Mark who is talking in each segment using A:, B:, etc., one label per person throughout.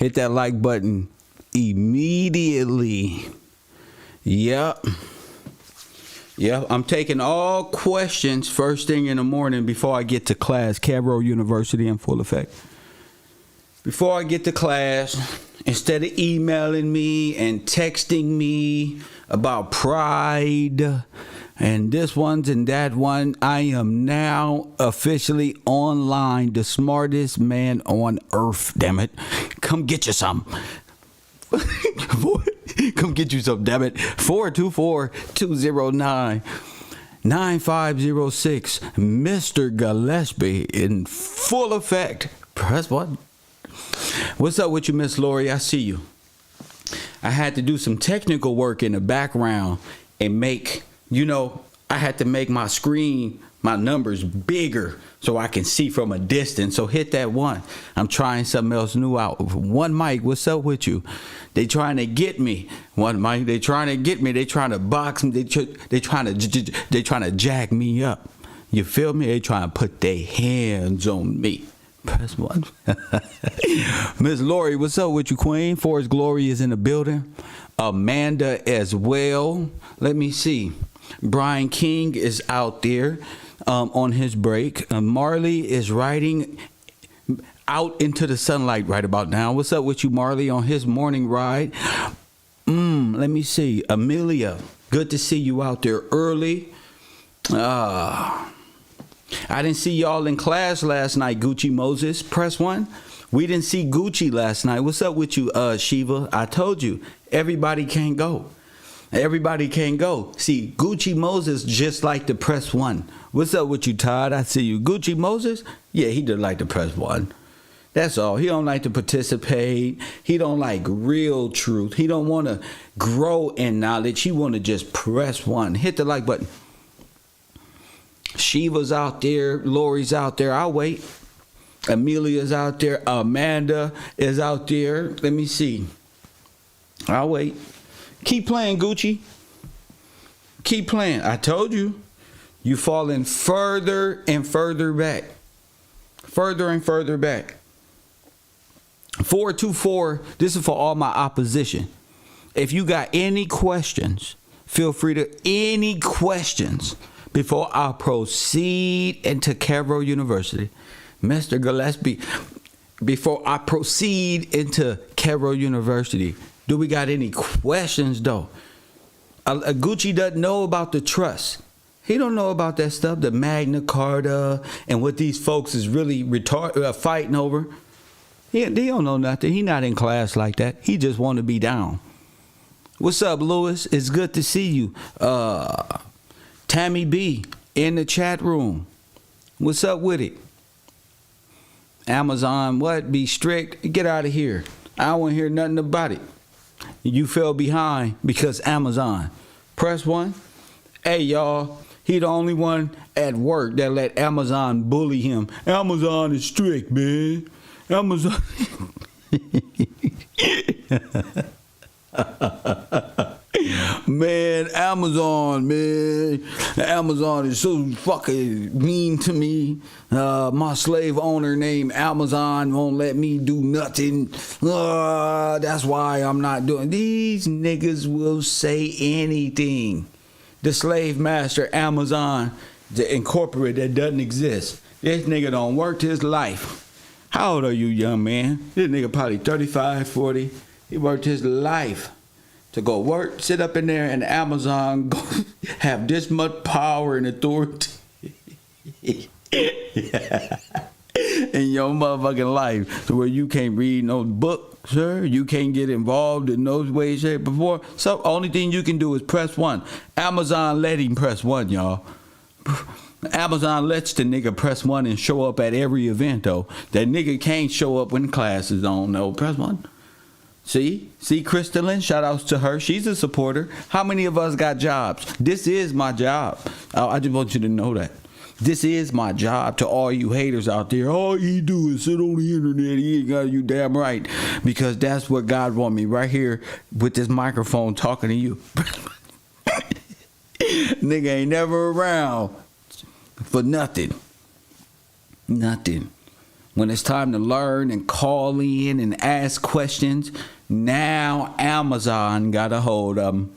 A: Hit that like button immediately. Yep. I'm taking all questions first thing in the morning before I get to class. Cairo University in full effect. Before I get to class, instead of emailing me and texting me about pride and this one's and that one, I am now officially online, the smartest man on earth, damn it. Come get you some. Come get you some, damn it. 424-209-9506. Mr. Gillespie in full effect. Press one. What's up with you, Miss Lori? I see you. I had to do some technical work in the background and make, I had to make my screen, my numbers bigger so I can see from a distance. So hit that one. I'm trying something else new out. One mic, what's up with you? They trying to get me. One mic, they trying to get me. They trying to box me. They trying to jack me up. You feel me? They trying to put their hands on me. Press one. Miss Lori, what's up with you, Queen? Forrest Glory is in the building. Amanda as well. Let me see. Brian King is out there on his break. Marley is riding out into the sunlight right about now. What's up with you, Marley, on his morning ride? Let me see. Amelia, good to see you out there early. I didn't see y'all in class last night, Gucci Moses. Press one. We didn't see Gucci last night. What's up with you, Shiva? I told you, everybody can't go. Everybody can't go. See, Gucci Moses just like to press one. What's up with you, Todd? I see you. Gucci Moses? Yeah, he just like to press one. That's all. He don't like to participate. He don't like real truth. He don't want to grow in knowledge. He want to just press one. Hit the like button. Shiva's out there. Lori's out there. I'll wait. Amelia's out there. Amanda is out there. Let me see. I'll wait. Keep playing, Gucci. Keep playing. I told you. You falling further and further back. Further and further back. 424. This is for all my opposition. If you got any questions, feel free to any questions before I proceed into Cairo University. Mr. Gillespie, before I proceed into Cairo University, do we got any questions though? Gucci doesn't know about the trust. He don't know about that stuff, the Magna Carta, and what these folks is really fighting over. He don't know nothing. He not in class like that. He just want to be down. What's up, Lewis? It's good to see you. Tammy B in the chat room. What's up with it? Amazon, what? Be strict? Get out of here. I don't want to hear nothing about it. You fell behind because Amazon. Press one. Hey, y'all. He the only one at work that let Amazon bully him. Amazon is strict, man. Amazon. Man, Amazon is so fucking mean to me. My slave owner named Amazon won't let me do nothing. That's why I'm not doing. These niggas will say anything. The slave master Amazon, the incorporate that doesn't exist. This nigga don't work his life. How old are you, young man? This nigga probably 35, 40. He worked his life to go work, sit up in there, and Amazon go have this much power and authority in your motherfucking life to where you can't read no book, sir. You can't get involved in those ways, shape, or form. So only thing you can do is press one. Amazon let him press one, y'all. Amazon lets the nigga press one and show up at every event, though. That nigga can't show up when class is on, no. Press one. See, Crystalline, shout outs to her. She's a supporter. How many of us got jobs? This is my job. I just want you to know that. This is my job to all you haters out there. All you do is sit on the internet. He ain't got you damn right. Because that's what God want me right here with this microphone talking to you. Nigga ain't never around for nothing. Nothing. When it's time to learn and call in and ask questions, now Amazon got a hold of them.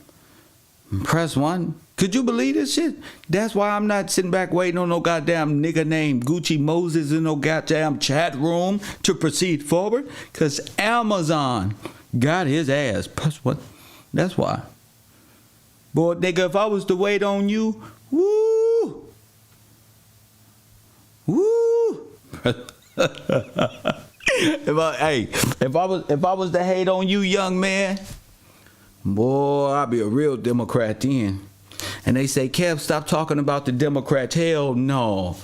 A: Press 1. Could you believe this shit? That's why I'm not sitting back waiting on no goddamn nigga named Gucci Moses in no goddamn chat room to proceed forward. Because Amazon got his ass. Press 1. That's why. Boy, nigga, if I was to wait on you, woo! Woo! If I was to hate on you, young man, boy, I'd be a real Democrat then. And they say, Kev, stop talking about the Democrats. Hell no.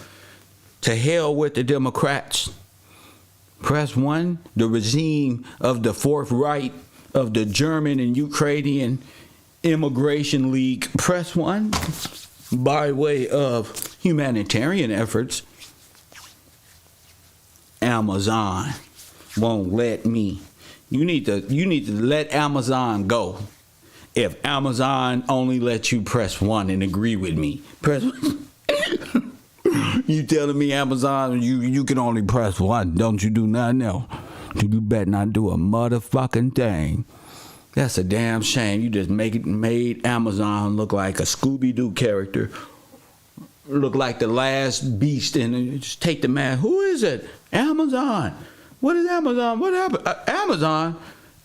A: To hell with the Democrats. Press 1, the regime of the Fourth Reich of the German and Ukrainian Immigration League. Press 1, by way of humanitarian efforts. Amazon won't let me. You need to let Amazon go. If Amazon only lets you press 1 and agree with me. Press 1. You telling me Amazon you can only press 1. Don't you do nothing else. You better not do a motherfucking thing. That's a damn shame. You just made Amazon look like a Scooby-Doo character. Look like the last beast and just take the man. Who is it? Amazon. What is Amazon? What happened? Amazon?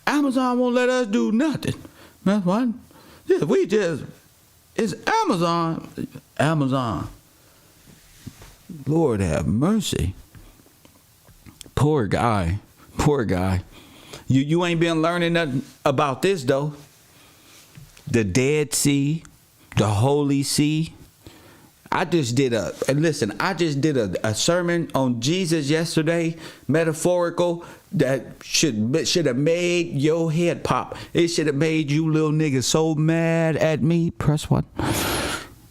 A: Amazon won't let us do nothing. That's what? Yeah, it's Amazon. Amazon. Lord have mercy. Poor guy. Poor guy. You ain't been learning nothing about this though. The Dead Sea, the Holy Sea. I just did a sermon on Jesus yesterday, metaphorical, that should have made your head pop. It should have made you little niggas so mad at me. Press 1.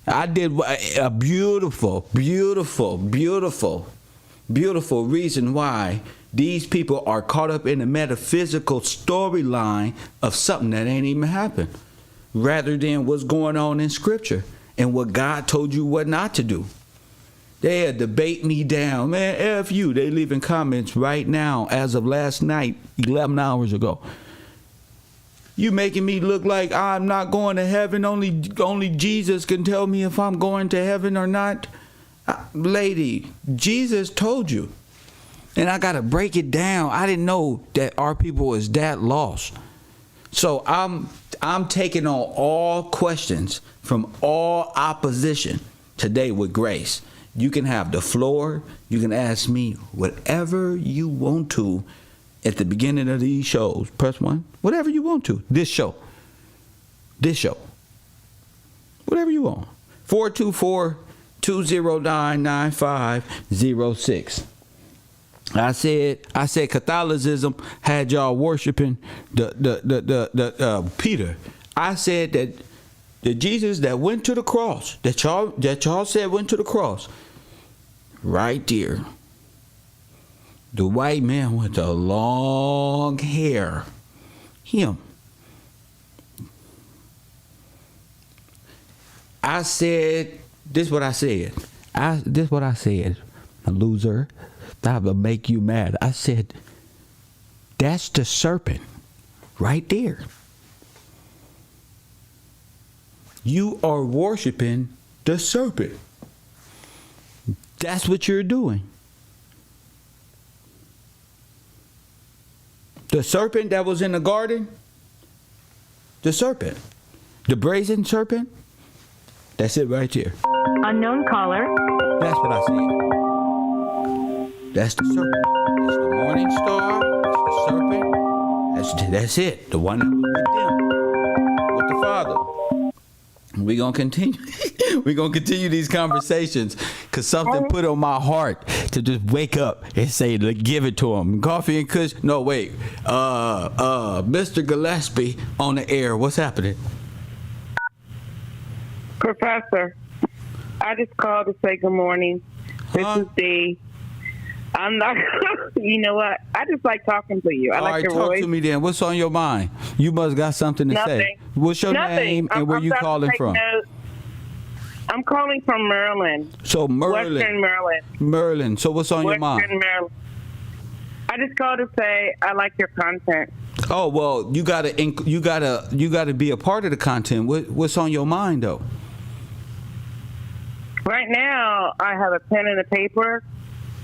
A: I did a beautiful reason why these people are caught up in a metaphysical storyline of something that ain't even happened, rather than what's going on in Scripture and what God told you what not to do. They debate me down. Man, F you. They leaving comments right now as of last night, 11 hours ago. You making me look like I'm not going to heaven. Only Jesus can tell me if I'm going to heaven or not. Lady, Jesus told you. And I got to break it down. I didn't know that our people is that lost. So I'm taking on all questions from all opposition today with grace. You can have the floor. You can ask me whatever you want to at the beginning of these shows. Press 1. Whatever you want to. This show. Whatever you want. 424-209-9506. I said Catholicism had y'all worshiping the Peter. I said that the Jesus that went to the cross, that y'all said went to the cross, right there. The white man with the long hair. Him. I said, this is what I said. A loser. That will make you mad. I said, that's the serpent right there. You are worshiping the serpent. That's what you're doing. The serpent that was in the garden, the serpent, the brazen serpent, that's it right there.
B: Unknown caller.
A: That's what I said. That's the serpent. That's the morning star. That's the serpent. That's it. The one that was with them, with the Father. We're going to continue. We're going to continue these conversations because something put on my heart to just wake up and say, give it to him. Coffee and Kush. No, wait. Mr. Gillespie on the air. What's happening?
C: Professor, I just called to say good morning. This is Dee. I'm not, you know what? I just like talking to you. I like your voice. All right, talk
A: to me then. What's on your mind? You must got something to say. What's your name and where you calling from?
C: Notes. I'm calling from Maryland.
A: So Maryland.
C: Western Maryland.
A: Maryland. So what's on your mind?
C: Western Maryland. I just called to say I like your content.
A: Oh well, you gotta be a part of the content. What's on your mind though?
C: Right now, I have a pen and a paper.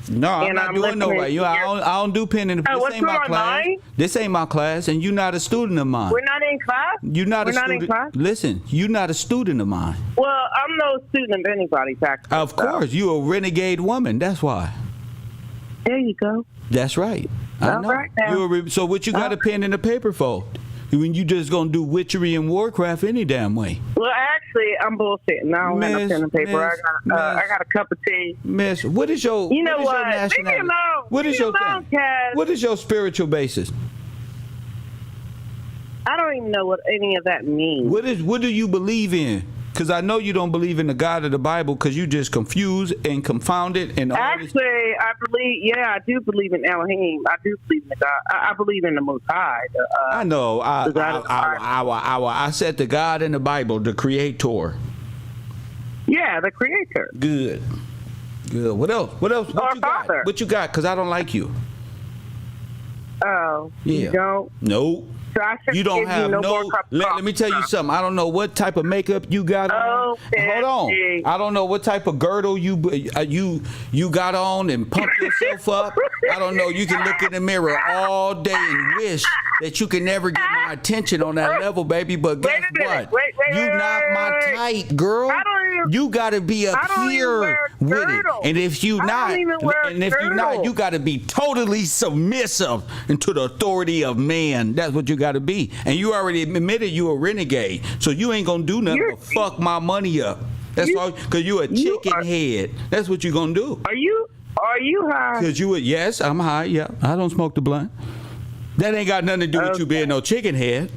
A: No, I'm not doing no right. I don't do pen and
C: what's
A: this ain't my
C: going
A: class.
C: on?
A: This ain't my class, and you're not a student of mine.
C: We're not in class?
A: You're not
C: We're
A: a
C: not
A: student.
C: in class?
A: Listen, you're not a student of mine.
C: Well, I'm no student of anybody's, actually.
A: Of course, you're a renegade woman. That's why.
C: There you go.
A: That's right. I
C: All
A: know.
C: right now.
A: So what you got a pen and a paper for? When you just gonna do witchery and Warcraft any damn way?
C: Well, actually, I'm bullshitting. I don't have a pen and paper. I got a cup of tea.
A: Miss, what is your
C: You know
A: what? Is
C: what?
A: your nationality?
C: Leave me alone.
A: What is
C: Leave
A: your
C: me alone,
A: thing?
C: Kaz.
A: What is your spiritual basis?
C: I don't even know what any of that means.
A: What do you believe in? Because I know you don't believe in the God of the Bible because you just confused and confounded and all this.
C: Actually, I do believe in Elohim. I do believe in the God. I believe in the Most High.
A: I know.
C: the God of the Bible.
A: I said the God in the Bible, the Creator.
C: Yeah, the Creator.
A: Good. What else? What
C: Our
A: you got?
C: Father.
A: What you got? Because I don't like you.
C: Oh,
A: Yeah.
C: you don't?
A: No.
C: So I should
A: You don't
C: give
A: have
C: you no
A: no.
C: more cup of
A: Let me tell you
C: coffee.
A: something. I don't know what type of makeup you got on.
C: Oh,
A: Hold on.
C: Bessie.
A: I don't know what type of girdle you got on and pump yourself up. I don't know. You can look in the mirror all day and wish that you can never get my attention on that level, baby. But guess
C: Wait a minute.
A: what?
C: Wait,
A: You not my
C: wait.
A: type, girl.
C: I don't even-
A: You got to be up
C: I don't even
A: here
C: wear a
A: with it.
C: girdle.
A: And if you
C: I
A: not,
C: don't even wear a
A: and if you not,
C: girdle.
A: you got to be totally submissive into the authority of man. That's what you got to be. And you already admitted you a renegade, so you ain't gonna do nothing
C: You're-
A: but fuck my money up. That's all, cause you a
C: you
A: chicken
C: are-
A: head. That's what you gonna do.
C: Are you high?
A: Cause yes, I'm high. Yeah, I don't smoke the blunt. That ain't got nothing to do with you
C: Okay.
A: being no chicken head.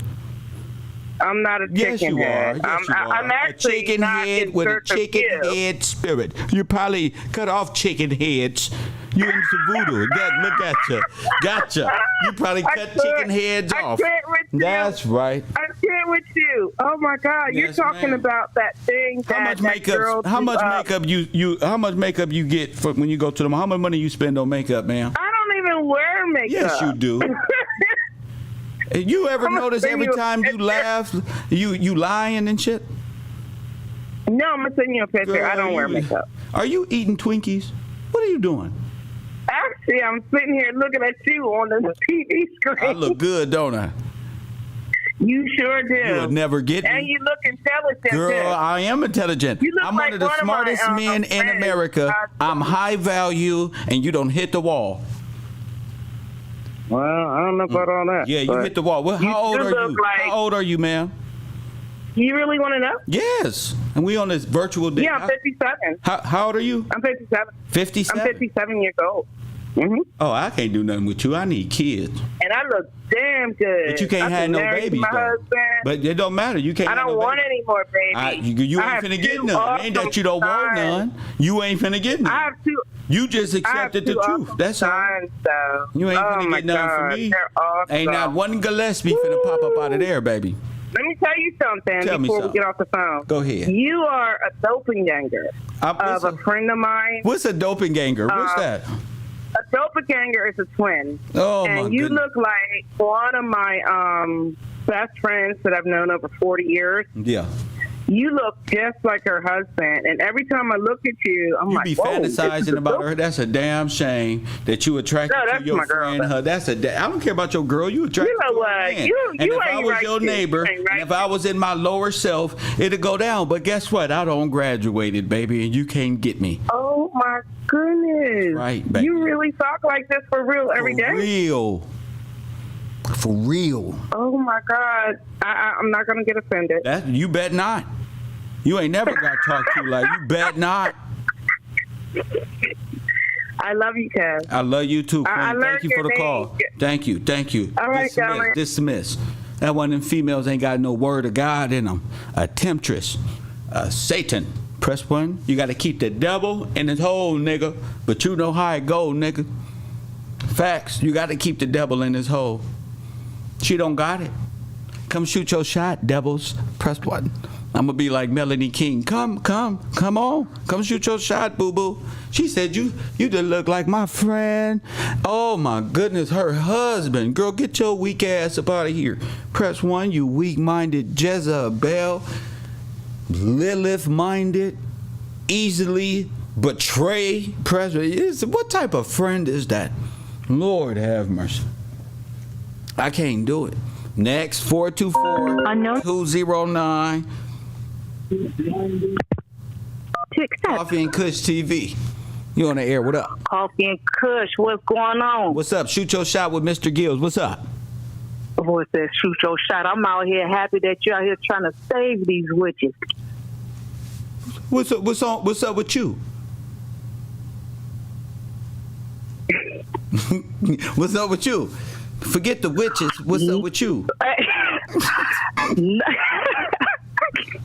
C: I'm not a chicken
A: Yes, you
C: head.
A: are. Yes, you are.
C: I'm
A: a
C: actually
A: chicken
C: not
A: head
C: in
A: with a
C: search of
A: chicken
C: you.
A: head spirit. You probably cut off chicken heads. You into voodoo. Look at you. Gotcha. You probably
C: I
A: cut
C: can't-
A: chicken heads
C: I
A: off.
C: can't with you.
A: That's right.
C: I can't with you. Oh my God, you're
A: Yes,
C: talking
A: ma'am.
C: about that thing.
A: How
C: that,
A: much
C: that
A: makeup?
C: girl
A: How
C: threw
A: much
C: up.
A: makeup how much makeup you get for when you go to the mall? How much money you spend on makeup, ma'am?
C: I don't even wear makeup.
A: Yes, you do. You ever
C: I'm gonna
A: notice
C: send
A: every
C: you a
A: time you
C: picture.
A: laugh, you lying and shit?
C: No, I'm gonna send you a picture.
A: Girl,
C: I don't wear
A: you-
C: makeup.
A: Are you eating Twinkies? What are you doing?
C: Actually, I'm sitting here looking at you on the TV screen.
A: I look good, don't I?
C: You sure do.
A: You would never get
C: And
A: me.
C: you look intelligent,
A: Girl,
C: too.
A: I am intelligent.
C: You look
A: I'm
C: like
A: one of the
C: one of my,
A: smartest men in
C: friends.
A: America. I'm high value, and you don't hit the wall.
C: Well, I don't know about all that.
A: Yeah, you
C: but
A: hit the wall.
C: you
A: How old
C: do
A: are
C: look
A: you?
C: like-
A: How old are you, ma'am?
C: You really want to know?
A: Yes. And we on this virtual day.
C: Yeah, I'm 57.
A: How old are you?
C: I'm 57.
A: 57?
C: I'm 57 years old. hmm
A: Oh, I can't do nothing with you. I need kids.
C: And I look damn good.
A: But you can't
C: I
A: have no
C: married
A: babies,
C: my
A: though.
C: husband.
A: But it don't matter. You can't
C: I
A: have
C: don't
A: no
C: want
A: babies.
C: any more babies.
A: You
C: I
A: ain't
C: have
A: finna get
C: two
A: none. Ain't that you don't want
C: awesome
A: none. You ain't finna get none.
C: I have two.
A: You just
C: I have
A: accepted the
C: two
A: truth.
C: awesome
A: That's all.
C: sons, though.
A: You ain't
C: oh
A: finna
C: my
A: get none
C: God,
A: from me.
C: They're awesome.
A: Ain't not one Gillespie finna pop up out of there, baby.
C: Let me tell you something
A: Tell me
C: before we
A: something.
C: get off the phone.
A: Go ahead.
C: You are a doppelganger of a friend of mine.
A: What's a doppelganger? What's that?
C: A doppelganger is a twin.
A: Oh, my
C: And you
A: goodness.
C: look like one of my best friends that I've known over 40 years.
A: Yeah.
C: You look just like her husband. And every time I look at you, I'm
A: You
C: like,
A: be
C: whoa, this is
A: fantasizing
C: a
A: about her. That's a damn shame that you attracted
C: No,
A: to
C: that's
A: your
C: my girl,
A: friend.
C: though.
A: I don't care about your girl. You attracted
C: You know
A: to a
C: what?
A: man.
C: You
A: and if I
C: ain't
A: was
C: right,
A: your
C: too.
A: neighbor,
C: You ain't right,
A: and if I was in my lower self, it'd go down. But guess what? I don't graduated, baby, and you can't get me.
C: Oh, my goodness.
A: Right, baby.
C: You really talk like this for real every day?
A: For real. For real.
C: Oh, my God. I'm not going to get offended.
A: That you bet not. You ain't never got talked to like you bet not.
C: I love you, Kev.
A: I love you too,
C: I
A: Queen.
C: learned
A: Thank you for
C: your
A: the
C: name.
A: call. Thank you.
C: All right, darling.
A: Dismiss. That one of them females ain't got no word of God in them. A temptress. A Satan. Press one. You got to keep the devil in his hole, nigga. But you know how it go, nigga. Facts. You got to keep the devil in his hole. She don't got it. Come shoot your shot, devils. Press one. I'm gonna be like Melanie King. Come on. Come shoot your shot, boo-boo. She said, you didn't look like my friend. Oh my goodness, her husband. Girl, get your weak ass up out of here. Press 1, you weak-minded Jezebel. Lilith-minded. Easily betray. Press, what type of friend is that? Lord have mercy. I can't do it. Next, 424-209. Coffee and Kush TV. You on the air? What up?
B: Coffee and Kush, what's going on?
A: What's up? Shoot your shot with Mr. Gills. What's up?
B: What's that? Shoot your shot. I'm out here happy that you're out here trying to save these witches.
A: What's up? What's up with you? What's up with you? Forget the witches. What's up with you?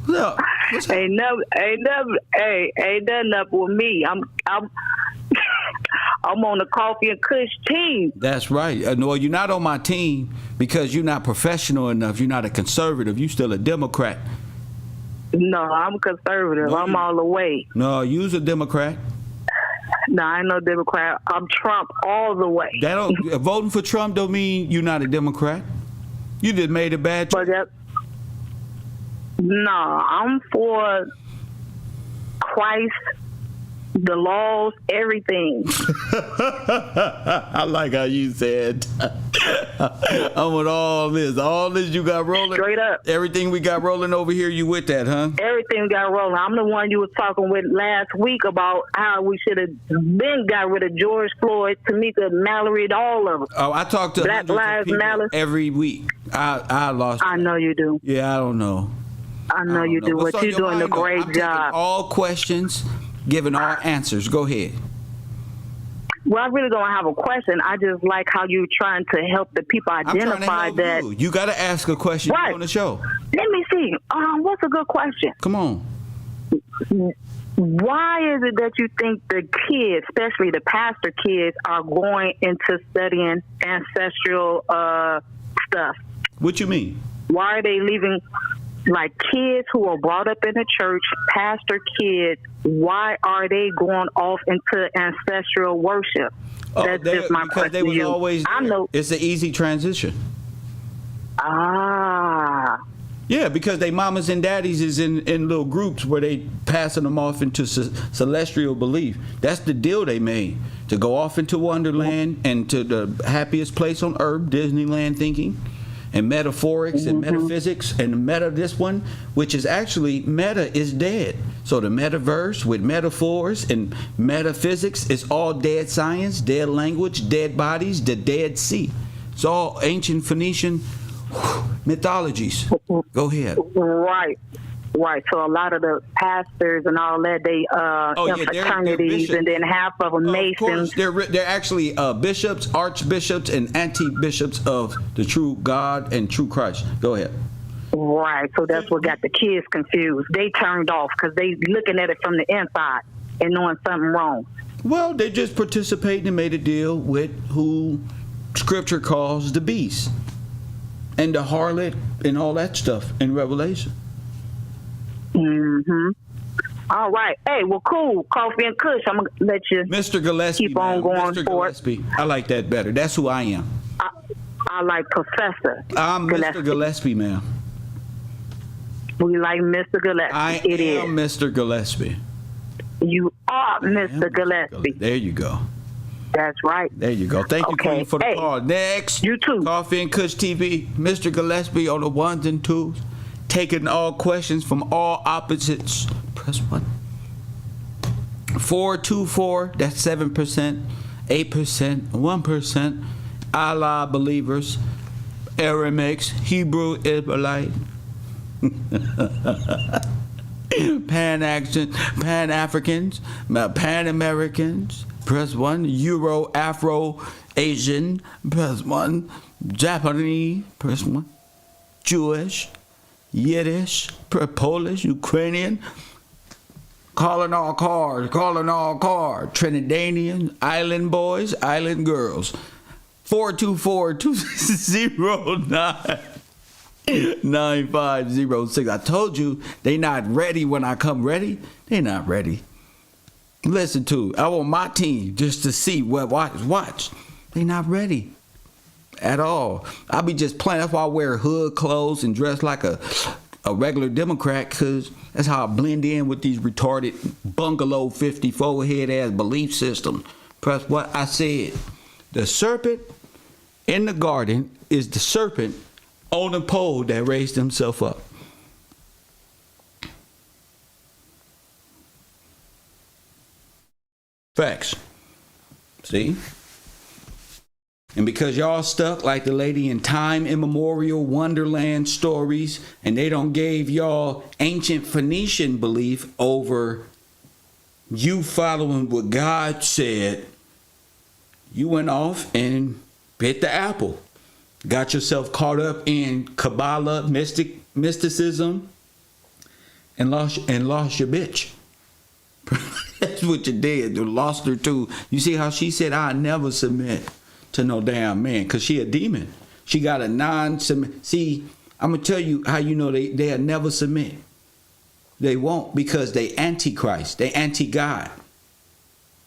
A: No,
B: ain't nothing up with me. I'm on the Coffee and Kush team.
A: That's right. No, you're not on my team because you're not professional enough. You're not a conservative. You still a Democrat.
B: No, I'm conservative. No, I'm all the way.
A: No, you's a Democrat.
B: No, I ain't no Democrat. I'm Trump all the way.
A: Voting for Trump don't mean you're not a Democrat. You just made a bad choice.
B: No, I'm for Christ, the laws, everything.
A: I like how you said. I'm with all this you got rolling.
B: Straight up.
A: Everything we got rolling over here, you with that, huh?
B: Everything we got rolling. I'm the one you was talking with last week about how we should have been got rid of George Floyd, Tamika Mallory, all of them.
A: Oh, I talk to
B: Black Lives Matter
A: every week. I lost.
B: I know you do.
A: Yeah, I don't know.
B: I know you do, but you're doing a great job.
A: All questions, giving all answers. Go ahead.
B: Well, I really don't have a question. I just like how you're trying to help the people identify that.
A: You got to ask a question on the show.
B: Let me see. What's a good question?
A: Come on.
B: Why is it that you think the kids, especially the pastor kids, are going into studying ancestral stuff?
A: What you mean?
B: Why are they leaving? Like kids who are brought up in the church, pastor kids, why are they going off into ancestral worship? That's just my question.
A: They was always there.
B: I know.
A: It's an easy transition.
B: Ah.
A: Yeah, because they mamas and daddies is in little groups where they passing them off into celestial belief. That's the deal they made, to go off into Wonderland and to the happiest place on earth, Disneyland thinking. And metaphorics and metaphysics and this one, which is actually meta is dead. So the metaverse with metaphors and metaphysics is all dead science, dead language, dead bodies, the Dead Sea. It's all ancient Phoenician mythologies. Go ahead.
B: Right. So a lot of the pastors and all that, they in fraternities, and then half of them Masons.
A: They're actually bishops, archbishops, and anti-bishops of the true God and true Christ. Go ahead.
B: Right. So that's what got the kids confused. They turned off because they looking at it from the inside and knowing something wrong.
A: Well, they just participated and made a deal with who Scripture calls the beast and the harlot and all that stuff in Revelation.
B: All right. Hey, well, cool. Coffee and Kush. I'm gonna let you,
A: Mr. Gillespie.
B: Keep on going
A: Mr.
B: for
A: Gillespie. I like that better. That's who I am.
B: I like Professor.
A: I'm
B: Gillespie.
A: Mr. Gillespie, ma'am.
B: We like Mr. Gillespie.
A: I am Mr. Gillespie.
B: You are Mr. Gillespie.
A: There you go.
B: That's right.
A: There you go. Thank you, Queen, for the call. Next.
B: You too.
A: Coffee and Kush TV. Mr. Gillespie on the ones and twos. Taking all questions from all opposites. Press 1. 424, that's 7%, 8%, 1%. Allah believers, Aramaics, Hebrew Israelite, Pan-Africans, Pan-Americans, press 1. Euro, Afro, Asian, press 1. Japanese, press 1. Jewish, Yiddish, Polish, Ukrainian, calling all cards, Trinidadian, island boys, island girls. 424-209. 9506. I told you they not ready when I come ready. They not ready. Listen to, I want my team just to see what watch. They not ready at all. I be just playing. That's why I wear hood clothes and dress like a regular Democrat, because that's how I blend in with these retarded bungalow 54 head ass belief systems. Press what I said. The serpent in the garden is the serpent on the pole that raised himself up. Facts. See? And because y'all stuck like the lady in time immemorial wonderland stories, and they don't gave y'all ancient Phoenician belief over you following what God said, you went off and bit the apple. Got yourself caught up in Kabbalah, mysticism, and lost your bitch. That's what you did. You lost her too. You see how she said, "I never submit to no damn man," because she a demon. She got a non-submit. See, I'm gonna tell you how you know they'll never submit. They won't, because they antichrist. They anti-God.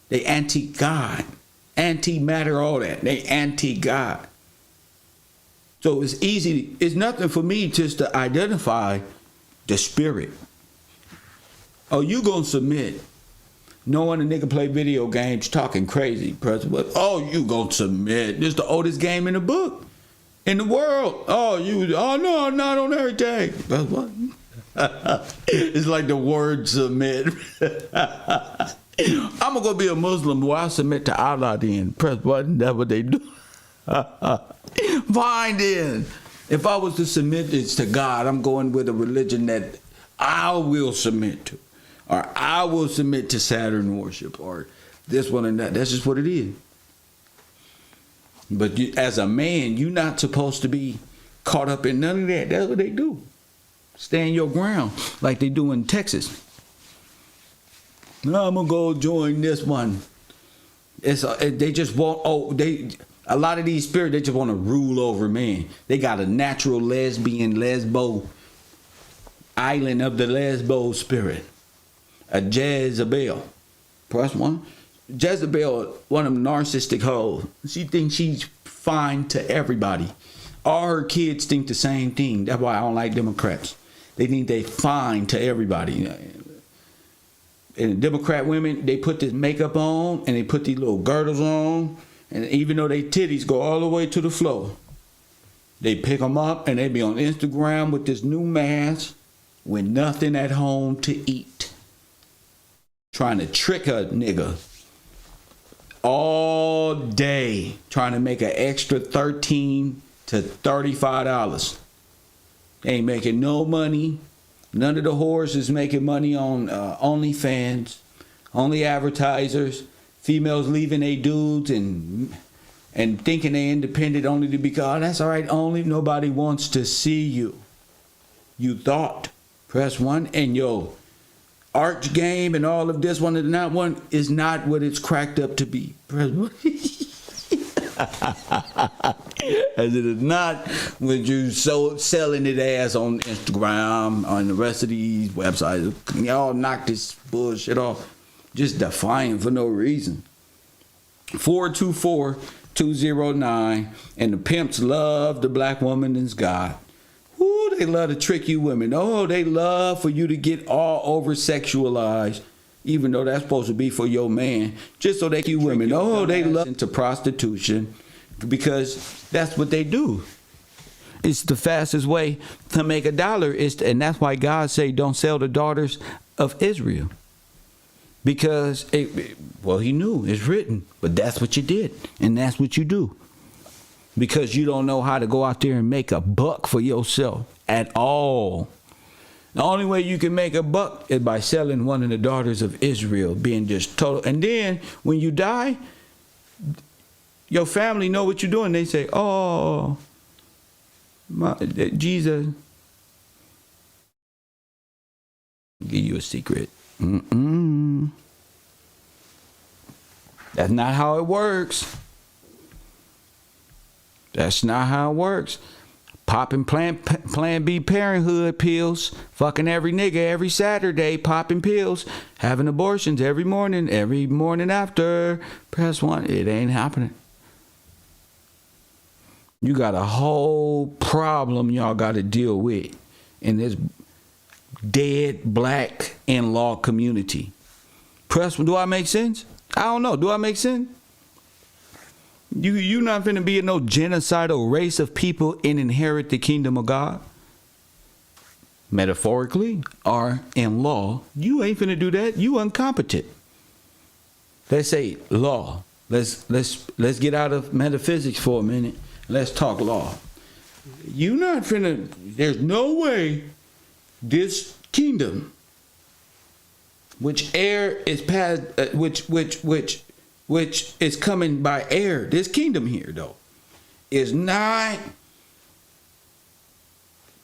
A: They anti-God. Anti-matter, all that. They anti-God. So it's easy. It's nothing for me just to identify the spirit. Oh, you gonna submit? Knowing a nigga play video games, talking crazy, President. Oh, you gonna submit? This is the oldest game in the book, in the world. Oh, no, I'm not on everything. That's what? It's like the word submit. I'm gonna go be a Muslim. Well, I submit to Allah then. Press button. That's what they do. Fine then. If I was to submit this to God, I'm going with a religion that I will submit to. Or I will submit to Saturn worship, or this one and that. That's just what it is. But you, as a man, you're not supposed to be caught up in none of that. That's what they do. Stand your ground like they do in Texas. No, I'm gonna go join this one. They just want. A lot of these spirits, they just want to rule over man. They got a natural lesbo island of the lesbo spirit. A Jezebel. Press one. Jezebel, one of them narcissistic hoes. She thinks she's fine to everybody. All her kids think the same thing. That's why I don't like Democrats. They think they fine to everybody. And Democrat women, they put this makeup on and they put these little girdles on. And even though they titties go all the way to the floor, they pick them up and they be on Instagram with this new mask with nothing at home to eat. Trying to trick a nigga all day, trying to make an extra $13 to $35. They ain't making no money. None of the whores is making money on OnlyFans. Only advertisers. Females leaving they dudes and thinking they independent only to be, oh, that's all right, only nobody wants to see you. You thought. Press one. And yo, arch game and all of this one and that one is not what it's cracked up to be. Press one. As it is not when you selling it ass on Instagram, on the rest of these websites. Y'all knock this bullshit off. Just defying for no reason. 424-209. And the pimps love the black woman as God. Ooh, they love to trick you women. Oh, they love for you to get all over sexualized. Even though that's supposed to be for your man. Just so they can you women. Oh, they love into prostitution. Because that's what they do. It's the fastest way to make $1. And that's why God say don't sell the daughters of Israel. Because, he knew, it's written, but that's what you did, and that's what you do. Because you don't know how to go out there and make a buck for yourself at all. The only way you can make a buck is by selling one of the daughters of Israel, being just total. And then, when you die, your family know what you're doing. They say, oh, Jesus. I'll give you a secret. That's not how it works. That's not how it works. popping Plan B Parenthood pills, fucking every nigga every Saturday, popping pills, having abortions every morning after. Press 1. It ain't happening. You got a whole problem y'all got to deal with in this dead black in-law community. Press 1. Do I make sense? I don't know. Do I make sense? You not finna be in no genocidal race of people and inherit the kingdom of God. Metaphorically or in law, you ain't finna do that. You incompetent. Let's say law. Let's get out of metaphysics for a minute. Let's talk law. You not finna. There's no way this kingdom, which heir is passed, which is coming by air. This kingdom here, though, is not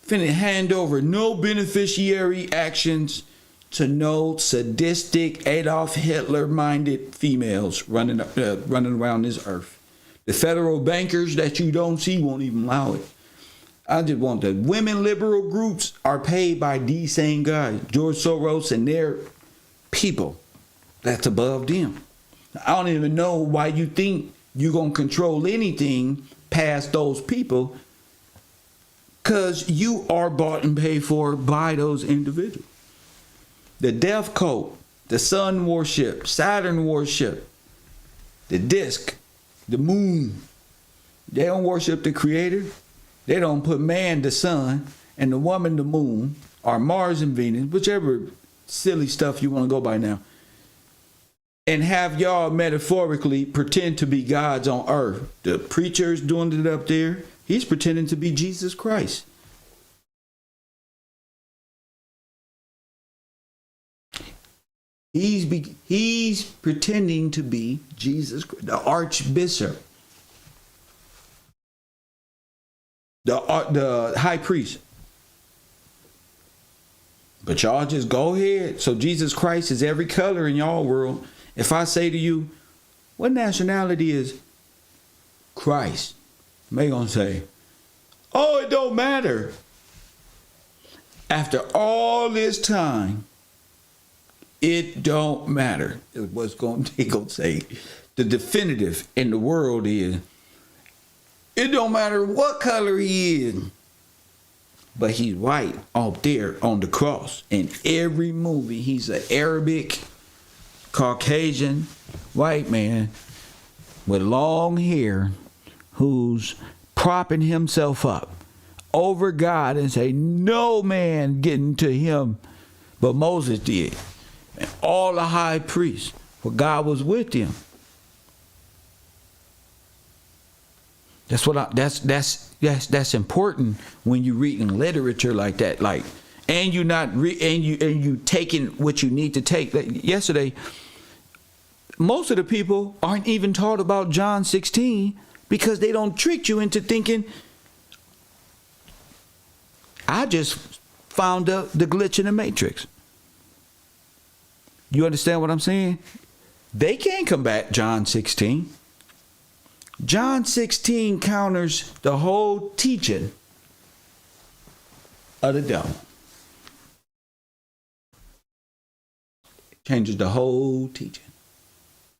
A: finna hand over no beneficiary actions to no sadistic Adolf Hitler-minded females running around this earth. The federal bankers that you don't see won't even allow it. I just want the women liberal groups are paid by these same guys, George Soros and their people that's above them. I don't even know why you think you're going to control anything past those people, because you are bought and paid for by those individuals. The death cult, the sun worship, Saturn worship, the disc, the moon. They don't worship the creator. They don't put man the sun and the woman the moon, or Mars and Venus, whichever silly stuff you want to go by now, and have y'all metaphorically pretend to be gods on earth. The preacher's doing it up there. He's pretending to be Jesus Christ. He's pretending to be Jesus, the archbishop, the high priest. But y'all just go ahead. So Jesus Christ is every color in y'all world. If I say to you, what nationality is Christ? May gonna say, oh, it don't matter. After all this time, it don't matter. What's they gonna say? The definitive in the world is, it don't matter what color he is, but he's white out there on the cross. In every movie, he's an Arabic, Caucasian, white man with long hair who's propping himself up over God and say, no man getting to him, but Moses did. And all the high priests, for God was with him. That's what that's important when you reading literature like that. Like, and you not you taking what you need to take. Yesterday, most of the people aren't even taught about John 16 because they don't trick you into thinking, I just found out the glitch in the matrix. You understand what I'm saying? They can't combat John 16. John 16 counters the whole teaching of the devil. It changes the whole teaching.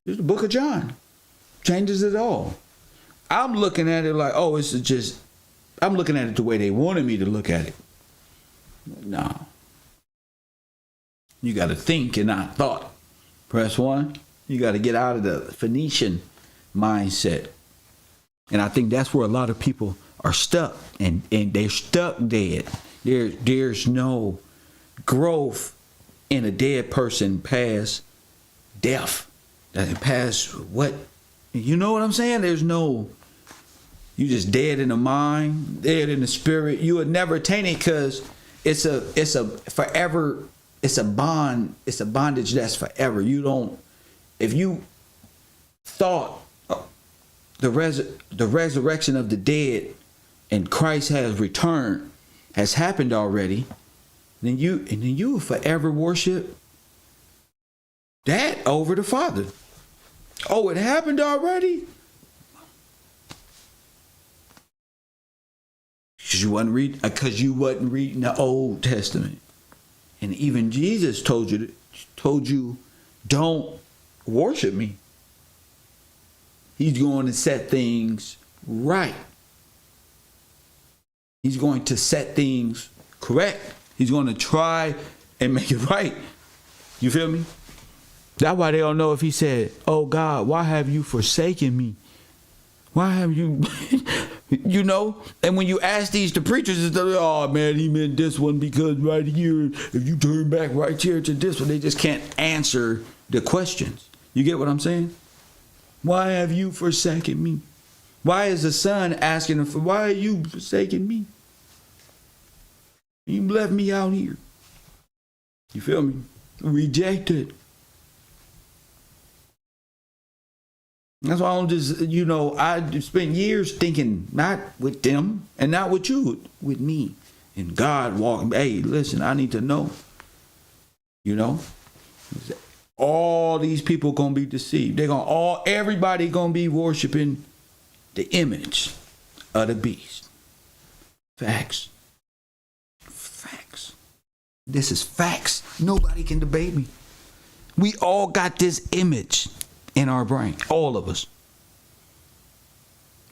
A: It's the book of John. Changes it all. I'm looking at it like, oh, I'm looking at it the way they wanted me to look at it. No. You got to think and not thought. Press 1. You got to get out of the Phoenician mindset. And I think that's where a lot of people are stuck. And they're stuck dead. There's no growth in a dead person past death. Past what? You know what I'm saying? There's no... You just dead in the mind, dead in the spirit. You would never attain it because it's a forever... It's a bond. It's a bondage that's forever. You don't. If you thought the resurrection of the dead and Christ has returned has happened already, then you will forever worship that over the Father. Oh, it happened already? Because you wasn't reading the Old Testament. And even Jesus told you, don't worship me. He's going to set things right. He's going to set things correct. He's going to try and make it right. You feel me? That's why they don't know if he said, oh God, why have you forsaken me? Why have you, you know? And when you ask these to preachers, it's like, oh man, he meant this one because right here, if you turn back right here to this one, they just can't answer the questions. You get what I'm saying? Why have you forsaken me? Why is the son asking him for, why are you forsaking me? You left me out here. You feel me? Rejected. That's why I don't just, I spent years thinking, not with them and not with you, with me. And God walking, hey, listen, I need to know. All these people gonna be deceived. Everybody gonna be worshiping the image of the beast. Facts. Facts. This is facts. Nobody can debate me. We all got this image in our brain. All of us.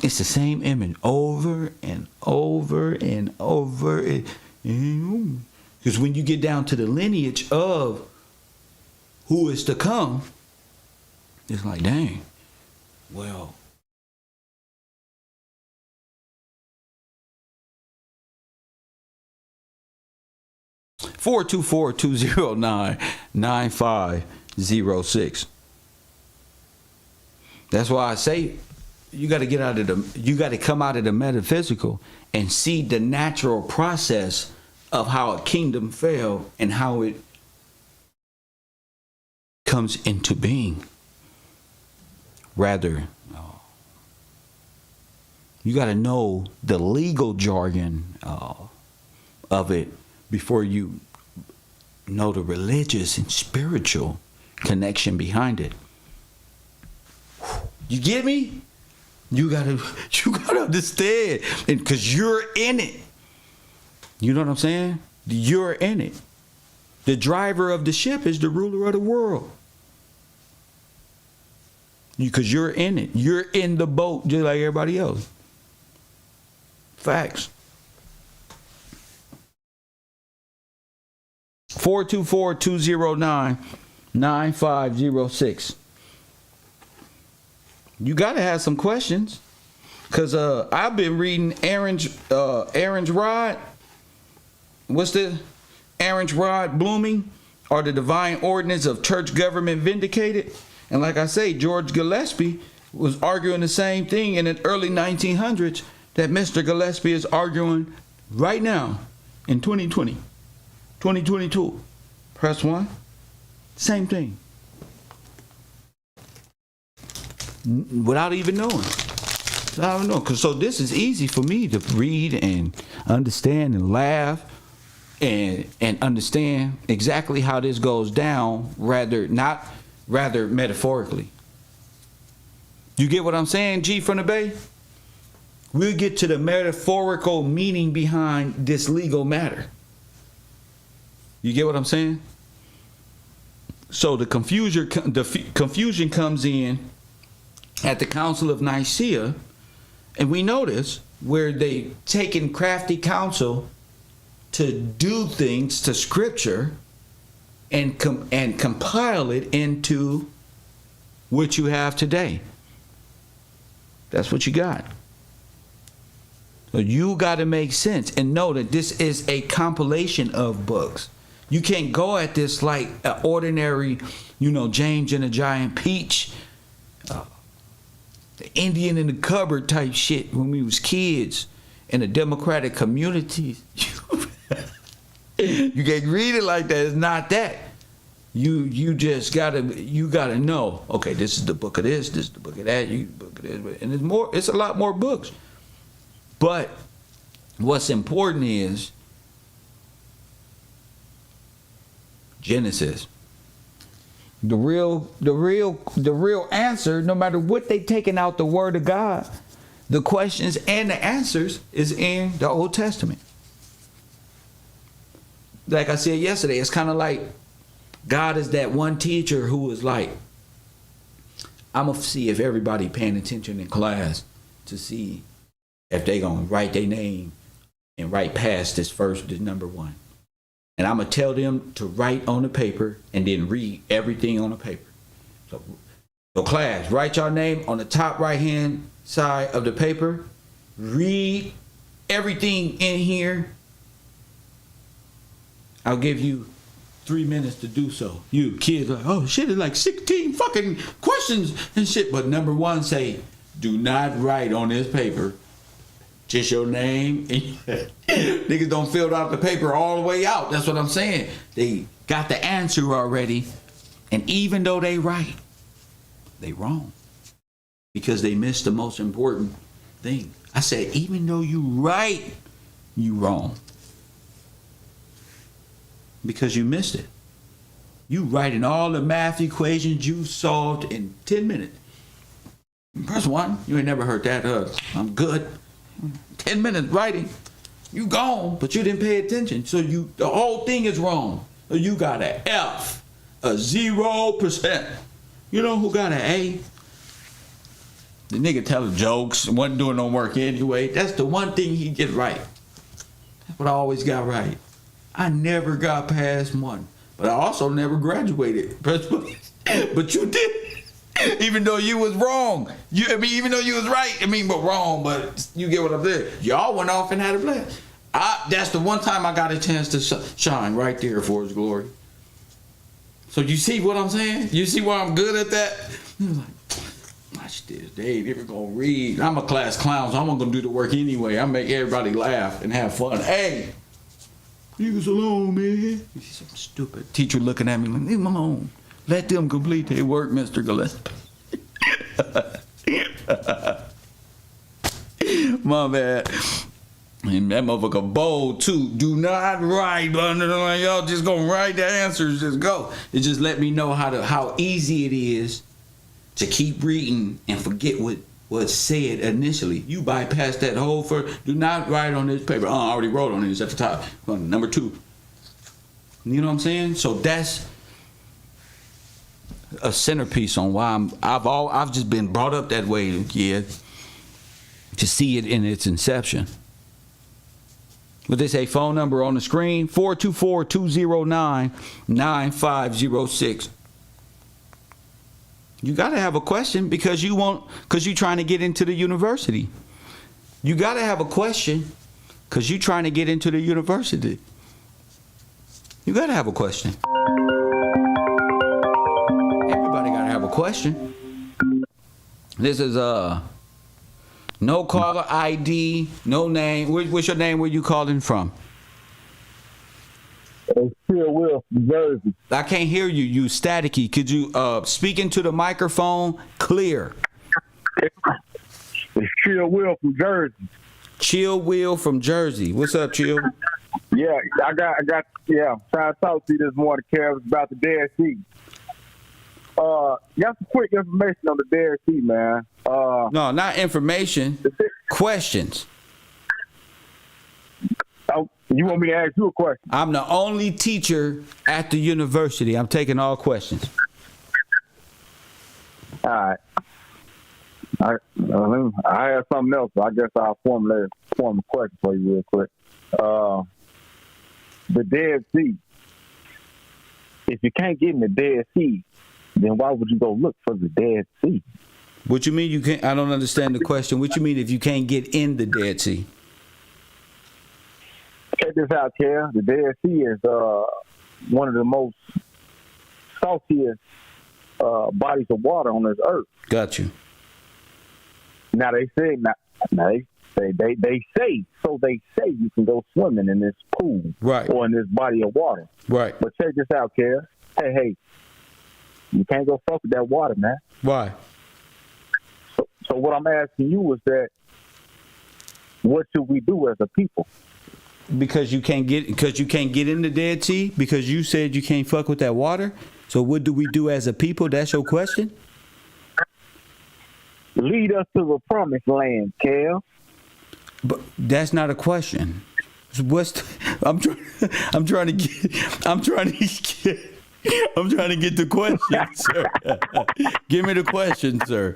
A: It's the same image over and over and over. Because when you get down to the lineage of who is to come, it's like, dang, well, (424-209-9506). That's why I say you got to come out of the metaphysical and see the natural process of how a kingdom fell and how it comes into being. Rather, you got to know the legal jargon of it before you know the religious and spiritual connection behind it. You get me? You gotta understand, and because you're in it. You know what I'm saying? You're in it. The driver of the ship is the ruler of the world. Because you're in it. You're in the boat just like everybody else. Facts. 424-209-9506. You gotta have some questions, cause I've been reading Aaron's Rod. What's the Aaron's Rod blooming? Are the divine ordinance of church government vindicated? And like I say, George Gillespie was arguing the same thing in the early 1900s that Mr. Gillespie is arguing right now in 2020, 2022. Press 1. Same thing. Without even knowing. I don't know. So this is easy for me to read and understand and laugh and understand exactly how this goes down, rather metaphorically. You get what I'm saying, G from the Bay? We'll get to the metaphorical meaning behind this legal matter. You get what I'm saying? So the confusion comes in at the Council of Nicaea, and we notice where they taken crafty counsel to do things to Scripture and compile it into what you have today. That's what you got. So you got to make sense and know that this is a compilation of books. You can't go at this like an ordinary, James and the Giant Peach, the Indian in the cupboard type shit when we was kids in the democratic communities. You can't read it like that. It's not that. You just gotta know. Okay, this is the book of this. This is the book of that. Book of this, and it's more. It's a lot more books. But what's important is Genesis. The real answer, no matter what they taking out the word of God, The questions and the answers is in the Old Testament. Like I said yesterday, it's kind of like God is that one teacher who is like, I'm going to see if everybody paying attention in class to see if they going to write their name and write past this number 1. And I'm going to tell them to write on the paper and then read everything on the paper. So class, write your name on the top right-hand side of the paper. Read everything in here. I'll give you 3 minutes to do so. You kids are like, oh shit, it's like 16 fucking questions and shit. But number 1 say, do not write on this paper just your name. Niggas don't fill out the paper all the way out. That's what I'm saying. They got the answer already. And even though they right, they wrong. Because they missed the most important thing. I said, even though you right, you wrong. Because you missed it. You writing all the math equations you solved in 10 minutes. Press 1. You ain't never heard that. I'm good. 10 minutes writing. You gone, but you didn't pay attention. So the whole thing is wrong. So you got an F, a 0%. You know who got an A? The nigga telling jokes and wasn't doing no work anyway. That's the one thing he get right. That's what I always got right. I never got past 1, but I also never graduated. But you did, even though you was wrong. Even though you was right. But wrong. But you get what I'm saying. Y'all went off and had a blast. That's the one time I got a chance to shine right there for His glory. So you see what I'm saying? You see why I'm good at that? He was like, watch this, Dave. You're gonna read. I'm a class clown, so I'm gonna do the work anyway. I make everybody laugh and have fun. Hey. Leave us alone, man. He's so stupid. Teacher looking at me like, leave them alone. Let them complete their work, Mr. Gillespie. My bad. And that motherfucker bold too. Do not write. Y'all just gonna write the answers. Just go. It just let me know how easy it is to keep reading and forget what was said initially. You bypass that whole first. Do not write on this paper. I already wrote on it. It's at the top. Number 2. You know what I'm saying? So that's a centerpiece on why I've just been brought up that way, yeah, to see it in its inception. But they say phone number on the screen, 424-209-9506. You got to have a question because you're trying to get into the university. You got to have a question because you're trying to get into the university. You got to have a question. Everybody got to have a question. This is no caller ID, no name. What's your name? Where you calling from?
D: Chill Will from Jersey.
A: I can't hear you. You staticky. Could you speak into the microphone clear?
D: It's Chill Will from Jersey.
A: Chill Will from Jersey. What's up, Chill?
D: Yeah, I got. I'm trying to talk to you this morning, Kev, about the Dead Sea. Got some quick information on the Dead Sea, man.
A: No, not information. Questions.
D: You want me to ask you a question?
A: I'm the only teacher at the university. I'm taking all questions.
D: All right. I have something else, but I guess I'll form a question for you real quick. The Dead Sea. If you can't get in the Dead Sea, then why would you go look for the Dead Sea?
A: What you mean you can't? I don't understand the question. What you mean if you can't get in the Dead Sea?
D: Check this out, Kel. The Dead Sea is one of the most saltiest bodies of water on this earth.
A: Got you.
D: Now they say you can go swimming in this pool,
A: right,
D: or in this body of water,
A: right.
D: But check this out, Kel. Hey, you can't go fuck with that water, man.
A: Why?
D: So what I'm asking you is that, what should we do as a people?
A: Because you can't get in the Dead Sea, because you said you can't fuck with that water. So what do we do as a people? That's your question?
D: lead us to the promised land, Kev?
A: But that's not a question. I'm trying to get the question, sir. Give me the question, sir.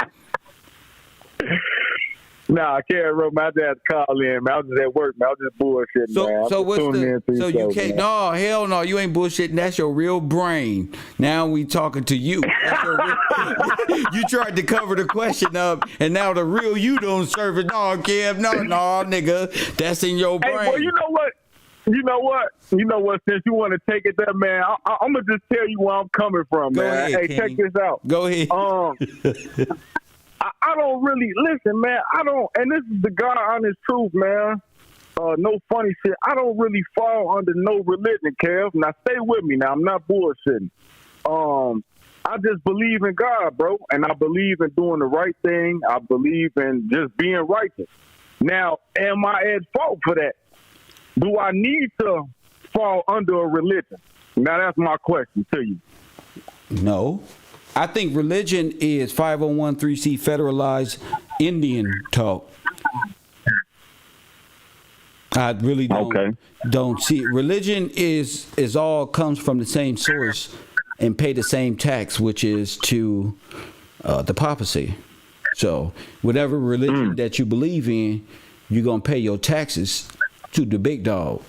D: Nah, I can't remember. I had to call in, man. I was just at work, man. I was just bullshitting, man.
A: So you can't? No, hell no. You ain't bullshitting. That's your real brain. Now we talking to you. You tried to cover the question up, and now the real you don't serve it. No, Kev. No, nigga. That's in your brain.
D: Hey, well, you know what? Since you want to take it there, man, I'm gonna just tell you where I'm coming from,
A: Go
D: man.
A: ahead,
D: hey, check this out.
A: Go ahead.
D: I don't really listen, man. I don't, and this is the God honest truth, man. No funny shit. I don't really fall under no religion, Kev. Now stay with me. Now I'm not bullshitting. I just believe in God, bro, and I believe in doing the right thing. I believe in just being righteous. Now, am I at fault for that? Do I need to fall under a religion? Now that's my question to you.
A: No. I think religion is 501(c)(3) federalized Indian talk. I really don't see it. Religion is all comes from the same source and pay the same tax, which is to the papacy. So whatever religion that you believe in, you're gonna pay your taxes to the big dog.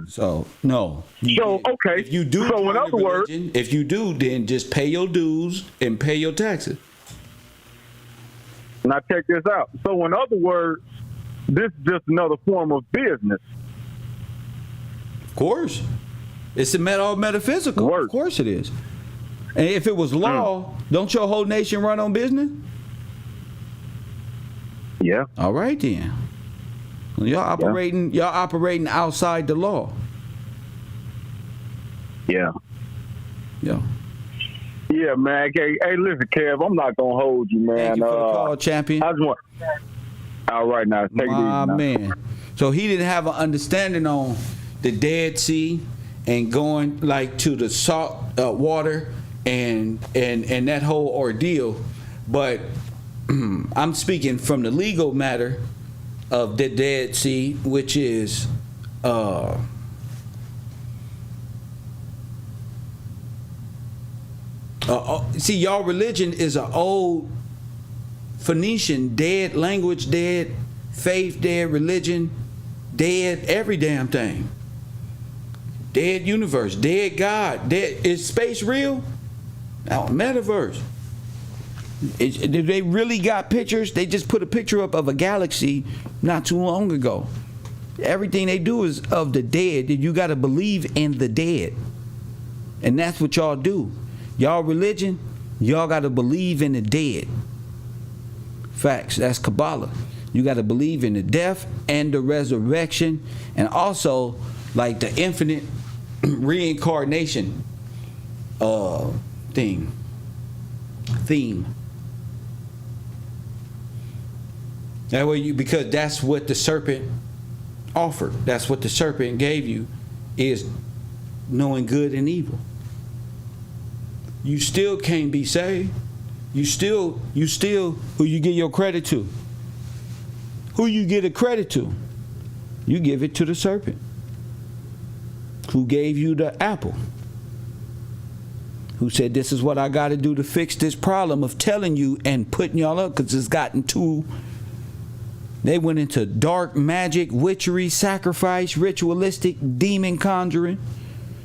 A: So no.
D: If
A: you do,
D: so in other words,
A: if you do, then just pay your dues and pay your taxes.
D: Now check this out. So in other words, this is just another form of business.
A: Of course, it's all metaphysical. Of course it is. And if it was law, don't your whole nation run on business?
D: Yeah.
A: All right then. Y'all operating outside the law.
D: Yeah.
A: Yeah.
D: Yeah, man. Hey, listen, Kev, I'm not gonna hold you, man.
A: Thank you for the call, champion.
D: I just want. All right, now take it easy.
A: My man. So he didn't have an understanding on the Dead Sea and going like to the salt water and that whole ordeal, but I'm speaking from the legal matter of the Dead Sea, which is see, y'all religion is an old Phoenician, dead language, dead faith, dead religion, dead every damn thing, dead universe, dead God, dead. Is space real? Now metaverse. Did they really got pictures? They just put a picture up of a galaxy not too long ago. Everything they do is of the dead. You got to believe in the dead. And that's what y'all do. Y'all religion, y'all got to believe in the dead. Facts. That's Kabbalah. You got to believe in the death and the resurrection, and also like the infinite reincarnation theme. That way because that's what the serpent offered. That's what the serpent gave you, is knowing good and evil. You still can't be saved. You still who you give your credit to. Who you give the credit to? You give it to the serpent who gave you the apple, who said this is what I got to do to fix this problem of telling you and putting y'all up, because it's gotten too. They went into dark magic, witchery, sacrifice, ritualistic, demon conjuring.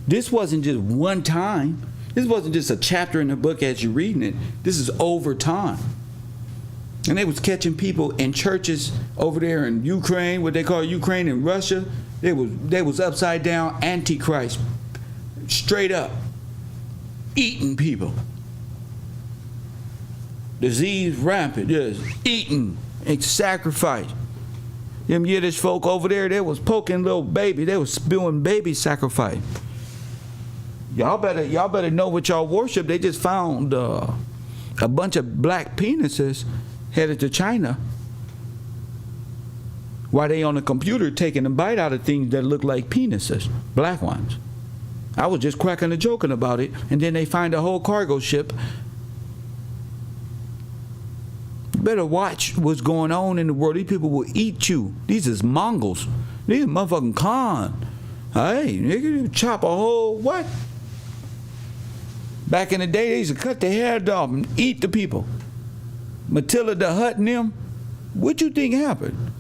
A: This wasn't just one time. This wasn't just a chapter in the book as you're reading it. This is over time. And they was catching people in churches over there in Ukraine, what they call Ukraine and Russia. They was upside down antichrist, straight up, eating people. Disease rampant, just eating. It's sacrifice. Them Yiddish folk over there, they was poking little baby. They was spewing baby sacrifice. Y'all better know what y'all worship. They just found a bunch of black penises headed to China. While they on the computer taking a bite out of things that look like penises, black ones. I was just cracking and joking about it, and then they find a whole cargo ship You better watch what's going on in the world. These people will eat you. These is Mongols. These motherfucking Khan. Hey, nigga, you chop a whole what? Back in the day, they used to cut their head off and eat the people. Matilda the Hut and them, what you think happened?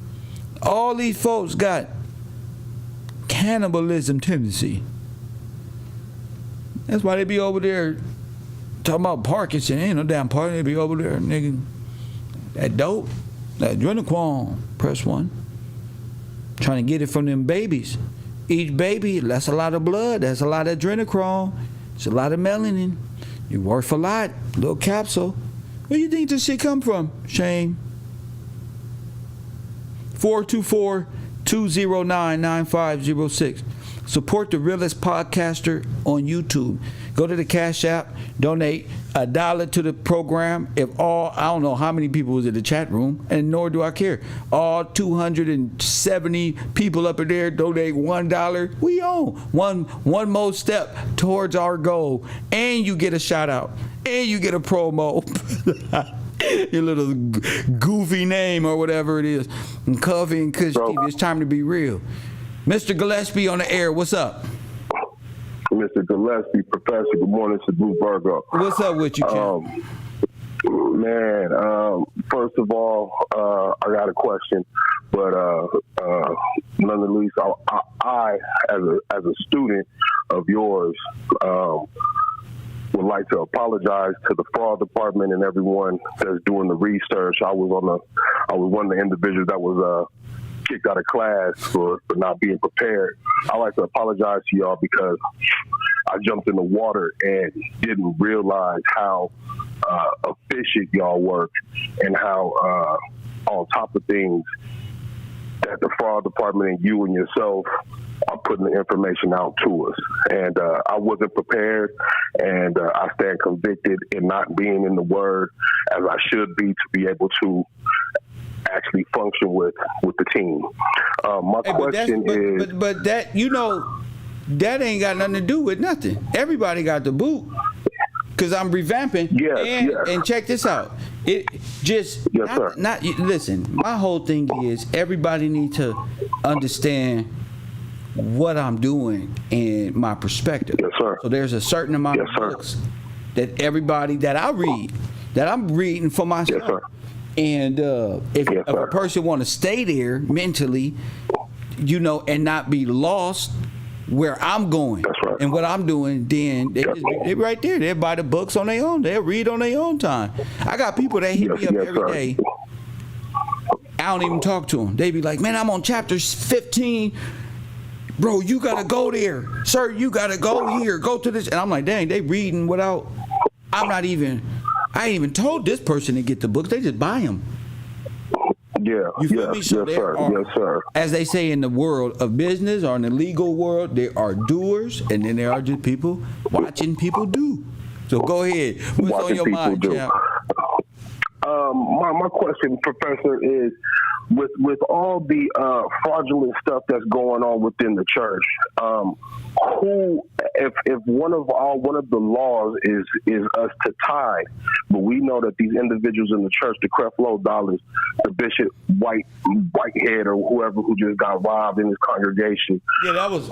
A: All these folks got cannibalism tendency. That's why they be over there talking about Parkinson. Ain't no damn Parkinson. They be over there, nigga. That dope, that adrenochrome, press 1. Trying to get it from them babies. Each baby, that's a lot of blood. That's a lot of adrenochrome. It's a lot of melanin. You worth a lot. Little capsule. Where do you think this shit come from, Shane? 424-209-9506. Support the realest podcaster on YouTube. Go to the Cash App, donate $1 to the program. I don't know how many people was in the chat room, and nor do I care. All 270 people up in there donate $1. We own one more step towards our goal, and you get a shout out, and you get a promo. Your little goofy name or whatever it is. And Coffee and Kush TV, it's time to be real. Mr. Gillespie on the air, what's up?
E: Mr. Gillespie, Professor, good morning, it's Blue Virgo.
A: What's up with you, Ken?
E: First of all, I got a question, but none the least, I as a student of yours, would like to apologize to the fraud department and everyone that's doing the research. I was one of the individuals that was kicked out of class for not being prepared. I like to apologize to y'all because I jumped in the water and didn't realize how efficient y'all work and how on top of things that the fraud department and you and yourself are putting the information out to us. And I wasn't prepared, and I stand convicted in not being in the Word as I should be to be able to actually function with the team. My question is...
A: But that, that ain't got nothing to do with nothing. Everybody got the boot. Because I'm revamping. And check this out. It just...
E: Yes, sir.
A: Listen, my whole thing is everybody needs to understand what I'm doing and my perspective.
E: Yes, sir.
A: So there's a certain amount of books that everybody that I read, that I'm reading for myself.
E: Yes, sir.
A: And if a person want to stay there mentally, and not be lost where I'm going and what I'm doing, then they right there. They buy the books on their own. They'll read on their own time. I got people that hit me up every day. I don't even talk to them. They be like, man, I'm on chapter 15. Bro, you got to go there. Sir, you got to go here. Go to this. And I'm like, dang, they reading without, I ain't even told this person to get the books. They just buy them.
E: Yeah.
A: You feel me? So
E: yes, sir. Yes, sir.
A: As they say in the world of business or in the legal world, there are doers, and then there are just people watching people do. So go ahead. What's on your mind, champ?
E: My question, Professor, is with all the fraudulent stuff that's going on within the church, who, if one of the laws is us to tithe, but we know that these individuals in the church, the Creflo Dollars, the Bishop Whitehead, or whoever who just got robbed in his congregation,
A: that was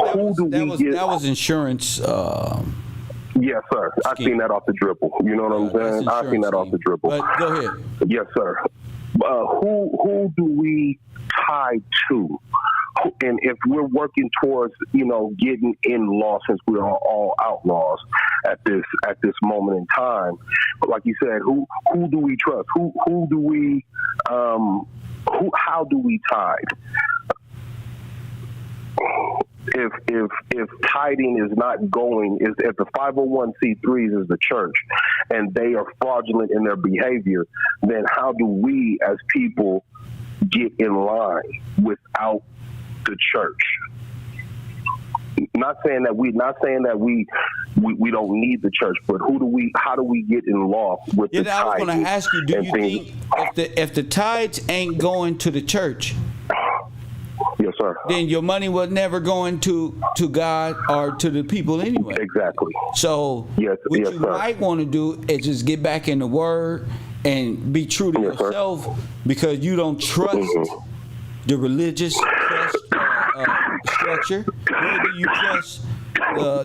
A: insurance.
E: Yes, sir. I seen that off the dribble. You know what I'm saying? I seen that off the dribble.
A: But go ahead.
E: Yes, sir. Who do we tie to? And if we're working towards, getting in law, since we are all outlaws at this moment in time, but like you said, who do we trust? Who do we? How do we tithe? If tithing is not going, if the 501c3s is the church and they are fraudulent in their behavior, then how do we as people get in line without the church? Not saying that we don't need the church, but how do we get in law with the tithing?
A: I was going to ask you, do you think if the tithes ain't going to the church,
E: yes, sir,
A: then your money was never going to God or to the people anyway?
E: Exactly.
A: So what you might want to do is just get back in the Word and be true to yourself, because you don't trust the religious structure, nor do you trust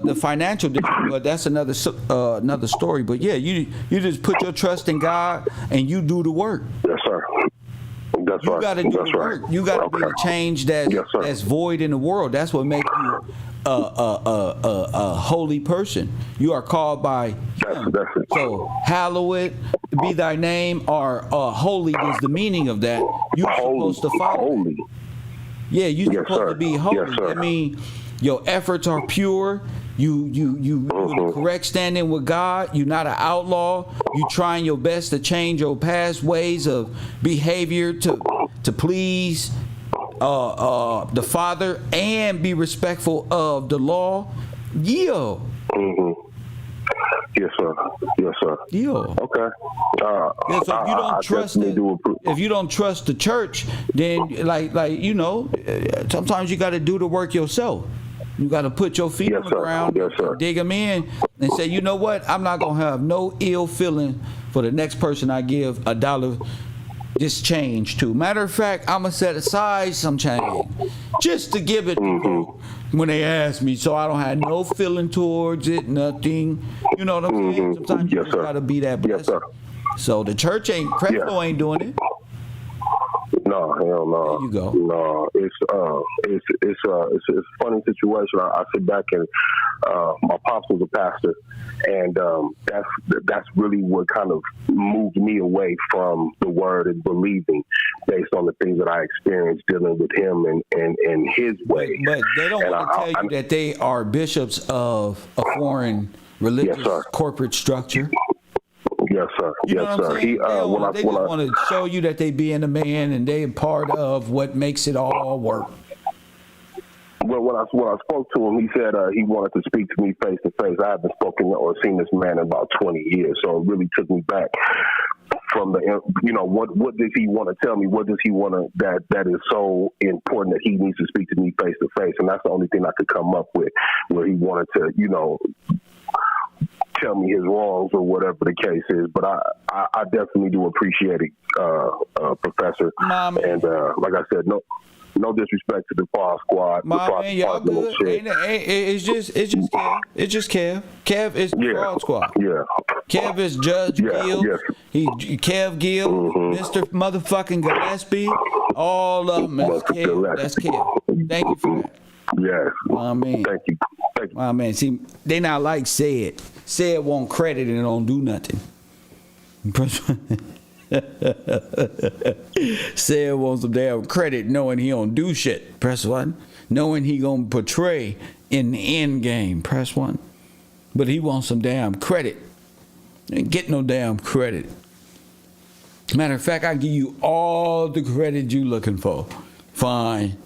A: the financial difference. But that's another story. But yeah, you just put your trust in God and you do the work.
E: Yes, sir. That's right.
A: You got to do the work. You got to be the change that's void in the world. That's what makes you a holy person. You are called by Him.
E: That's it.
A: So hallowed be thy name, or holy is the meaning of that. You're supposed to follow.
E: Holy.
A: Yeah, you're supposed to be holy.
E: Yes, sir.
A: I mean, your efforts are pure. You in the correct standing with God. You're not an outlaw. You trying your best to change your past ways of behavior to please the Father and be respectful of the law. Yeah.
E: Yes, sir. Yes, sir.
A: Yeah.
E: Okay.
A: So if you don't trust the church, then like sometimes you got to do the work yourself. You got to put your feet on the ground, dig them in, and say, you know what? I'm not gonna have no ill feeling for the next person I give $1 this change to. Matter of fact, I'm gonna set aside some change just to give it when they ask me, so I don't have no feeling towards it, nothing. You know what I'm saying? Sometimes you just gotta be that blessing. So the church Presto ain't doing it.
E: No, hell no.
A: There you go.
E: No, it's a funny situation. I sit back and my pops was a pastor, and that's really what kind of moved me away from the word and believing, based on the things that I experienced dealing with him and his way.
A: But they don't want to tell you that they are bishops of a foreign religious corporate structure.
E: Yes, sir.
A: You know what I'm saying? They just want to show you that they being a man and they are part of what makes it all work.
E: Well, when I spoke to him, he said he wanted to speak to me face to face. I haven't spoken or seen this man in about 20 years, so it really took me back from what does he want to tell me? What does he want to that is so important that he needs to speak to me face to face? And that's the only thing I could come up with, where he wanted to, tell me his wrongs or whatever the case is. But I definitely do appreciate it, Professor. And like I said, no disrespect to the Fall Squad.
A: Man, y'all good. It's just Kev. Kev is the Fall Squad. Yeah. Kev is Judge Gill. Yes. Kev Gill, Mr. Motherfucking Gillespie. All of them is Kev. That's Kev. Thank you for that.
E: Yes.
A: Man.
E: Thank you.
A: My man, see, they not like Said. Said won't credit and don't do nothing. Said wants some damn credit knowing he don't do shit. Press 1. Knowing he gonna portray in the end game. Press 1. But he wants some damn credit. Ain't get no damn credit. Matter of fact, I give you all the credit you looking for. Fine.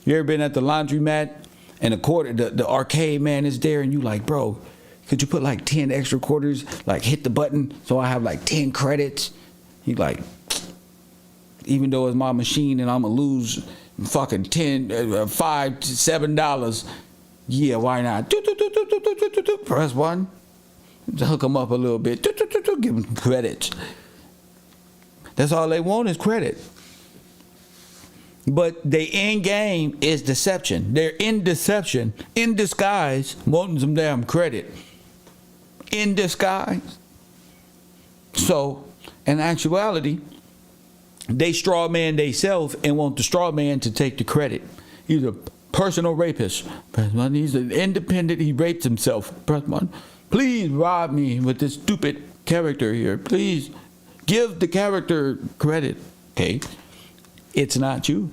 A: You ever been at the laundromat and the arcade man is there and you like, bro, could you put like 10 extra quarters, like hit the button so I have like 10 credits? He like, even though it's my machine and I'm gonna lose fucking $5 to $7, yeah, why not? Press 1, hook them up a little bit, give them credits. That's all they want is credit. But the end game is deception. They're in deception, in disguise, wanting some damn credit. In disguise. So, in actuality, they straw man themselves and want the straw man to take the credit. He's a personal rapist. He's an independent, he raped himself. Please rob me with this stupid character here. Please give the character credit. Okay. It's not you.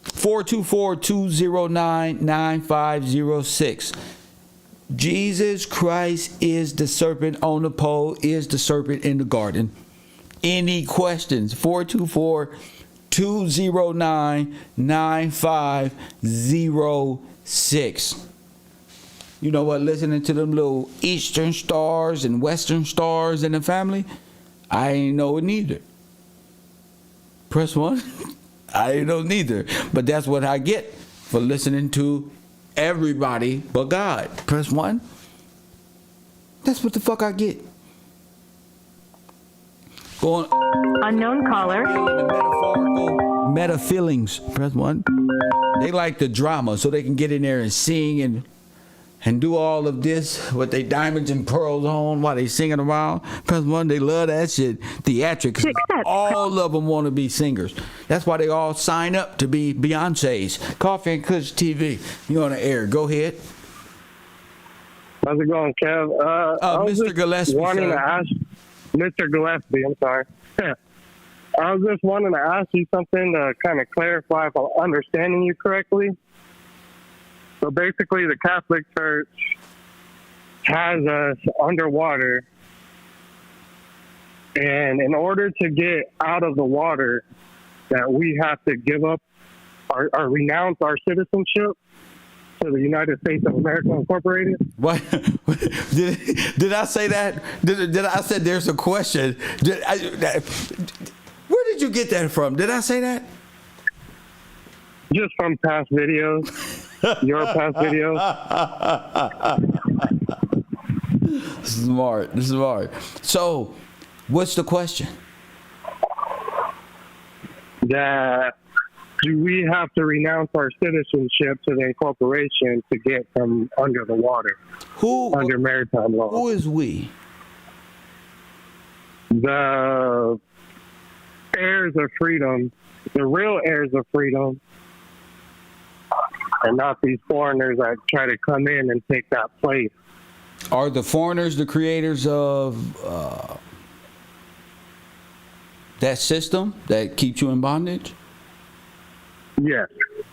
A: 424-209-9506. Jesus Christ is the serpent on the pole, is the serpent in the garden. Any questions? 424-209-9506. You know what? Listening to them little Eastern stars and Western stars in the family, I ain't know it neither. Press 1. I ain't know neither. But that's what I get for listening to everybody but God. Press 1. That's what the fuck I get. Going
B: Unknown caller.
A: the metaphorical meta feelings. Press 1. They like the drama, so they can get in there and sing and do all of this with their diamonds and pearls on while they singing around. Press 1. They love that shit. Theatrics. All of them want to be singers. That's why they all sign up to be Beyonce's. Coffee and Kush TV. You on the air? Go ahead.
F: How's it going, Kev? I was
A: Mr.
F: just
A: Gillespie.
F: wanting to ask Mr. Gillespie. I'm sorry. I was just wanting to ask you something to kind of clarify if I'm understanding you correctly. So basically, the Catholic Church has us underwater, and in order to get out of the water, that we have to give up or renounce our citizenship to the United States of America Incorporated.
A: What did I say that? Did I said there's a question? Where did you get that from? Did I say that?
F: Just from past videos, your past videos.
A: Smart. So, what's the question?
F: That do we have to renounce our citizenship to the incorporation to get from under the water? Under maritime law?
A: Who is we?
F: The heirs of freedom, the real heirs of freedom, and not these foreigners that try to come in and take that place.
A: Are the foreigners the creators of that system that keeps you in bondage?
F: Yes.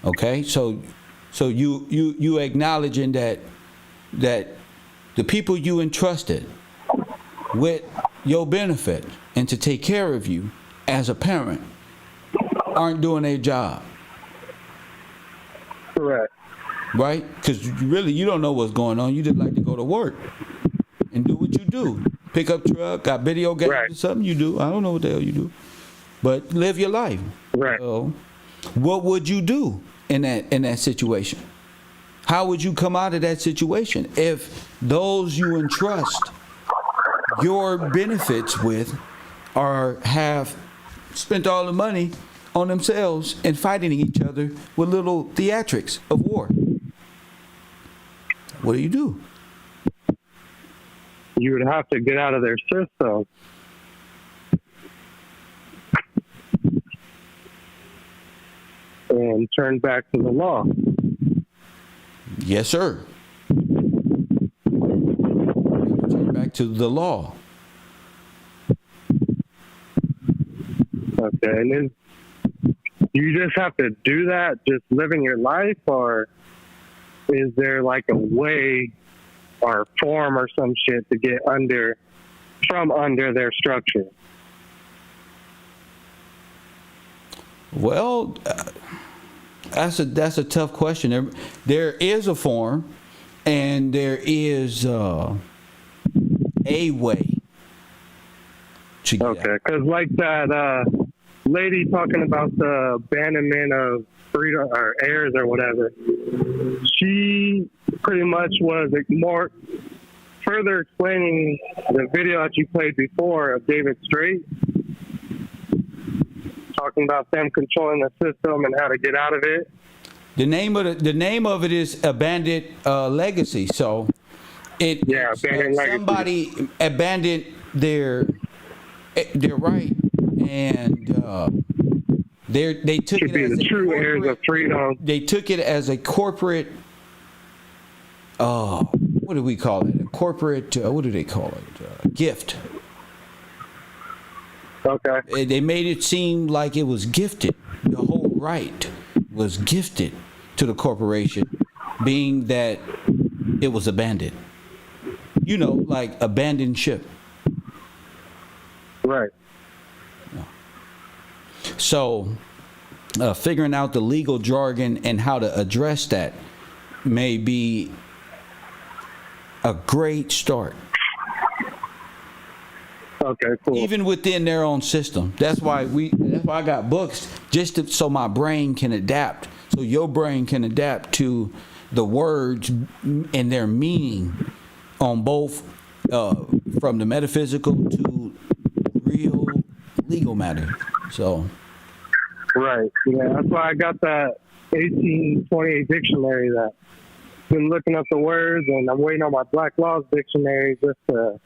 A: Okay, so you acknowledging that the people you entrusted with your benefit and to take care of you as a parent aren't doing their job.
F: Correct.
A: Right? Because really you don't know what's going on. You just like to go to work and do what you do. Pick up truck, got video games or something you do. I don't know what the hell you do. But live your life.
F: Right.
A: So, what would you do in that situation? How would you come out of that situation if those you entrust your benefits with have spent all the money on themselves and fighting each other with little theatrics of war? What do?
F: You would have to get out of their system. And turn back to the law.
A: Yes, sir. Turn back to the law.
F: Okay, and then you just have to do that, just living your life, or is there like a way or form or some shit to get from under their structure?
A: Well, that's a tough question. There is a form, and there is a way to get
F: Okay, because like that lady talking about the abandonment of freedom or heirs or whatever, she pretty much was more further explaining the video that you played before of David Strait, talking about them controlling the system and how to get out of it.
A: The name of it is Abandoned Legacy. So
F: Abandoned Legacy.
A: Somebody abandoned their right, and they took
F: Should
A: it
F: be
A: as
F: the true heirs of freedom.
A: They took it as a corporate. What do we call it? A corporate. What do they call it? Gift.
F: Okay.
A: They made it seem like it was gifted. The whole right was gifted to the corporation, being that it was abandoned. You know, like abandoned ship.
F: Right.
A: So, figuring out the legal jargon and how to address that may be a great start.
F: Okay, cool.
A: Even within their own system. That's why I got books, so my brain can adapt. So your brain can adapt to the words and their meaning on both from the metaphysical to real legal matter. So.
F: Right. Yeah, that's why I got that 1828 dictionary that been looking up the words, and I'm waiting on my Black Laws dictionary just to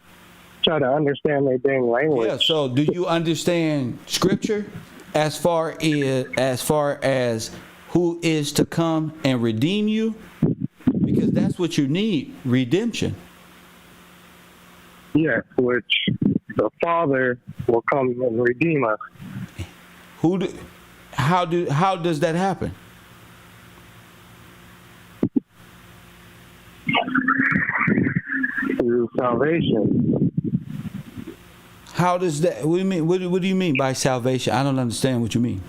F: try to understand their dang language.
A: Yeah, so do you understand scripture as far as who is to come and redeem you? Because that's what you need, redemption.
F: Yes, which the Father will come and redeem us.
A: How does that happen?
F: Through salvation.
A: How does that? What do you mean? What do you mean by salvation? I don't understand what you mean.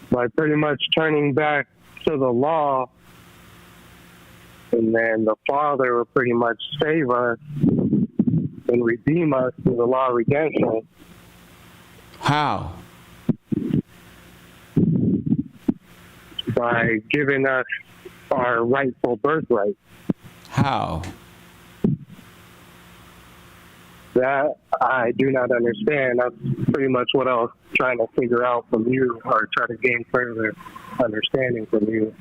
F: By pretty much turning back to the law, and then the Father will pretty much save us and redeem us through the law of redemption.
A: How?
F: By giving us our rightful birthright.
A: How?
F: That I do not understand. That's pretty much what I was trying to figure out from you, or try to gain further understanding from you.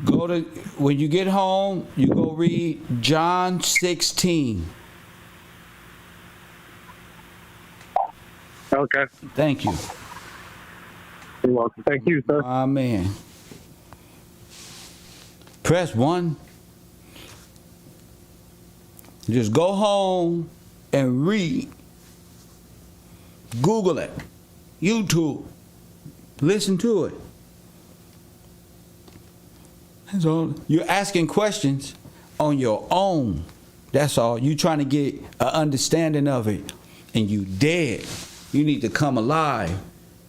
A: When you get home, you go read John 16.
F: Okay.
A: Thank you.
F: You're welcome. Thank you, sir.
A: Amen. Press 1. Just go home and read. Google it. YouTube. Listen to it. That's all. You're asking questions on your own. That's all. You're trying to get an understanding of it. And you dead. You need to come alive.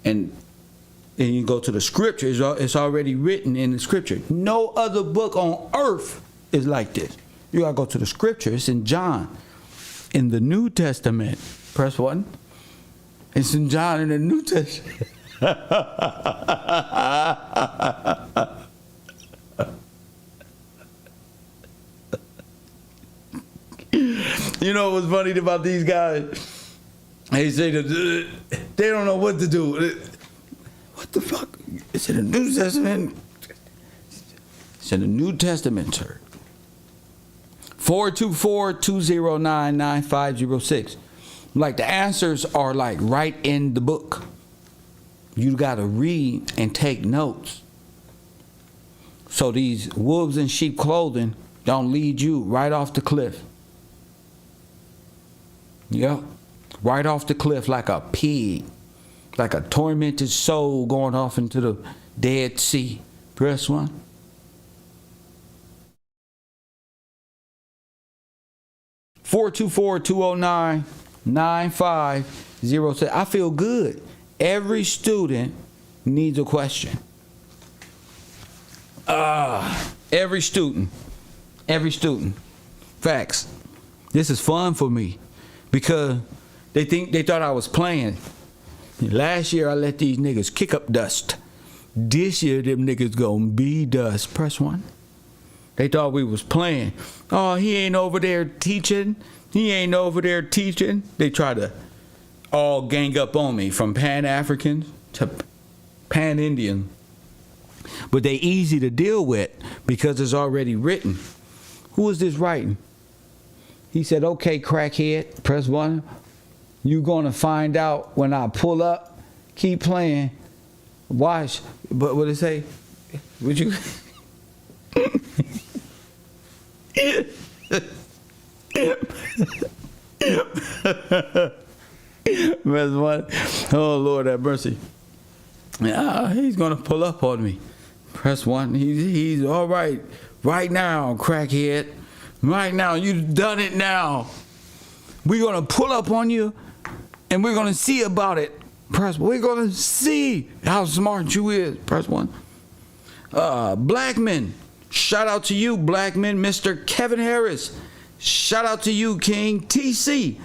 A: And you go to the scripture. It's already written in the scripture. No other book on earth is like this. You gotta go to the scripture. It's in John. In the New Testament. Press 1. It's in John in the New Testament. You know what's funny about these guys? They say that they don't know what to do. What the fuck? It's in the New Testament. It's in the New Testament, sir. 424-209-9506. Like the answers are like right in the book. You gotta read and take notes. So these wolves in sheep clothing don't lead you right off the cliff. Yep. Right off the cliff like a pig. Like a tormented soul going off into the Dead Sea. Press 1. (424-209-9506). I feel good. Every student needs a question. Every student. Facts. This is fun for me because they thought I was playing. Last year I let these niggas kick up dust. This year them niggas gonna be dust. Press 1. They thought we was playing. Oh, he ain't over there teaching. They try to all gang up on me, from Pan-African to Pan-Indian. But they easy to deal with because it's already written. Who is this writing? He said, okay, crackhead, press 1. You gonna find out when I pull up. Keep playing. Watch. But what did it say? Would you? Press 1. Oh, Lord have mercy. He's gonna pull up on me. Press 1. He's all right. Right now, crackhead. Right now, you've done it now. We're gonna pull up on you, and we're gonna see about it. We're gonna see how smart you is. Press 1. Blackman. Shout out to you, Blackman. Mr. Kevin Harris. Shout out to you, King TC.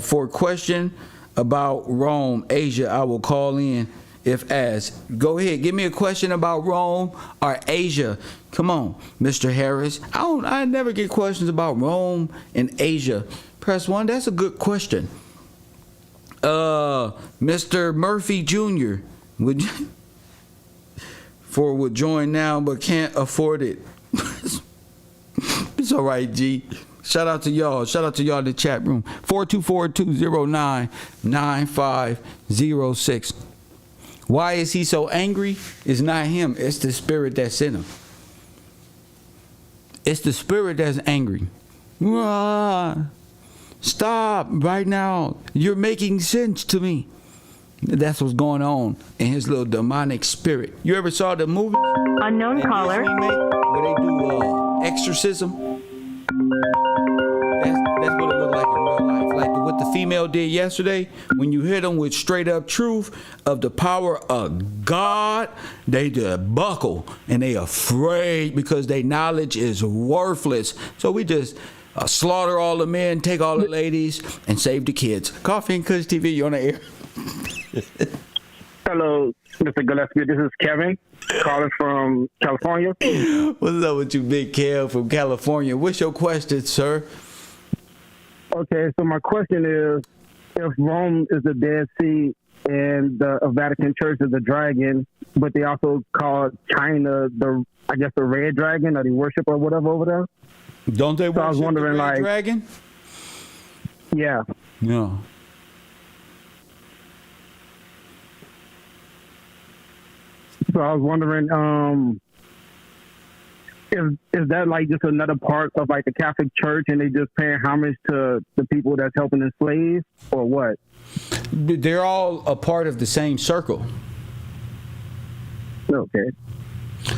A: For a question about Rome, Asia, I will call in if asked. Go ahead, give me a question about Rome or Asia. Come on, Mr. Harris. I never get questions about Rome and Asia. Press 1. That's a good question. Mr. Murphy Jr. would join now but can't afford it. It's all right, G. Shout out to y'all. Shout out to y'all in the chat room. 424-209-9506. Why is he so angry? It's not him. It's the spirit that's in him. It's the spirit that's angry. Stop right now. You're making sense to me. That's what's going on in his little demonic spirit. You ever saw the movie?
B: Unknown caller.
A: Where they do exorcism? That's what it looked like in real life. Like what the female did yesterday. When you hit them with straight up truth of the power of God, they just buckle and they afraid because their knowledge is worthless. So we just slaughter all the men, take all the ladies, and save the kids. Coffee and Kush TV, you on the air.
F: Hello, Mr. Gillespie. This is Kevin, calling from California.
A: What's up with you, Big Kev from California? What's your question, sir?
F: Okay, so my question is, if Rome is the Dead Sea and the Vatican Church is the dragon, but they also call China the red dragon, or the worship or whatever over there?
A: Don't they worship
F: I was wondering,
A: the red dragon?
F: Yeah.
A: No.
F: So I was wondering, is that like just another part of like the Catholic Church, and they just paying homage to the people that's helping enslave, or what?
A: They're all a part of the same circle.
F: Okay.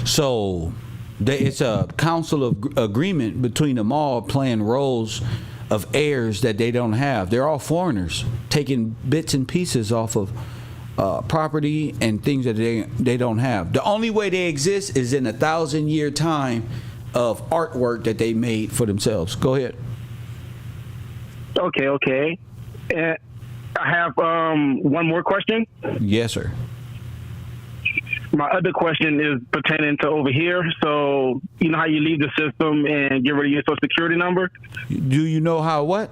A: So it's a council of agreement between them all, playing roles of heirs that they don't have. They're all foreigners, taking bits and pieces off of property and things that they don't have. The only way they exist is in 1,000-year time of artwork that they made for themselves. Go ahead.
F: Okay. And I have one more question.
A: Yes, sir.
F: My other question is pertaining to over here. So, you know how you leave the system and get rid of your social security number?
A: Do you know how what?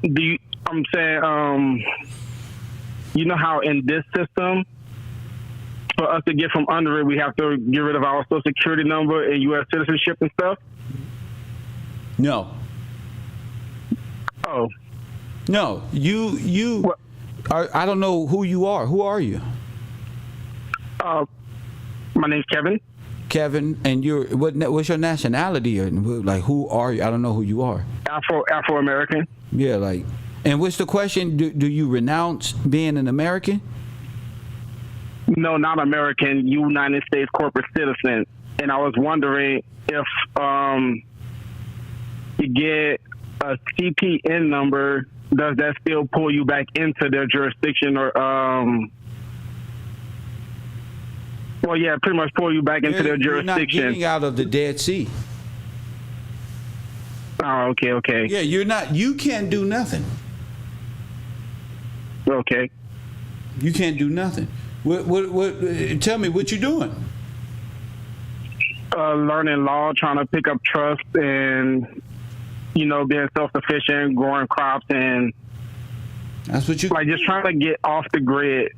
F: I'm saying, you know how in this system, for us to get from under it, we have to get rid of our social security number and U.S. citizenship and stuff?
A: No.
F: Oh.
A: No. You are, I don't know who you are. Who are you?
F: My name's Kevin.
A: Kevin, and what's your nationality? Or like, who are you? I don't know who you are.
F: Afro-American.
A: Yeah, like, and what's the question? Do you renounce being an American?
F: No, not American. United States corporate citizen. And I was wondering if you get a CPN number, does that still pull you back into their jurisdiction, or well, yeah, pretty much pull you back into their jurisdiction.
A: You're not getting out of the Dead Sea.
F: Oh, okay.
A: Yeah, you're not. You can't do nothing.
F: Okay.
A: You can't do nothing. What? Tell me what you're doing.
F: Learning law, trying to pick up trust, and being self-sufficient, growing crops, and
A: that's what you
F: like just trying to get off the grid.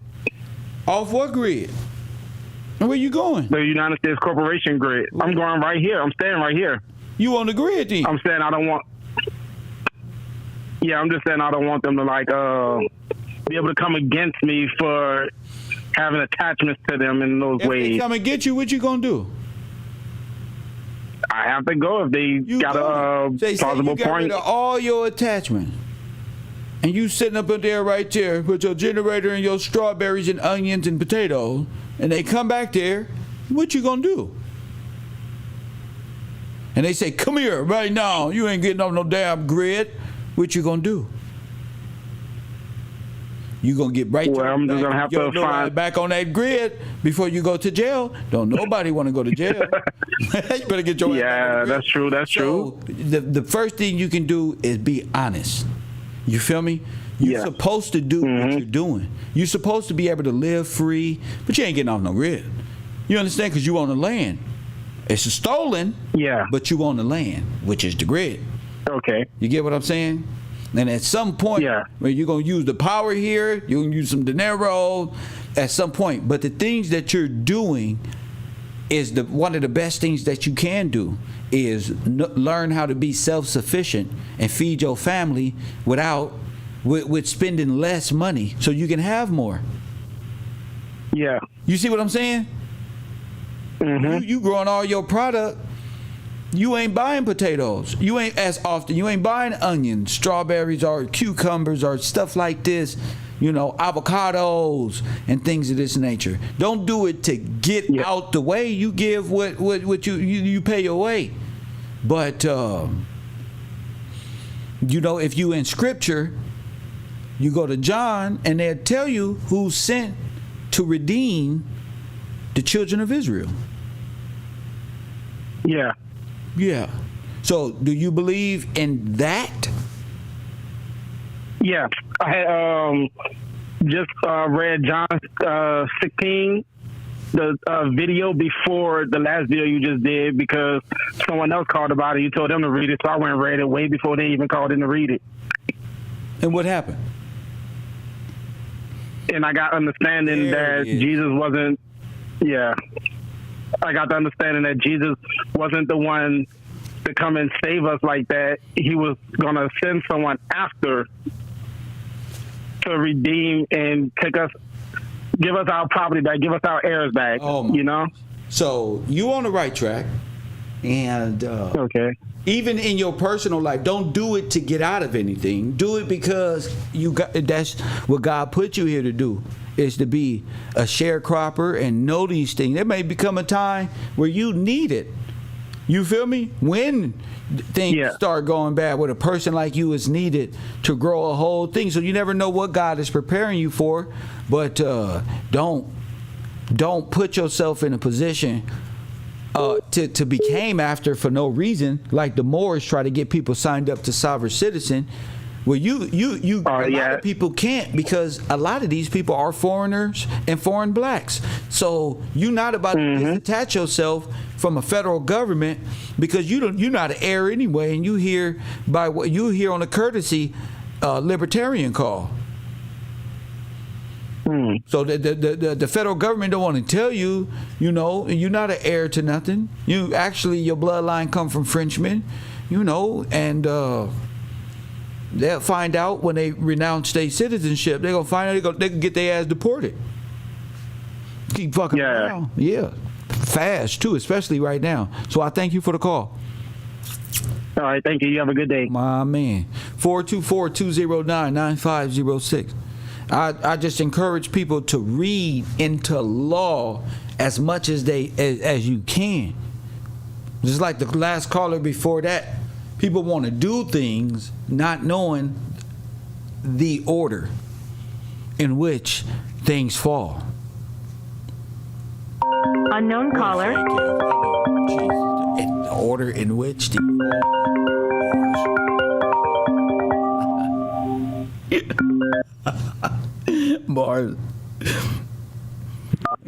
A: Off what grid? Where you going?
F: The United States Corporation grid. I'm going right here. I'm staying right here.
A: You on the grid then?
F: I'm saying I don't want. Yeah, I'm just saying I don't want them to be able to come against me for having attachments to them in those ways.
A: If they come and get you, what you gonna do?
F: I have to go if they got a plausible
A: you got
F: point.
A: Rid of all your attachment, and you sitting up in there right there with your generator and your strawberries and onions and potatoes, and they come back there, what you gonna do? And they say, "Come here right now. You ain't getting off no damn grid." What you gonna do? You gonna get right
F: I'm just gonna have to find
A: back on that grid before you go to jail. Don't nobody want to go to jail. You better get your
F: yeah, that's true. That's true.
A: The first thing you can do is be honest. You feel me? You're supposed to do what you're doing. You're supposed to be able to live free, but you ain't getting off no grid. You understand? Because you on the land. It's stolen.
F: Yeah.
A: But you on the land, which is the grid.
F: Okay.
A: You get what I'm saying? And at some point, where you're going to use the power here, you're going to use some dinero at some point. But the things that you're doing is one of the best things that you can do is learn how to be self-sufficient and feed your family with spending less money so you can have more.
F: Yeah.
A: You see what I'm saying?
F: Mm-hmm.
A: You growing all your product. You ain't buying potatoes. You ain't as often. You ain't buying onions, strawberries, or cucumbers, or stuff like this. Avocados and things of this nature. Don't do it to get out the way. You give what you pay your way. But if you in Scripture, you go to John, and they'll tell you who's sent to redeem the children of Israel.
F: Yeah.
A: Yeah. So, do you believe in that?
F: Yeah. I had just read John 16, the video before the last video you just did, because someone else called about it. You told them to read it, so I went and read it way before they even called in to read it.
A: And what happened?
F: And I got understanding that Jesus wasn't. Yeah. I got the understanding that Jesus wasn't the one to come and save us like that. He was going to send someone after to redeem and give us our property back, give us our heirs back,
A: So you on the right track. And
F: okay.
A: Even in your personal life, don't do it to get out of anything. Do it because that's what God put you here to do, is to be a sharecropper and know these things. There may become a time where you need it. You feel me? When things start going bad, with a person like you is needed to grow a whole thing. So you never know what God is preparing you for. But don't put yourself in a position to be came after for no reason, like the Moors try to get people signed up to sovereign citizen. Well, a lot of people can't, because a lot of these people are foreigners and foreign blacks. So you're not about to detach yourself from a federal government, because you're not an heir anyway, and you hear by what you hear on a courtesy libertarian call. So the federal government don't want to tell you, you're not an heir to nothing. You actually, your bloodline come from Frenchmen, and they'll find out when they renounce their citizenship. They're gonna find out they can get their ass deported. Keep fucking around. Yeah, fast too, especially right now. So I thank you for the call.
F: All right, thank you. You have a good day,
A: my man. 424-209-9506. I just encourage people to read into law as much as you can. Just like the last caller before that, people want to do things not knowing the order in which things fall.
G: Unknown caller.
A: In the order in which the Bars.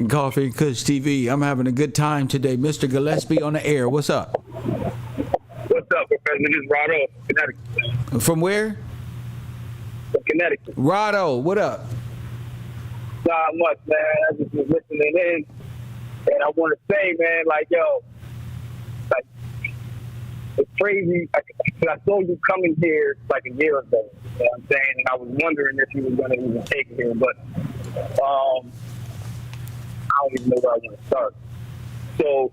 A: Coffee and Kush TV. I'm having a good time today. Mr. Gillespie on the air. What's up?
H: What's up, Professor? This is Rado, Connecticut.
A: From where?
H: From Connecticut.
A: Rado, what up?
H: Not much, man. I just was listening in, and I want to say, man, it's crazy. I saw you coming here like a year ago. You know what I'm saying? And I was wondering if you was going to even take it here, but I don't even know where I want to start. So,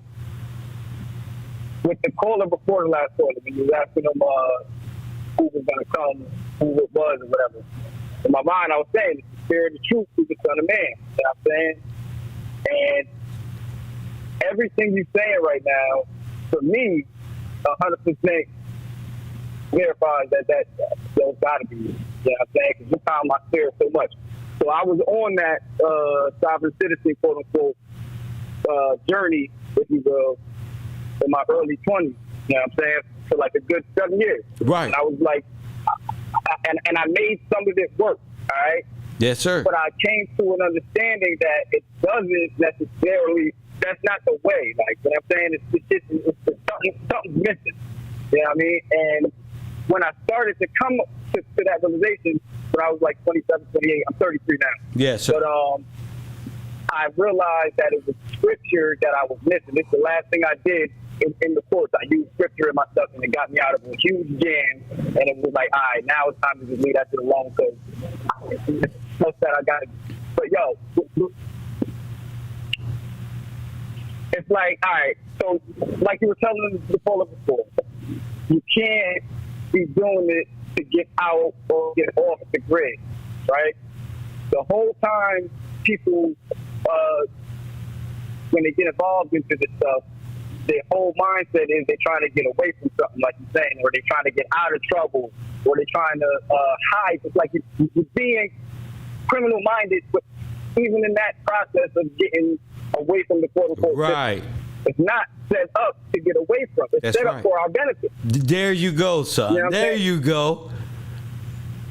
H: with the caller before the last caller, when you was asking them who was going to come, who it was, or whatever, in my mind, I was saying, it's the spirit of truth who's the Son of Man. You know what I'm saying? And everything you're saying right now, for me, 100% verifies that there's got to be. You know what I'm saying? Because you found my spirit so much. So I was on that sovereign citizen, quote unquote, journey, if you will, in my early 20s. You know what I'm saying? For like a good 7 years.
A: Right.
H: And I was like, and I made some of it work. All right.
A: Yes, sir.
H: But I came to an understanding that it doesn't necessarily. That's not the way. Like, you know what I'm saying? It's something's missing. You know what I mean? And when I started to come to that realization when I was like 27, 28. I'm 33 now.
A: Yeah, so.
H: But I realized that it was scripture that I was missing. This is the last thing I did in the course. I used scripture in my stuff, and it got me out of a huge jam. And it was like, all right, now it's time to just leave that to the alone because most that I got to. But yo, it's like, all right, so like you were telling the caller before, you can't be doing it to get out or get off the grid, right? The whole time people, when they get involved into this stuff, their whole mindset is they're trying to get away from something, like you're saying, or they're trying to get out of trouble, or they're trying to hide. It's like you're being criminal-minded, but even in that process of getting away from the quote-unquote
A: right.
H: system, it's not set up to get away from. It's
A: That's
H: set
A: right.
H: up for our benefit.
A: There you go, son.
H: You know
A: there you go.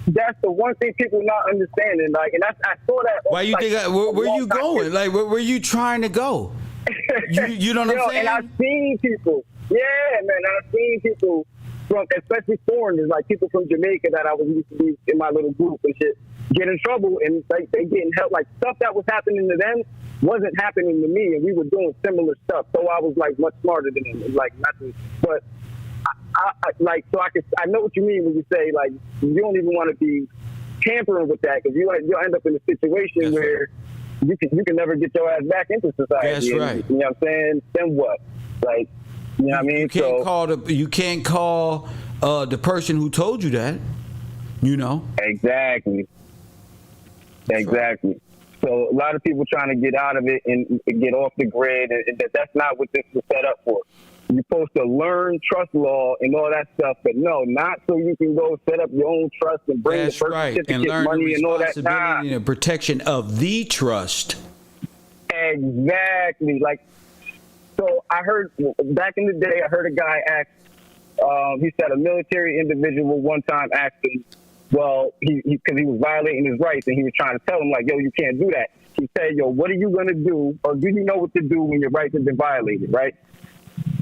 H: That's the one thing people not understanding. Like, and I saw that.
A: Why you
H: like,
A: think? Where you going? Like, where you trying to go? You know what I'm saying?
H: And I've seen people. Yeah, man. I've seen people from, especially foreigners, like people from Jamaica that I was used to be in my little group and shit, get in trouble and they getting help. Like stuff that was happening to them wasn't happening to me, and we were doing similar stuff. So I was like much smarter than them. Like nothing, but. I know what you mean when you say like you don't even want to be tampering with that because you'll end up in a situation
A: That's
H: where
A: right.
H: you can never get your ass back into society.
A: That's
H: and,
A: right.
H: You know what I'm saying? Then what? Like, you know what I mean?
A: You can't call the person who told you that. You know.
H: Exactly. So a lot of people trying to get out of it and get off the grid, and that's not what this was set up for. You're supposed to learn trust law and all that stuff, but no, not so you can go set up your own trust and bring
A: That's
H: the birth
A: right.
H: certificate
A: And learn
H: money
A: the
H: and all that.
A: responsibility and the protection of the trust.
H: Exactly. Like, so I heard back in the day, I heard a guy ask. He said a military individual one time asked him, well, because he was violating his rights, and he was trying to tell him like, yo, you can't do that. He said, yo, what are you gonna do, or do you know what to do when your rights have been violated, right?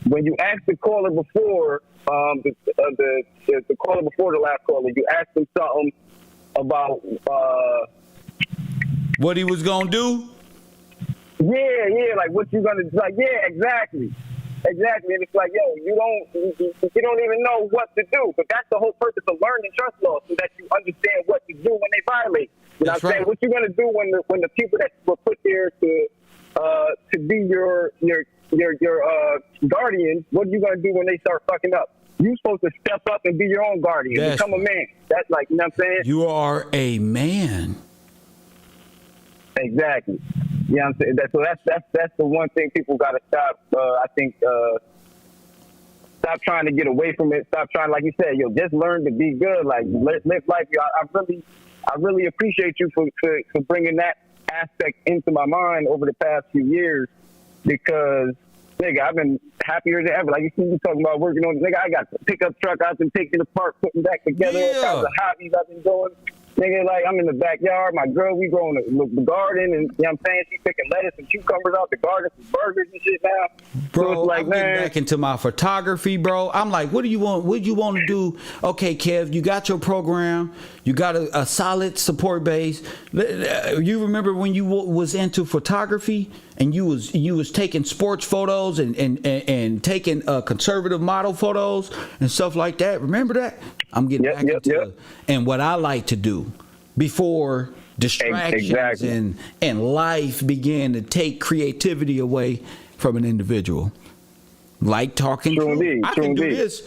H: When you asked the caller before, the caller before the last caller, you asked him something about
A: what he was gonna do.
H: Yeah, like what you gonna do? Like, yeah, exactly. And it's like, yo, you don't even know what to do. But that's the whole purpose of learning trust law, so that you understand what to do when they violate. You know what I'm saying? What you gonna do when the people that were put there to be your guardian, what are you gonna do when they start fucking up? You're supposed to step up and be your own guardian. Become a man. That's like, you know what I'm saying?
A: You are a man.
H: Exactly. You know what I'm saying? So that's the one thing people got to stop. I think stop trying to get away from it. Stop trying, like you said, yo, just learn to be good. Like live life. I really appreciate you for bringing that aspect into my mind over the past few years, because nigga, I've been happier than ever. Like you see me talking about working on, nigga, I got the pickup truck I've been taking apart, putting back together, all kinds of hobbies I've been doing. Nigga, like, I'm in the backyard. My girl, we growing the garden, and you know what I'm saying? She picking lettuce and cucumbers out the garden, some burgers and shit now.
A: Bro,
H: so it's like,
A: I'm getting back into my photography, bro. I'm like, what do you want? What do you want to do? Okay, Kev, you got your program. You got a solid support base. You remember when you was into photography and you was taking sports photos and taking conservative model photos and stuff like that. Remember that? I'm getting back into and what I like to do before distractions and life began to take creativity away from an individual. Like talking to I can do this.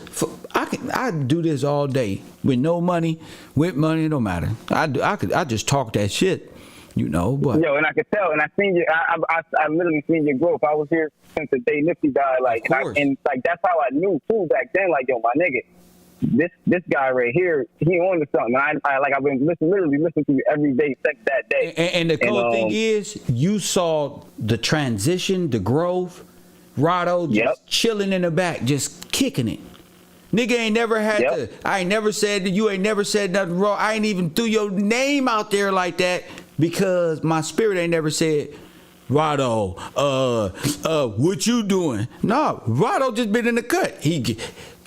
A: I do this all day with no money, with money, no matter. I just talk that shit, you know. But
H: yo, and I could tell, and I seen you. I literally seen your growth. I was here since the day Nipsey died, like, and like that's how I knew too back then. Like, yo, my nigga, this guy right here, he on to something. I've been literally listening to you every day since that day.
A: And the cool thing is, you saw the transition, the growth. Rado just chilling in the back, just kicking it. Nigga ain't never had to. I ain't never said that. You ain't never said nothing wrong. I ain't even threw your name out there like that because my spirit ain't never said, Rado, what you doing? No, Rado just been in the cut.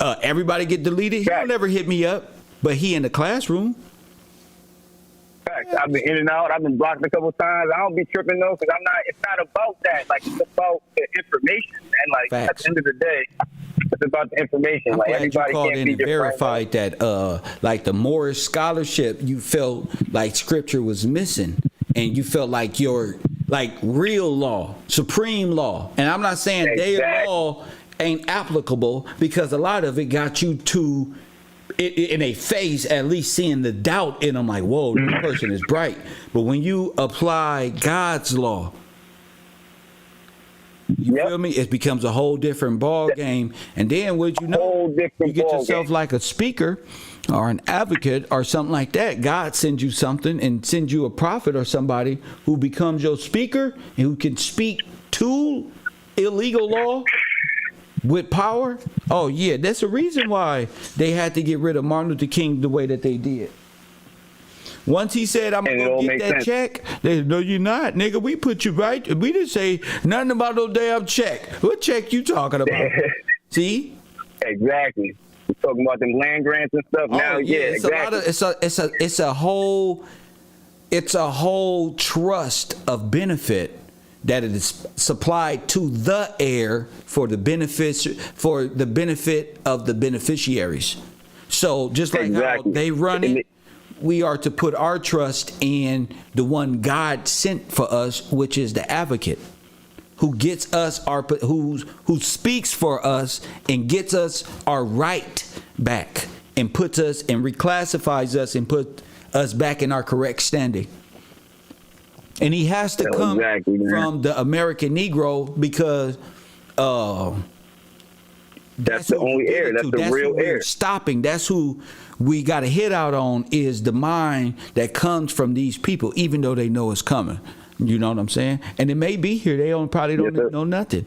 A: Everybody get deleted. He don't ever hit me up. but he in the classroom.
H: Facts. I've been in and out. I've been blocked a couple times. I don't be tripping though, because it's not about that. Like, it's about the information, and like
A: Facts.
H: at the end of the day, it's about the information.
A: I'm
H: like
A: glad
H: everybody
A: you called
H: can't
A: in
H: be
A: and
H: different.
A: verified that, like the Moorish scholarship, you felt like scripture was missing, and you felt like your real law, supreme law. And I'm not saying their law ain't applicable, because a lot of it got you to in a face at least seeing the doubt in them, like, whoa, this person is bright. But when you apply God's law, you feel me? It becomes a whole different ball game. And then what you know, you get yourself like a speaker or an advocate or something like that. God sends you something and sends you a prophet or somebody who becomes your speaker and who can speak to illegal law with power. Oh yeah, that's the reason why they had to get rid of Martin Luther King the way that they did. Once he said, I'm going to get that check, they said, no, you're not. Nigga, we put you right. We didn't say nothing about no damn check. What check you talking about? See?
H: Exactly. We're talking about them land grants and stuff.
A: Oh,
H: now, yeah,
A: it's
H: exactly.
A: It's a whole trust of benefit that it is supplied to the heir for the benefit of the beneficiaries. So just like how they run it, we are to put our trust in the one God sent for us, which is the advocate, who gets us who speaks for us and gets us our right back and puts us and reclassifies us and put us back in our correct standing. And he has to come from the American Negro, because
H: that's the only heir. That's the real heir.
A: Stopping. That's who we got to hit out on, is the mind that comes from these people, even though they know it's coming. You know what I'm saying? And it may be here. They probably don't know nothing.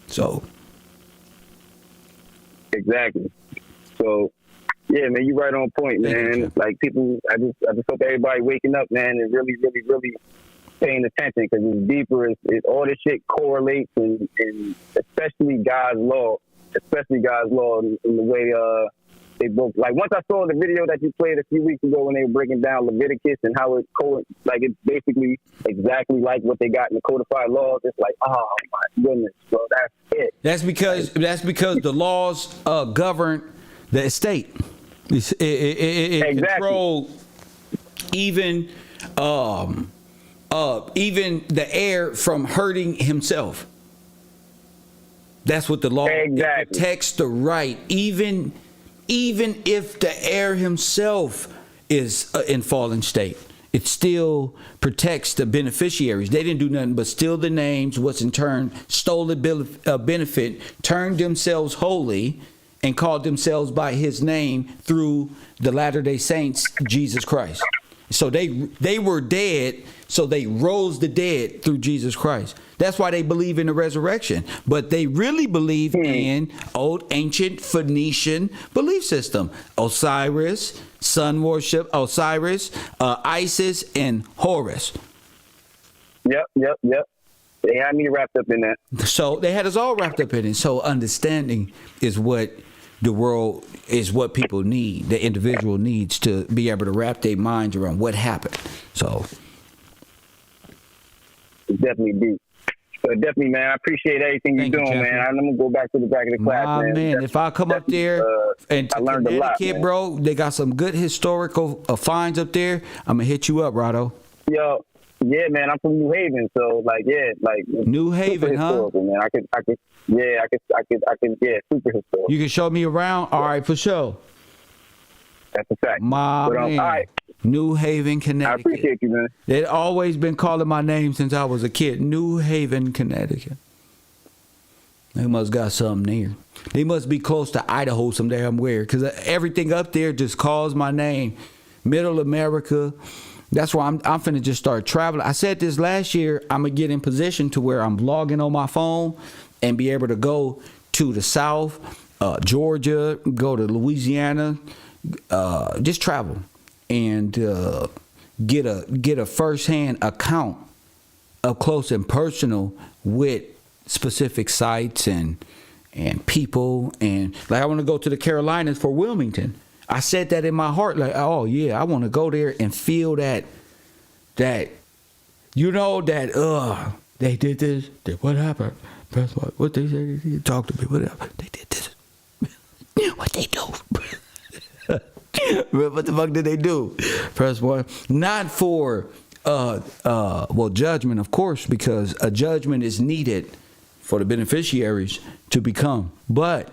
A: So.
H: Exactly. So, yeah, man, you right on point, man. Like, people, I just hope everybody waking up, man, and really, really, really paying attention, because it's deeper. All this shit correlates, and especially God's law in the way they both, like, once I saw the video that you played a few weeks ago when they were breaking down Leviticus and how it's basically exactly like what they got in the codified laws. It's like, oh my goodness, bro, that's it.
A: That's because the laws govern the estate. It control even the heir from hurting himself. That's what the law protects the right, even if the heir himself is in fallen state. It still protects the beneficiaries. They didn't do nothing but steal the names, what's in turn stole the benefit, turned themselves holy, and called themselves by his name through the Latter-day Saints, Jesus Christ. So they were dead, so they rose the dead through Jesus Christ. That's why they believe in the resurrection. But they really believe in old ancient Phoenician belief system. Osiris, sun worship, Isis, and Horus.
H: Yep. They had me wrapped up in that.
A: So they had us all wrapped up in it. So understanding is what the world is, what people need. The individual needs to be able to wrap their minds around what happened. So
H: it's definitely deep. So definitely, man, I appreciate everything you're doing, man. I'm gonna go back to the back of the class, man.
A: If I come up there and
H: I learned a lot,
A: bro, they got some good historical finds up there. I'm gonna hit you up, Rado.
H: Yo, yeah, man, I'm from New Haven, so
A: New Haven, huh?
H: Man, I could, super historical.
A: You can show me around. All right, for sure.
H: That's a fact.
A: My man. All right. New Haven, Connecticut.
H: I appreciate you, man.
A: They'd always been calling my name since I was a kid. New Haven, Connecticut. They must got something there. They must be close to Idaho some damn where, because everything up there just calls my name. Middle America. That's why I'm finna just start traveling. I said this last year. I'm gonna get in position to where I'm vlogging on my phone and be able to go to the South, Georgia, go to Louisiana, just travel. And get a firsthand account up close and personal with specific sites and people. And like, I want to go to the Carolinas for Wilmington. I said that in my heart, like, oh yeah, I want to go there and feel that you know that they did this. What happened? Press what they said. They talk to me. Whatever. They did this. What they do? What the fuck did they do? Press 1. Not for judgment, of course, because a judgment is needed for the beneficiaries to become. But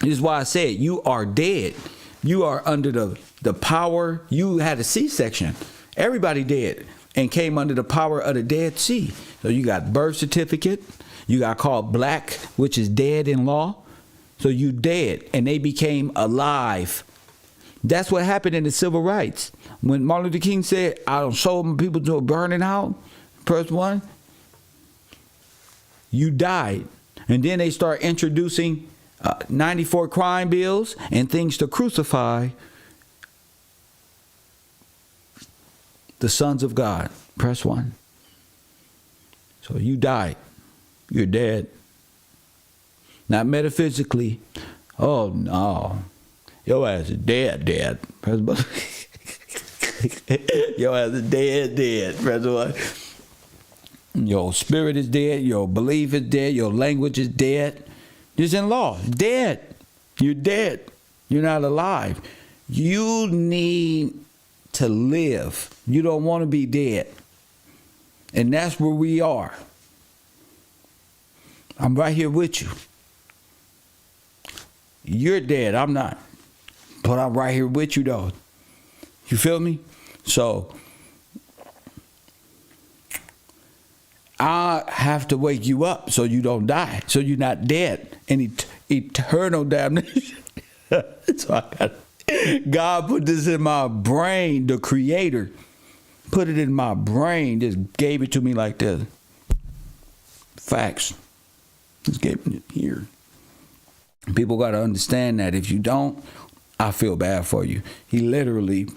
A: this is why I said you are dead. You are under the power. You had a C-section. Everybody dead and came under the power of the Dead Sea. So you got birth certificate. You got called black, which is dead in law. So you dead, and they became alive. That's what happened in the civil rights. When Martin Luther King said, I don't show people to a burning out, first one, you died. And then they start introducing 94 crime bills and things to crucify the sons of God. Press 1. So you died. You're dead. Not metaphysically. Oh, no. Your ass is dead. Press 1. Your ass is dead. Press 1. Your spirit is dead. Your belief is dead. Your language is dead. Just in law. Dead. You're dead. You're not alive. You need to live. You don't want to be dead. And that's where we are. I'm right here with you. You're dead. I'm not. But I'm right here with you, though. You feel me? So I have to wake you up so you don't die, so you're not dead in eternal damnation. So God put this in my brain, the Creator put it in my brain, just gave it to me like this. Facts. Just gave it here. People got to understand that. If you don't, I feel bad for you. He literally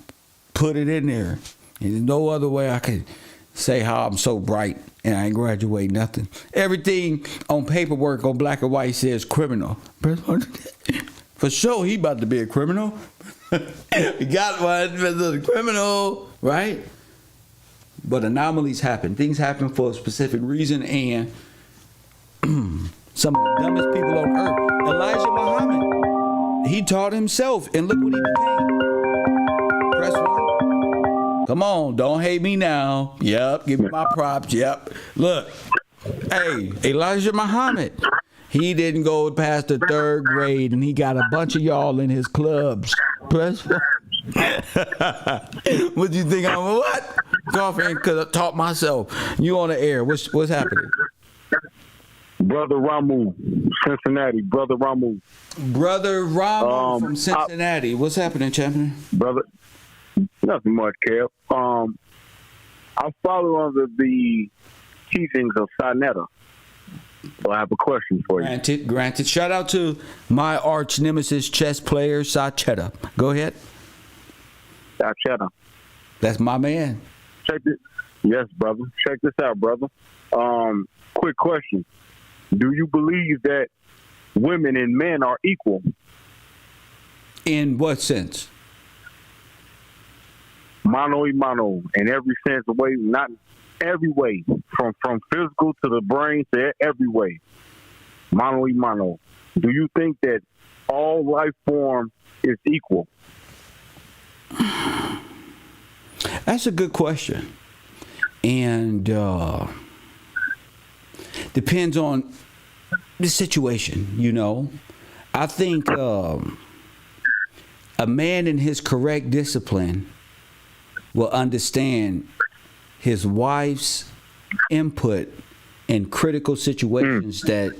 A: put it in there. And there's no other way I could say how I'm so bright and I ain't graduate nothing. Everything on paperwork on black and white says criminal. For sure, he about to be a criminal. He got one for the criminal, right? But anomalies happen. Things happen for a specific reason, and some of the dumbest people on earth. Elijah Muhammad, he taught himself, and look what he became. Press 1. Come on, don't hate me now. Yep, give me my props. Yep. Look, hey, Elijah Muhammad, he didn't go past the 3rd grade, and he got a bunch of y'all in his clubs. Press 1. What do you think I'm what? Coffee because I taught myself. You on the air. What's happening?
D: Brother Ramu, Cincinnati. Brother Ramu.
A: Brother Ramu from Cincinnati. What's happening, champion?
D: Brother, nothing much, Kev. I follow under the teachings of Sinetta. So I have a question for you.
A: Granted. Shout out to my arch nemesis chess player, Sachetta. Go ahead.
D: Sachetta.
A: That's my man.
D: Check this. Yes, brother. Check this out, brother. Quick question. Do you believe that women and men are equal?
A: In what sense?
D: Mano y mano. In every sense of way, not every way. From physical to the brain to every way. Mano y mano. Do you think that all life form is equal?
A: That's a good question. And depends on the situation, you know. I think a man in his correct discipline will understand his wife's input in critical situations that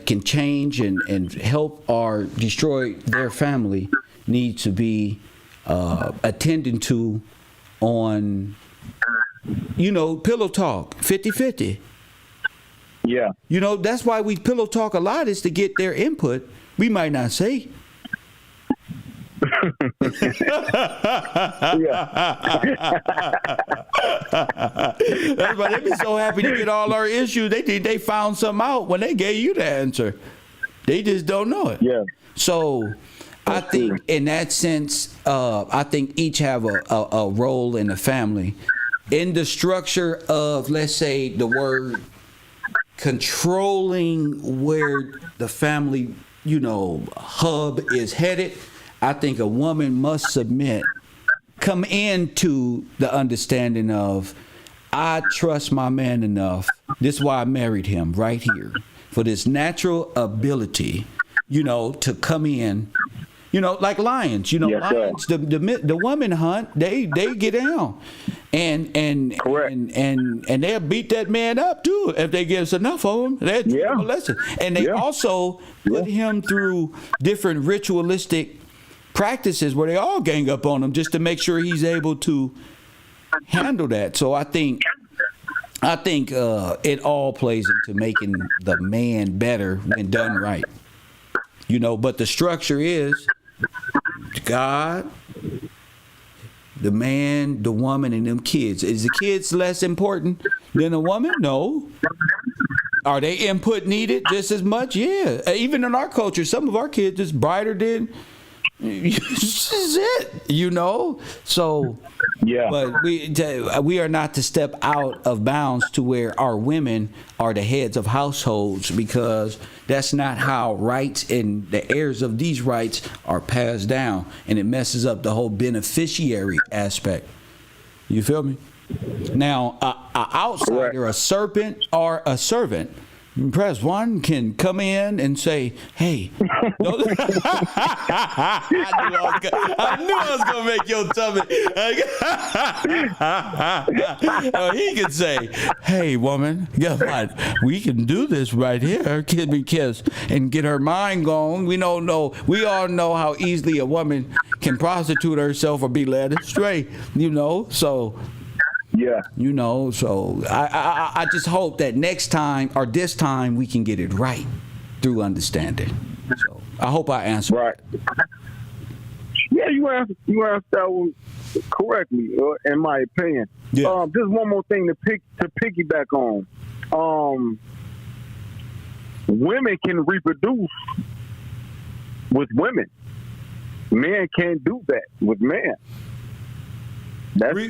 A: can change and help or destroy their family need to be attended to on, you know, pillow talk, 50-50.
D: Yeah.
A: You know, that's why we pillow talk a lot, is to get their input. We might not say. That's why they be so happy to get all our issues. They think they found something out when they gave you the answer. They just don't know it.
D: Yeah.
A: So I think in that sense, I think each have a role in the family. In the structure of, let's say, the word controlling where the family, hub is headed, I think a woman must submit, come into the understanding of, I trust my man enough. This is why I married him right here, for this natural ability, to come in, like lions.
D: Yes,
A: lions. The women hunt. They get down, and they'll beat that man up too if they give us enough of them. They'll teach him a lesson, and they also put him through different ritualistic practices where they all gang up on him just to make sure he's able to handle that. So I think it all plays into making the man better when done right. But the structure is God, the man, the woman, and them kids. Is the kids less important than a woman? No. Are they input needed just as much? Yeah. Even in our culture, some of our kids is brighter than this is it, So, but we are not to step out of bounds to where our women are the heads of households, because that's not how rights and the heirs of these rights are passed down, and it messes up the whole beneficiary aspect. You feel me? Now, a outsider, a serpent or a servant, press one, can come in and say, hey, I knew I was going to make your tummy. He could say, hey, woman, guess what? We can do this right here. Kid me kiss and get her mind going. We all know how easily a woman can prostitute herself or be led astray, so...
D: Yeah.
A: So I just hope that next time or this time we can get it right through understanding. So I hope I answered.
D: Right. Yeah, you answered that one correctly, in my opinion.
A: Yeah.
D: Just one more thing to piggyback on. Women can reproduce with women. Men can't do that with men.
A: What do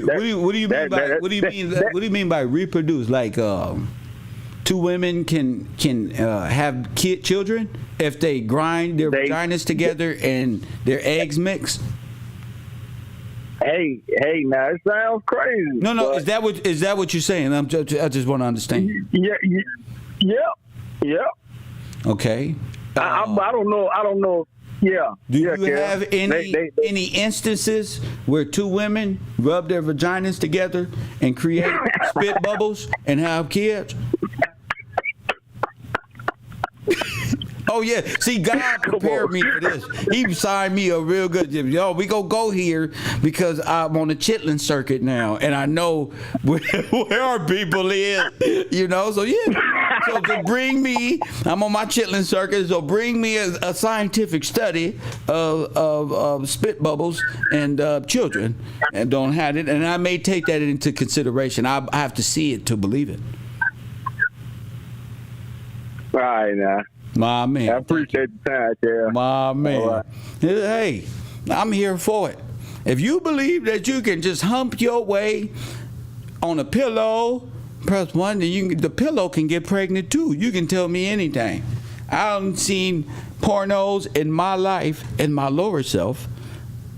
A: you mean by reproduce? Like two women can have children if they grind their vaginas together and their eggs mix?
D: Hey, now it sounds crazy.
A: No. Is that what you're saying? I just want to understand.
D: Yeah.
A: Okay.
D: I don't know. Yeah.
A: Do you have any instances where two women rub their vaginas together and create spit bubbles and have kids? Oh yeah, see, God prepared me for this. He signed me a real good. We gonna go here because I'm on the chitlin circuit now, and I know where our people is. So yeah. So to bring me, I'm on my chitlin circuit. So bring me a scientific study of spit bubbles and children, and don't have it. And I may take that into consideration. I have to see it to believe it.
D: All right, now.
A: My man.
D: I appreciate the time, yeah.
A: My man.
D: Right.
A: Hey, I'm here for it. If you believe that you can just hump your way on a pillow, press one, then the pillow can get pregnant too. You can tell me anything. I've seen pornos in my life, in my lower self.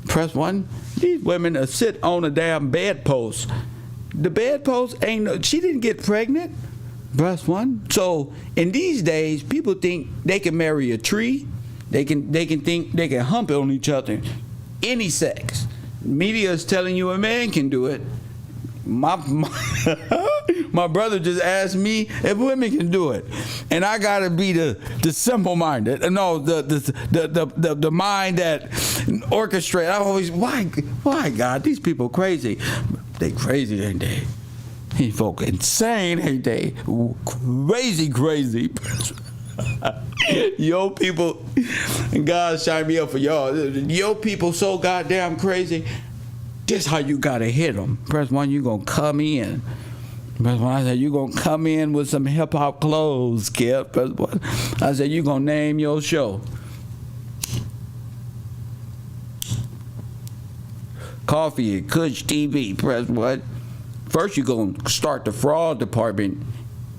A: Press one. These women sit on a damn bedpost. The bedpost she didn't get pregnant. Press one. So in these days, people think they can marry a tree. They can think they can hump on each other. Any sex. Media is telling you a man can do it. My brother just asked me if women can do it, and I gotta be the simple-minded. No, the mind that orchestrates. I always why God, these people crazy. They crazy, ain't they? These folk insane, ain't they? Crazy. Yo people, God shine me up for y'all. Yo people so goddamn crazy. This how you gotta hit them. Press one, you gonna come in. Press one, I said you gonna come in with some hip hop clothes, kid. Press one, I said you gonna name your show. Coffee at Kush TV. Press what? First, you're going to start the fraud department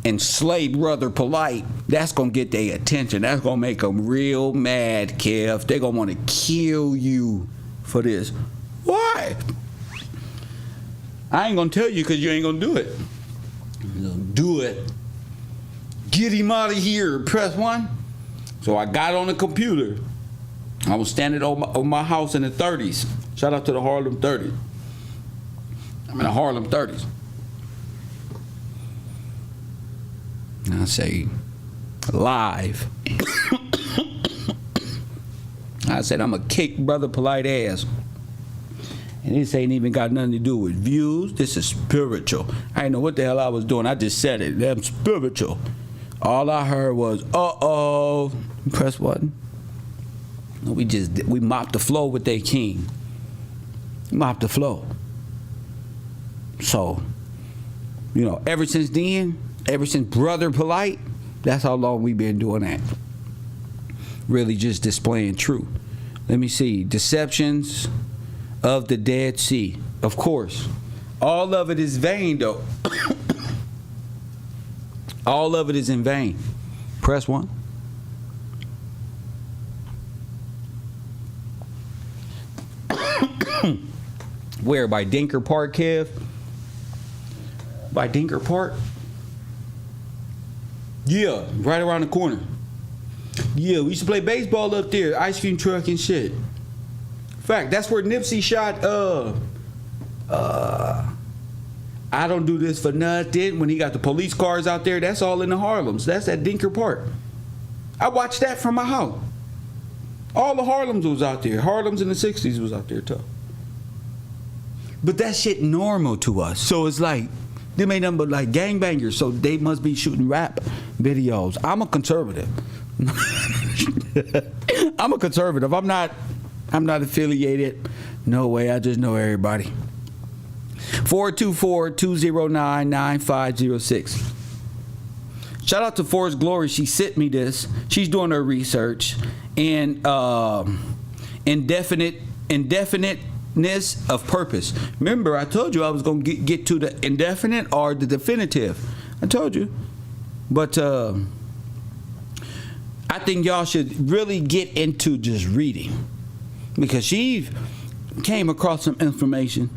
A: and slay Brother Polite. That's going to get their attention. That's going to make them real mad, Kev. They're going to want to kill you for this. Why? I ain't going to tell you because you ain't going to do it. Do it. Get him out of here. Press 1. So I got on the computer. I was standing on my house in the 30s. Shout out to the Harlem 30s. I'm in the Harlem 30s. And I say, live. I said, I'm going to kick Brother Polite ass. And this ain't even got nothing to do with views. This is spiritual. I didn't know what the hell I was doing. I just said it. I'm spiritual. All I heard was, uh-oh. Press button. We mopped the floor with their king. Mopped the floor. So, ever since then, ever since Brother Polite, that's how long we've been doing that. Really just displaying truth. Let me see. Deceptions of the Dead Sea. Of course. All of it is vain, though. All of it is in vain. Press 1. Where? By Dinker Park, Kev? By Dinker Park? Yeah, right around the corner. Yeah, we used to play baseball up there, ice cream truck and shit. Fact, that's where Nipsey shot I Don't Do This For Nothing, when he got the police cars out there. That's all in the Harlems. That's at Dinker Park. I watched that from my house. All the Harlems was out there. Harlems in the 60s was out there too. But that shit normal to us. So it's like, they made them but like gangbangers, so they must be shooting rap videos. I'm a conservative. I'm a conservative. I'm not affiliated. No way. I just know everybody. 424-209-9506. Shout out to Forrest Glory. She sent me this. She's doing her research. And indefiniteness of purpose. Remember, I told you I was going to get to the indefinite or the definitive. I told you. But I think y'all should really get into just reading. Because she came across some information.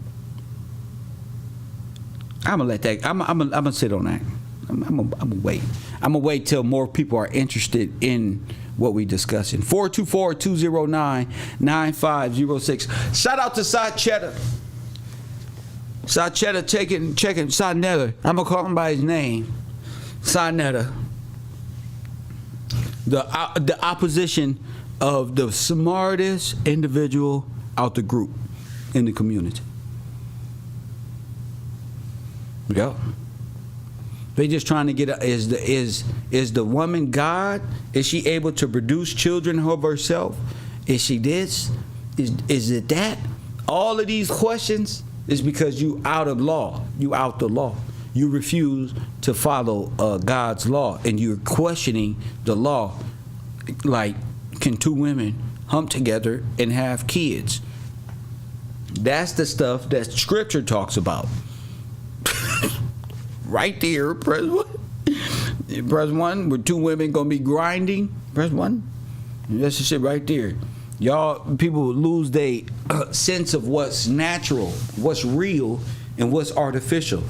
A: I'm gonna let that. I'm gonna sit on that. I'm gonna wait. I'm gonna wait till more people are interested in what we discussing. 424-209-9506. Shout out to Side Cheddar. Side Cheddar checking Side Netter. I'm gonna call him by his name. Side Netter. The opposition of the smartest individual out the group in the community. Yeah. They just trying to get is the woman God? Is she able to produce children of herself? Is she this? Is it that? All of these questions is because you out of law. You out the law. You refuse to follow God's law, and you're questioning the law. Like, can two women hump together and have kids? That's the stuff that Scripture talks about. Right there, press 1. Press 1, where two women gonna be grinding. Press 1. That's the shit right there. Y'all, people lose their sense of what's natural, what's real, and what's artificial.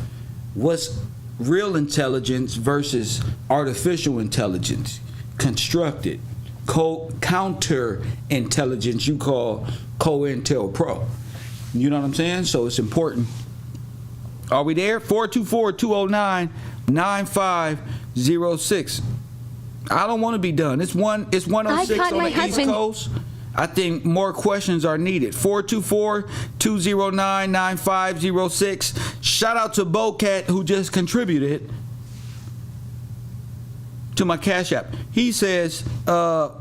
A: What's real intelligence versus artificial intelligence, constructed, counter intelligence you call COINTELPRO. You know what I'm saying? So it's important. Are we there? 424-209-9506. I don't want to be done. It's 106 on the East Coast. I think more questions are needed. 424-209-9506. Shout out to Bocat, who just contributed to my Cash App. He says, the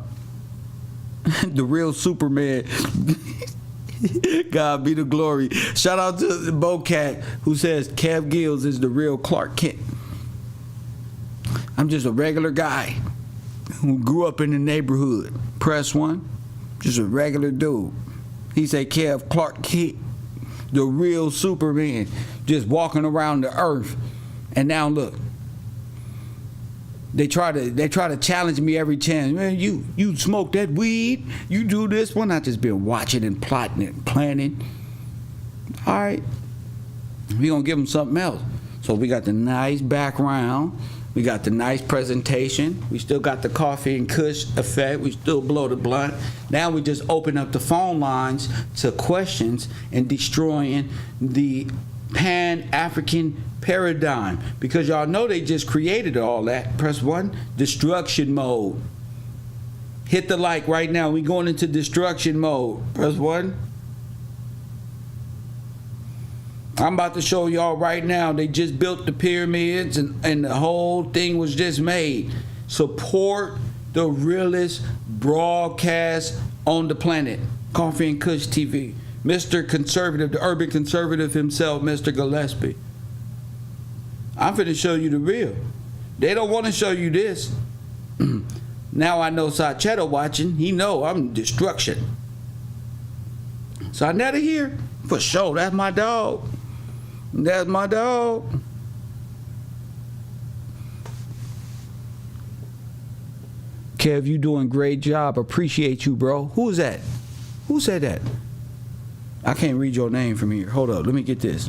A: real Superman. God be the glory. Shout out to Bocat, who says Kev Gills is the real Clark Kent. I'm just a regular guy who grew up in the neighborhood. Press 1. Just a regular dude. He said Kev Clark Kent. the real Superman, just walking around the earth. And now look, they try to challenge me every chance. Man, you smoke that weed, you do this one. I just been watching and plotting and planning. All right, we gonna give them something else. So we got the nice background. We got the nice presentation. We still got the coffee and kush effect. We still blow the blunt. Now we just open up the phone lines to questions and destroying the Pan-African paradigm. Because y'all know they just created all that. Press 1, destruction mode. Hit the like right now. We going into destruction mode. Press 1. I'm about to show y'all right now. They just built the pyramids and the whole thing was just made. Support the realest broadcast on the planet. Coffee and Kush TV. Mr. Conservative, the urban conservative himself, Mr. Gillespie. I'm finna show you the real. They don't want to show you this. Now I know Sachetta watching. He know I'm destruction. Sarnetta here? For sure, that's my dog. That's my dog. Kev, you doing great job. Appreciate you, bro. Who is that? Who said that? I can't read your name from here. Hold up. Let me get this.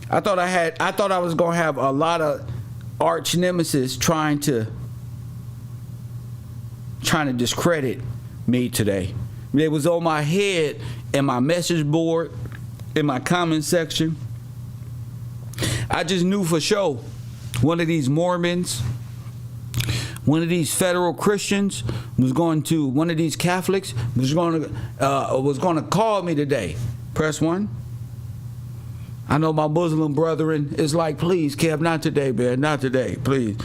A: I thought I was gonna have a lot of arch nemesis trying to discredit me today. It was on my head and my message board, in my comment section. I just knew for sure one of these Mormons, one of these federal Christians one of these Catholics was going to call me today. Press 1. I know my Muslim brethren is like, please, Kev, not today, man, not today, please.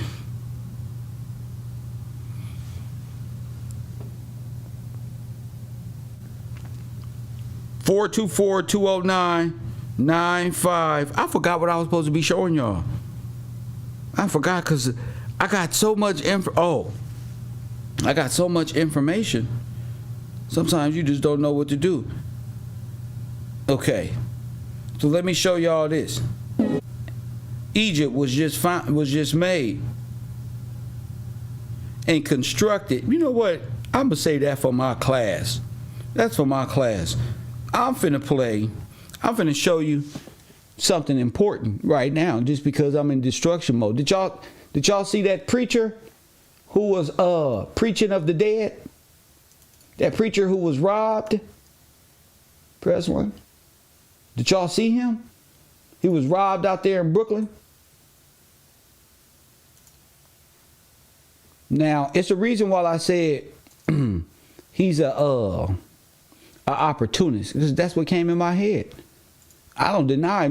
A: (424-209-95). I forgot what I was supposed to be showing y'all. I forgot because I got so much I got so much information. Sometimes you just don't know what to do. Okay, so let me show y'all this. Egypt was just made and constructed. You know what? I'm gonna say that for my class. That's for my class. I'm finna show you something important right now, just because I'm in destruction mode. Did y'all see that preacher who was preaching of the dead? That preacher who was robbed? Press 1. Did y'all see him? He was robbed out there in Brooklyn. Now, it's a reason why I said he's a opportunist, because that's what came in my head. I don't deny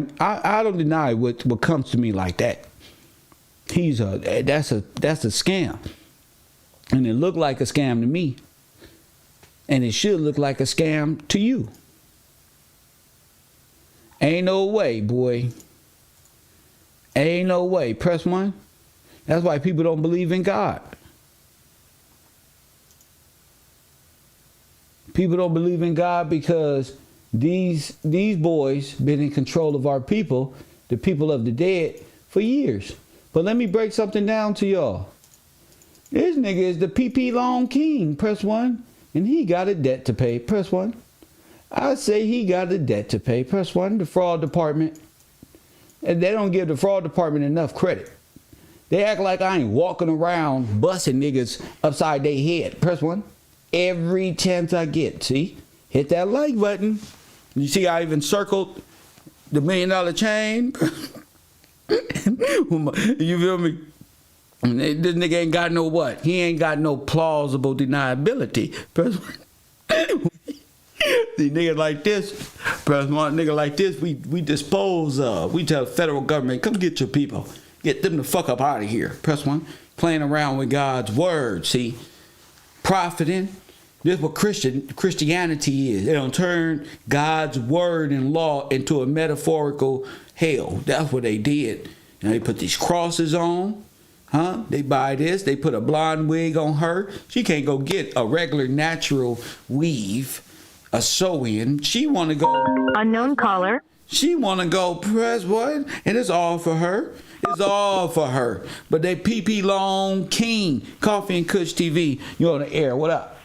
A: what comes to me like that. That's a scam, and it looked like a scam to me, and it should look like a scam to you. Ain't no way, boy. Ain't no way. Press 1. That's why people don't believe in God. People don't believe in God because these boys been in control of our people, the people of the dead, for years. But let me break something down to y'all. This nigga is the PP Long King. Press 1. And he got a debt to pay. Press 1. I say he got a debt to pay. Press 1. The fraud department. And they don't give the fraud department enough credit. They act like I ain't walking around busting niggas upside their head. Press 1. Every chance I get. See? Hit that like button. You see I even circled the $1 million chain? You feel me? This nigga ain't got no what? He ain't got no plausible deniability. Press 1. The nigga like this, press 1. Nigga like this, we dispose of. We tell the federal government, come get your people. Get them the fuck up out of here. Press 1. Playing around with God's word, see? Profiting. This is what Christianity is. They don't turn God's word and law into a metaphorical hell. That's what they did. And they put these crosses on. Huh? They buy this. They put a blonde wig on her. She can't go get a regular natural weave. a sew-in. She want to go.
B: Unknown caller.
A: She want to go press what? And it's all for her. It's all for her. But they PP Long King, Coffee and Kush TV. You on the air. What up?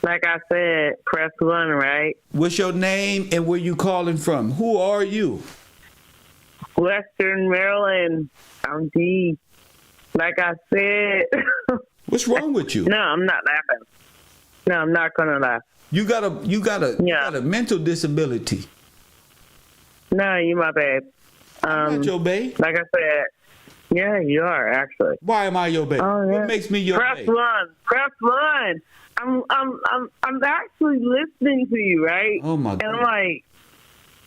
C: Like I said, press 1, right?
A: What's your name and where you calling from? Who are you?
C: Western Maryland. I'm D. Like I said.
A: What's wrong with you?
C: No, I'm not laughing. No, I'm not gonna laugh.
A: You got a mental disability.
C: No, you my babe.
A: I'm not your babe.
C: Like I said, yeah, you are actually.
A: Why am I your babe?
C: Oh, yeah.
A: What makes me your
C: Press
A: babe?
C: Press 1. I'm actually listening to you, right?
A: Oh my God.
C: And I'm like,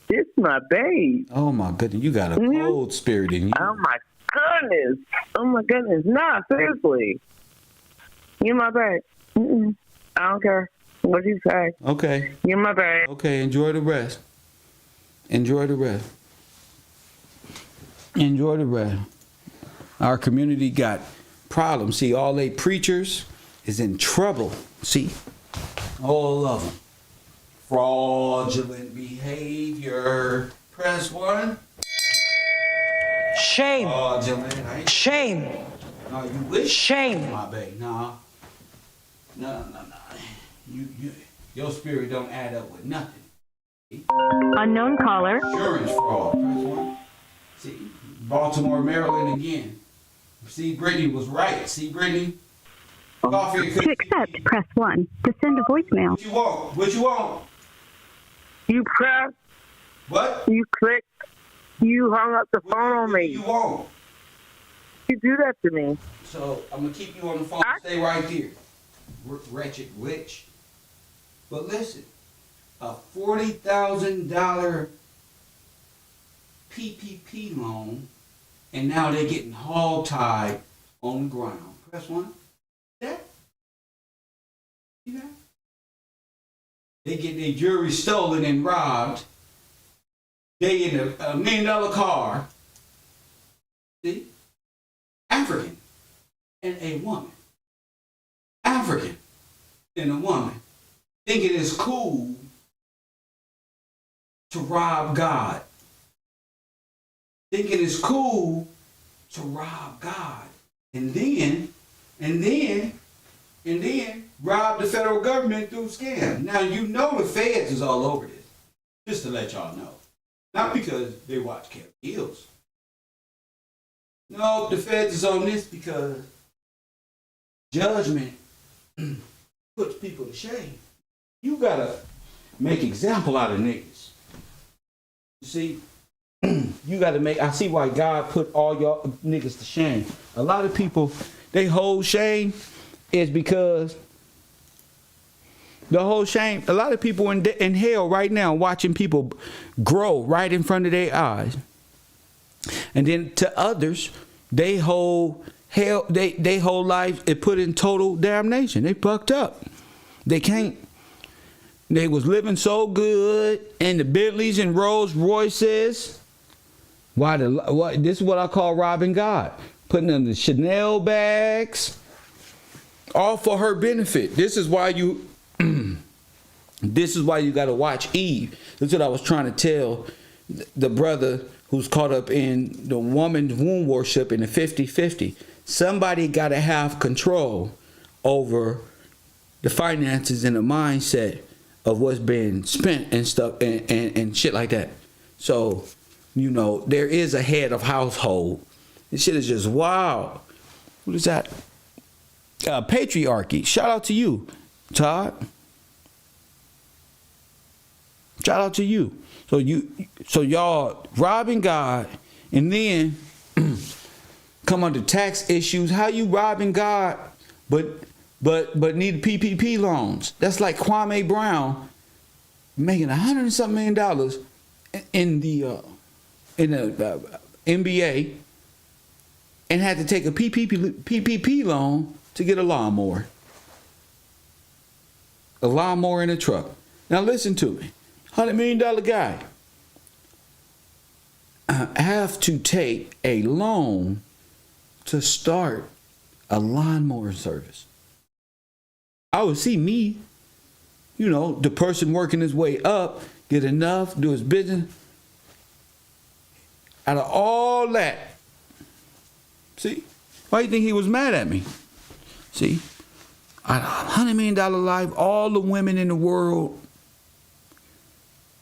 C: this is my babe.
A: Oh my goodness, you got a cold spirit in you.
C: Oh my goodness. Oh my goodness. Nah, seriously. You're my babe. Mm-mm. I don't care what you say.
A: Okay.
C: You're my babe.
A: Okay, enjoy the rest. Enjoy the rest. Enjoy the rest. Our community got problems. See, all they preachers is in trouble. See? All of them. Fraudulent behavior. Press 1.
G: Shame.
A: Fraudulent.
G: Shame.
A: No, you wish.
G: Shame.
A: My baby. No. Your spirit don't add up with nothing.
B: Unknown caller.
A: Insurance fraud. Press 1. See, Baltimore, Maryland again. See, Brittany was right. See, Brittany? Coffee.
B: To accept, press 1. To send a voicemail.
A: What you want? What you want?
C: You press,
A: What?
C: you click, you hung up the phone on
A: What
C: me.
A: you want?
C: You do that to me.
A: So, I'm going to keep you on the phone. Stay right there. Wretched witch. But listen, a $40,000 PPP loan, and now they're getting hog-tied on the ground. Press 1. That? See that? They get their jewelry stolen and robbed. They in a $1 million car. See? African and a woman. African and a woman thinking it's cool to rob God. Thinking it's cool to rob God. And then rob the federal government through scam. Now you know the feds is all over this. Just to let y'all know. Not because they watch Kevin Hills. No, the feds is on this because judgment puts people to shame. You gotta make example out of niggas. You see, you gotta make, I see why God put all y'all niggas to shame. A lot of people, they hold shame is because the whole shame, a lot of people in hell right now watching people grow right in front of their eyes. And then to others, they hold hell, they whole life it put in total damnation. They fucked up. They can't. They was living so good in the Bentleys and Rolls Royces. This is what I call robbing God. Putting in the Chanel bags. All for her benefit. This is why you gotta watch Eve. That's what I was trying to tell the brother who's caught up in the woman's womb worship in the 50-50. Somebody gotta have control over the finances and the mindset of what's being spent and stuff and shit like that. So, you know, there is a head of household. This shit is just wild. What is that? Patriarchy. Shout out to you, Todd. Shout out to you. So y'all robbing God and then come under tax issues. How you robbing God but need PPP loans? That's like Kwame Brown making $100 and something million in the NBA and had to take a PPP loan to get a lawnmower. A lawnmower in a truck. Now listen to me. $100 million guy. I have to take a loan to start a lawnmower service. I would see me you know, the person working his way up get enough, do his business. Out of all that, see, why do you think he was mad at me? See, out of $100 million life, all the women in the world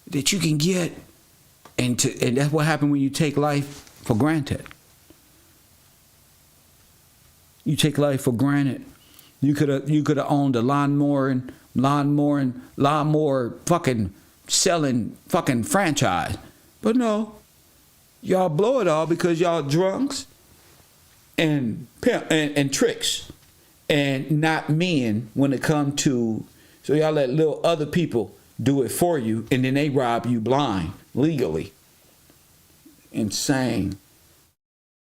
A: that you can get, and that's what happened when you take life for granted. You take life for granted. You could have owned a lawnmower fucking selling fucking franchise, but no, y'all blow it all because y'all drunks and pimp and tricks and not men when it come to. So y'all let little other people do it for you, and then they rob you blind legally. Insane.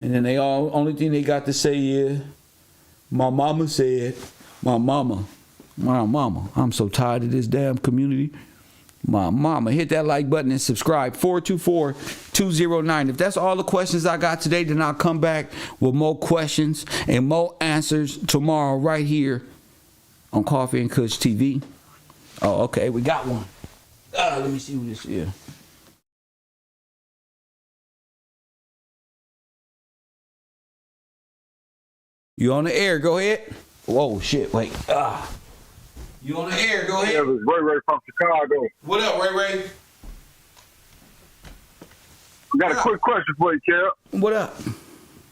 A: And then only thing they got to say is, my mama said, my mama. I'm so tired of this damn community. My mama. Hit that like button and subscribe. 424-209. If that's all the questions I got today, then I'll come back with more questions and more answers tomorrow right here on Coffee and Kush TV. Oh, okay. We got one. Let me see who this is. You on the air? Go ahead. Whoa, shit. Wait. You on the air? Go ahead.
D: Yeah, it was Ray from Chicago.
A: What up, Ray?
D: I got a quick question for you, Kel.
A: What up?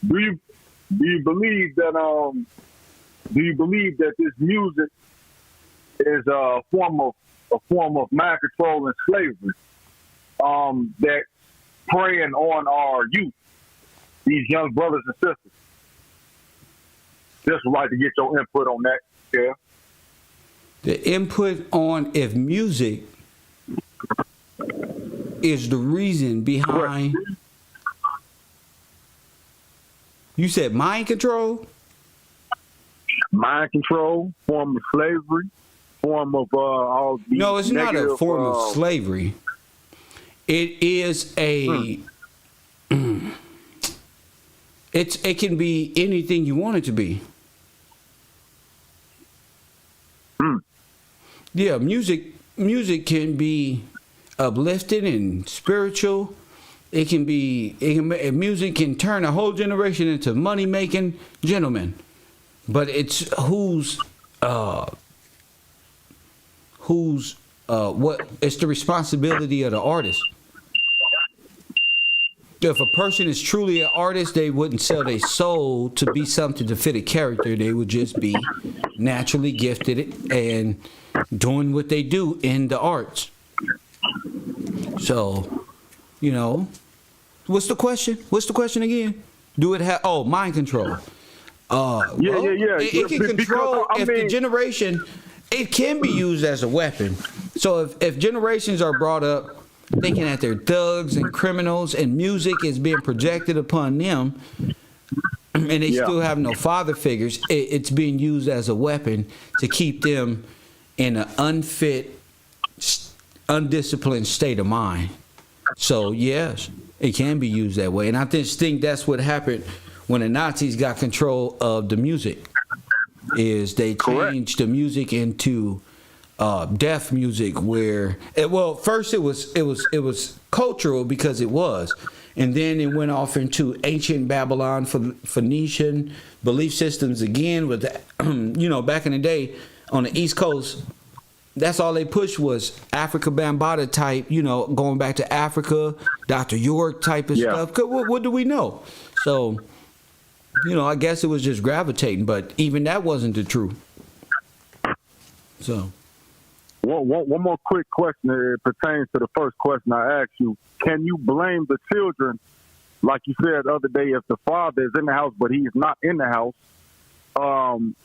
D: Do you believe that this music is a form of mind control and slavery? That preying on our youth, these young brothers and sisters. Just would like to get your input on that, yeah.
A: The input on if music is the reason behind. Correct. You said mind control?
D: Mind control, form of slavery, form of all these.
A: No, it's not a form of slavery. It is a. It can be anything you want it to be. Yeah, music can be uplifting and spiritual. Music can turn a whole generation into money making gentlemen. But it's it's the responsibility of the artist. If a person is truly an artist, they wouldn't sell their soul to be something to fit a character. They would just be naturally gifted and doing what they do in the arts. So, you know, what's the question? What's the question again? Do it have mind control?
D: Yeah.
A: It can control the generation. It can be used as a weapon. So if generations are brought up thinking that they're thugs and criminals and music is being projected upon them and they still have no father figures, it's being used as a weapon to keep them in an unfit, undisciplined state of mind. So yes, it can be used that way. And I just think that's what happened when the Nazis got control of the music, is they changed the music into deaf music, where first it was cultural because it was, and then it went off into ancient Babylon, Phoenician belief systems again. With back in the day on the East Coast, that's all they pushed was Africa Bambaataa type, going back to Africa, Dr. York type of stuff. What do we know? So, I guess it was just gravitating, but even that wasn't the truth. So.
D: One more quick question. It pertains to the first question I asked you. Can you blame the children, like you said the other day, if the father is in the house but he's not in the house? Can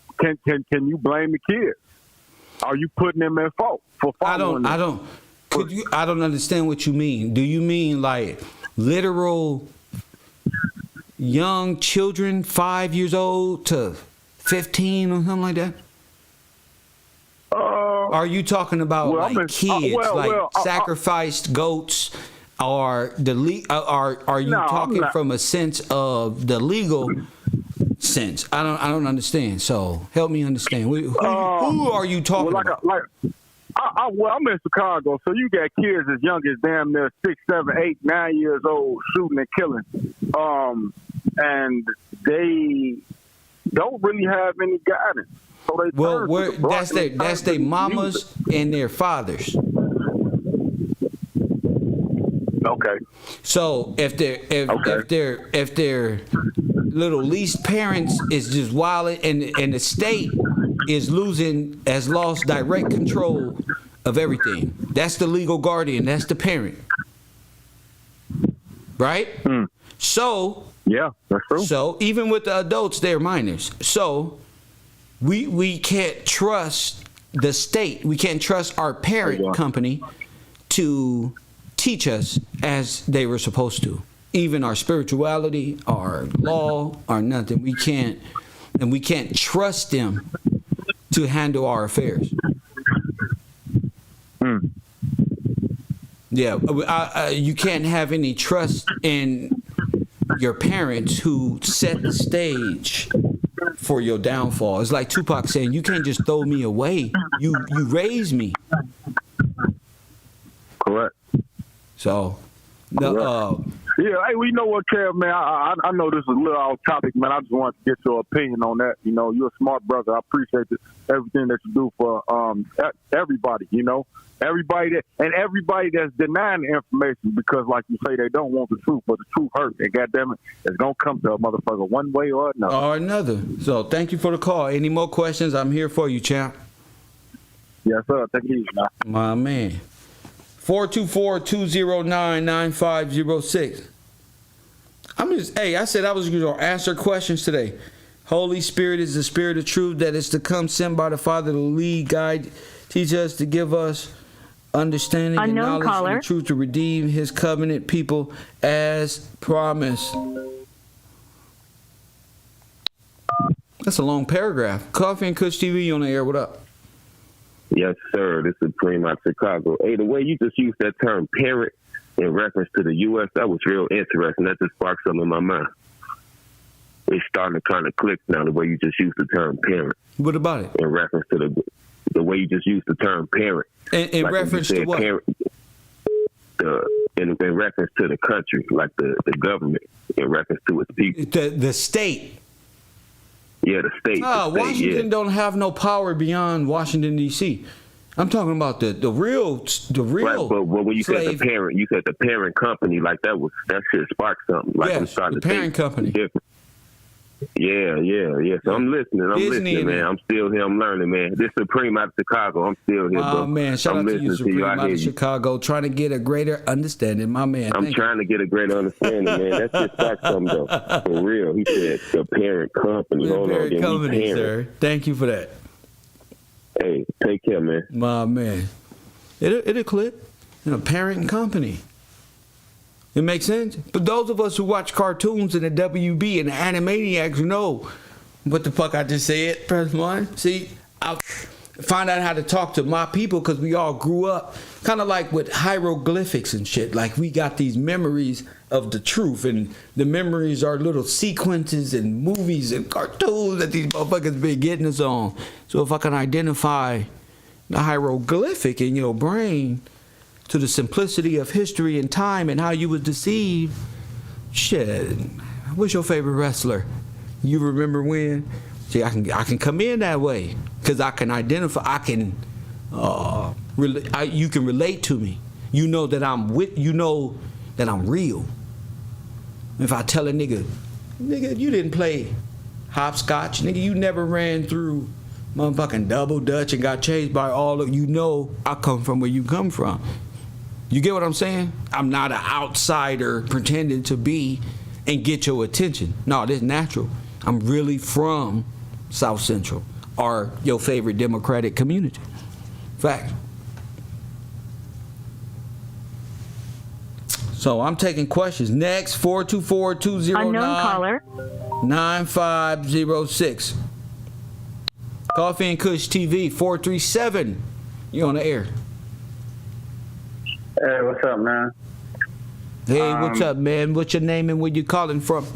D: you blame the kids? Are you putting them at fault for following them?
A: I don't understand what you mean. Do you mean like literal young children, 5 years old to 15 or something like that? Are you talking about kids, sacrificed goats, or are you talking from a sense of the legal sense? I don't understand. So help me understand. Who are you talking about?
D: I'm in Chicago, so you got kids as young as damn near 6, 7, 8, 9 years old shooting and killing, and they don't really have any guidance. So they
A: that's their mamas and their fathers.
D: Okay.
A: So if their little least parents is just wilding and the state has lost direct control of everything. That's the legal guardian. That's the parent. Right? So
D: yeah, that's true.
A: So even with the adults, they're minors. So we can't trust the state. We can't trust our parent company to teach us as they were supposed to. Even our spirituality, our law, our nothing. We can't trust them to handle our affairs. Yeah, you can't have any trust in your parents who set the stage for your downfall. It's like Tupac saying, "You can't just throw me away. You raised me."
D: Correct.
A: So,
D: yeah. Hey, well, you know what, Kev, man? I know this is a little off topic, man. I just wanted to get your opinion on that. You know, you're a smart brother. I appreciate everything that you do for everybody. You know, everybody that's denying the information because, like you say, they don't want the truth, but the truth hurts. And goddamn it, it's gonna come to a motherfucker one way or another.
A: So, thank you for the call. Any more questions? I'm here for you, champ.
D: Yes, sir. Take it easy, man.
A: My man. 424-209-9506. I said I was going to answer questions today. Holy Spirit is the Spirit of truth that is to come, sent by the Father to lead, guide, teach us, to give us understanding and knowledge and the truth to redeem His covenant people as promised. That's a long paragraph. Coffee and Kush TV on the air. What up?
G: Yes, sir. This is Supreme out of Chicago. Hey, the way you just used that term parent in reference to the U.S., that was real interesting. That just sparked something in my mind. It's starting to kind of click now, the way you just used the term parent.
A: What about it?
G: In reference to the way you just used the term parent.
A: In like reference to what?
G: Parent, in reference to the country, like the government, in reference to its people.
A: The state.
G: Yeah, the state.
A: Washington don't have no power beyond Washington, D.C. I'm talking about the real. Right,
G: but when you said the parent, you said the parent company, like that shit sparked something. Like
A: yes, the parent company.
G: Different. Yeah. So I'm listening, man. I'm still here. I'm learning, man. This Supreme out of Chicago. I'm still here, bro.
A: Man, shout out to you, Supreme out of Chicago, trying to get a greater understanding, my man.
G: I'm trying to get a greater understanding, man. That's just sparked something, though. For real. He said the parent company.
A: Hold on, company, sir. Thank you for that.
G: Hey, take care, man.
A: My man. It'll click. Parent company. It makes sense. But those of us who watch cartoons and the WB and the Animaniacs know what the fuck I just said. Press 1. See, I find out how to talk to my people because we all grew up kind of like with hieroglyphics and shit. Like we got these memories of the truth, and the memories are little sequences and movies and cartoons that these motherfuckers been getting us on. So if I can identify the hieroglyphic in your brain to the simplicity of history and time and how you was deceived, shit. What's your favorite wrestler? You remember when? See, I can come in that way because I can identify. You can relate to me. You know that I'm real. If I tell a nigga, you didn't play hopscotch, nigga, you never ran through motherfucking double dutch and got chased by all of you. Know I come from where you come from. You get what I'm saying? I'm not an outsider pretending to be and get your attention. No, this is natural. I'm really from South Central or your favorite Democratic community. Fact. So I'm taking questions. Next, 424-209-9506. Coffee and Kush TV, 437. You're on the air.
H: Hey, what's up, man?
A: Hey, what's up, man? What's your name and where you calling from?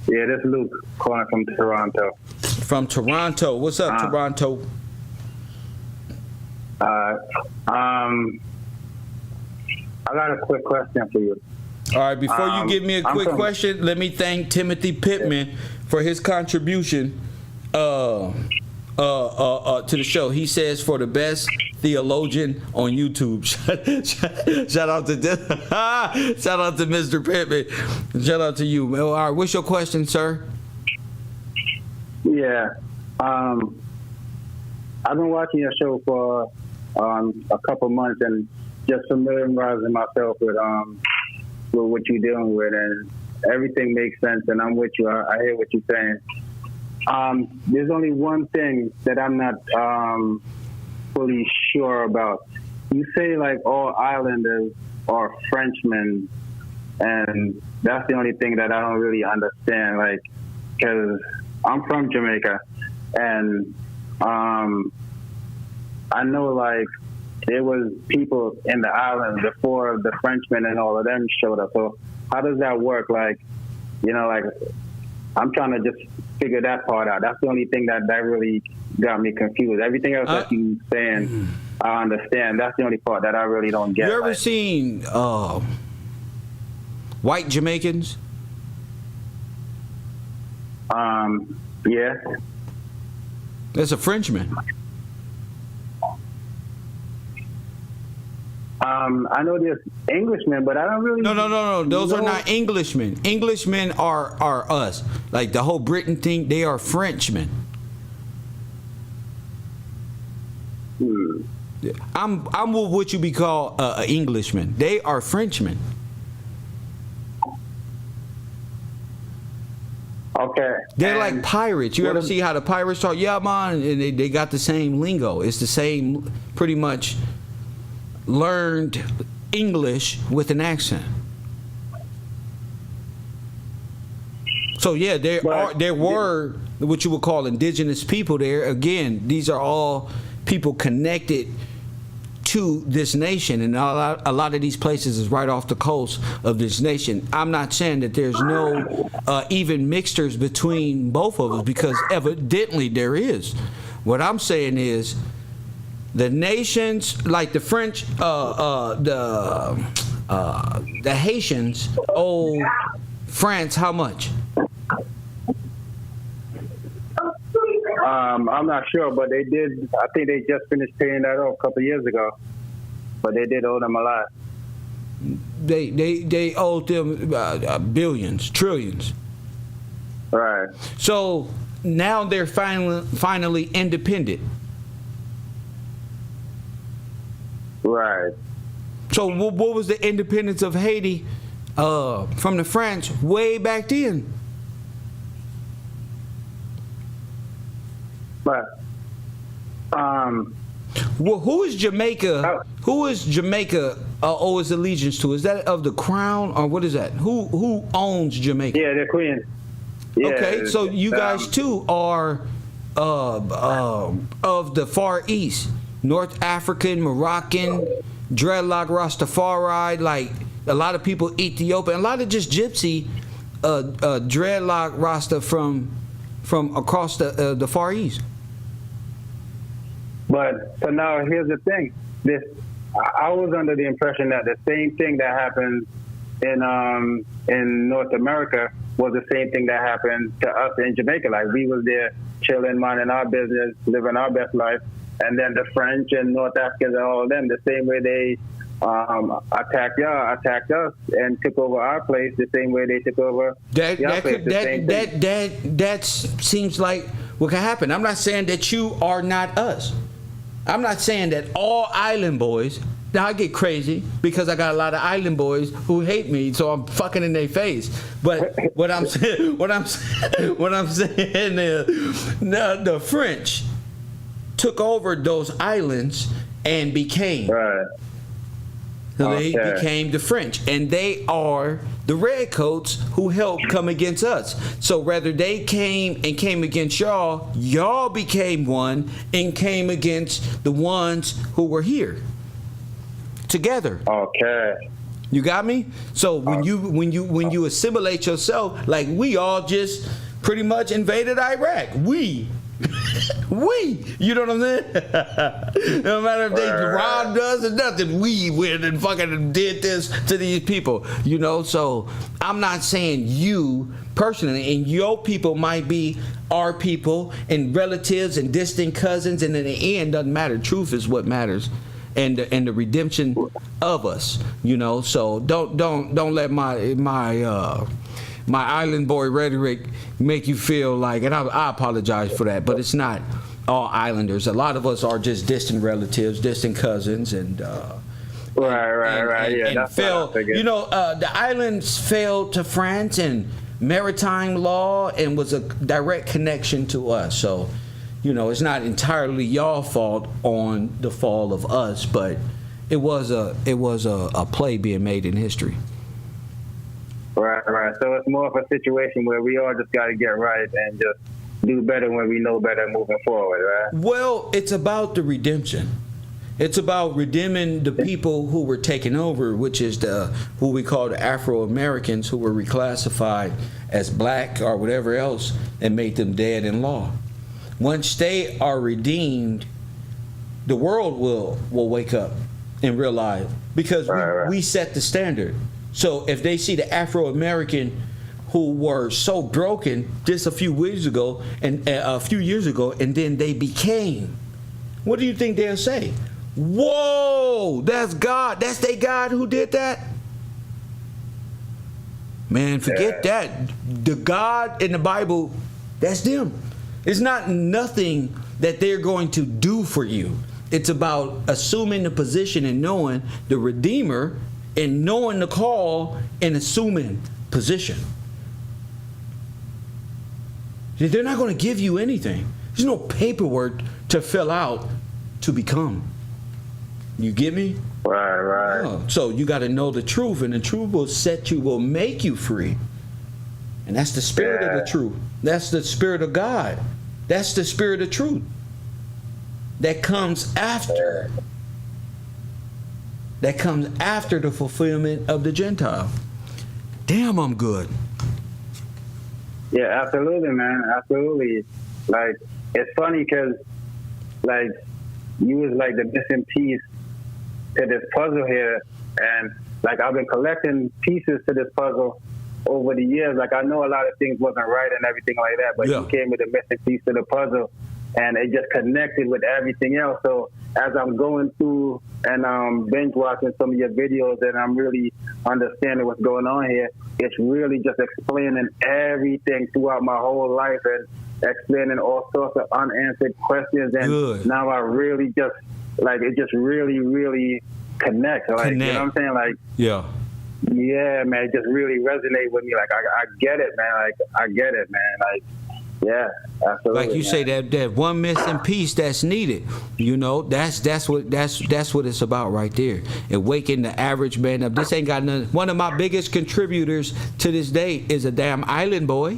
H: Yeah, this is Luke calling from Toronto.
A: From Toronto. What's up, Toronto?
I: I got a quick question for you.
A: All right, before you give me a quick question, let me thank Timothy Pittman for his contribution to the show. He says, for the best theologian on YouTube. Shout out to Mr. Pittman. Shout out to you. All right, what's your question, sir?
I: Yeah. I've been watching your show for a couple months and just familiarizing myself with what you're dealing with, and everything makes sense, and I'm with you. I hear what you're saying. There's only one thing that I'm not fully sure about. You say like all islanders are Frenchmen, and that's the only thing that I don't really understand. Like, because I'm from Jamaica, and I know like there was people in the island before the Frenchmen and all of them showed up. So how does that work? Like, you know, like I'm trying to just figure that part out. That's the only thing that really got me confused. Everything else that you saying, I understand. That's the only part that I really don't get.
A: You ever seen white Jamaicans?
I: Yeah.
A: That's a Frenchman.
I: I know there's Englishmen, but I don't really.
A: No. Those are not Englishmen. Englishmen are us. Like the whole Britain thing, they are Frenchmen. I'm what you be called an Englishman. They are Frenchmen.
I: Okay.
A: They're like pirates. You ever see how the pirates talk? Yeah, man, and they got the same lingo. It's the same, pretty much learned English with an accent. So yeah, there were what you would call indigenous people there. Again, these are all people connected to this nation, and a lot of these places is right off the coast of this nation. I'm not saying that there's no even mixtures between both of us, because evidently there is. What I'm saying is the nations, like the French, the Haitians owe France how much?
I: I'm not sure, but they did. I think they just finished paying that off a couple of years ago. But they did owe them a lot.
A: They owed them billions, trillions.
I: Right.
A: So now they're finally independent.
I: Right.
A: So what was the independence of Haiti from the French way back then?
I: But
A: well, who is Jamaica? Who is Jamaica owe its allegiance to? Is that of the crown, or what is that? Who owns Jamaica?
I: Yeah, the Queen. Yeah,
A: okay, so you guys too are of the Far East, North African, Moroccan, dreadlock Rastafari, like a lot of people Ethiopian, a lot of just gypsy dreadlock Rasta from across the Far East.
I: But so now here's the thing. I was under the impression that the same thing that happened in North America was the same thing that happened to us in Jamaica. Like we was there chilling, minding our business, living our best life, and then the French and North Africans and all of them, the same way they attacked us and took over our place, the same way they took over
A: that seems like what could happen. I'm not saying that you are not us. I'm not saying that all island boys. Now I get crazy because I got a lot of island boys who hate me, so I'm fucking in their face. But what I'm saying is, the French took over those islands and became. Right. So they became the French, and they are the redcoats who helped come against us. So rather they came against y'all, y'all became one and came against the ones who were here together.
I: Okay.
A: You got me? So when you assimilate yourself, like we all just pretty much invaded Iraq. We We, you know what I'm saying? No matter if they robbed us or nothing, we went and fucking did this to these people, you know? So I'm not saying you personally, and your people might be our people and relatives and distant cousins, and in the end, doesn't matter. Truth is what matters. And the redemption of us, you know. So don't let my island boy rhetoric make you feel like, and I apologize for that, but it's not all islanders. A lot of us are just distant relatives, distant cousins, and
I: right. Yeah, that's
A: fell. You know, the islands fell to France and maritime law, and was a direct connection to us. So, you know, it's not entirely y'all fault on the fall of us, but it was a play being made in history.
I: Right. So it's more of a situation where we all just got to get right and just do better when we know better moving forward, right?
A: Well, it's about the redemption. It's about redeeming the people who were taken over, which is who we call the Afro-Americans, who were reclassified as black or whatever else and made them dead in law. Once they are redeemed, the world will wake up and realize, because we set the standard. So if they see the Afro-American who were so broken just a few years ago, and then they became, what do you think they'll say? Whoa, that's God. That's their God who did that? Man, forget that. The God in the Bible, that's them. It's not nothing that they're going to do for you. It's about assuming the position and knowing the Redeemer and knowing the call and assuming position. They're not going to give you anything. There's no paperwork to fill out to become. You get me?
I: Right.
A: Oh, so you got to know the truth, and the truth will make you free. And that's the spirit of the truth. That's the spirit of God. That's the spirit of truth. That comes after. That comes after the fulfillment of the Gentile. Damn, I'm good.
I: Yeah, absolutely, man. Absolutely. Like, it's funny because, like, you was like the missing piece to this puzzle here. And, like, I've been collecting pieces to this puzzle over the years. Like, I know a lot of things wasn't right and everything like that, but you came with a missing piece to the puzzle, and it just connected with everything else. So as I'm going through and binge watching some of your videos, and I'm really understanding what's going on here, it's really just explaining everything throughout my whole life and explaining all sorts of unanswered questions. And now I really just, like, it just really, really connects. Like, you know what I'm saying? Like, yeah, man, it just really resonates with me. Like, I get it, man. Like, I get it, man. Like, yeah, absolutely.
A: Like you say, that one missing piece that's needed. You know, that's what it's about right there. And waking the average man up. This ain't got nothing. One of my biggest contributors to this day is a damn island boy.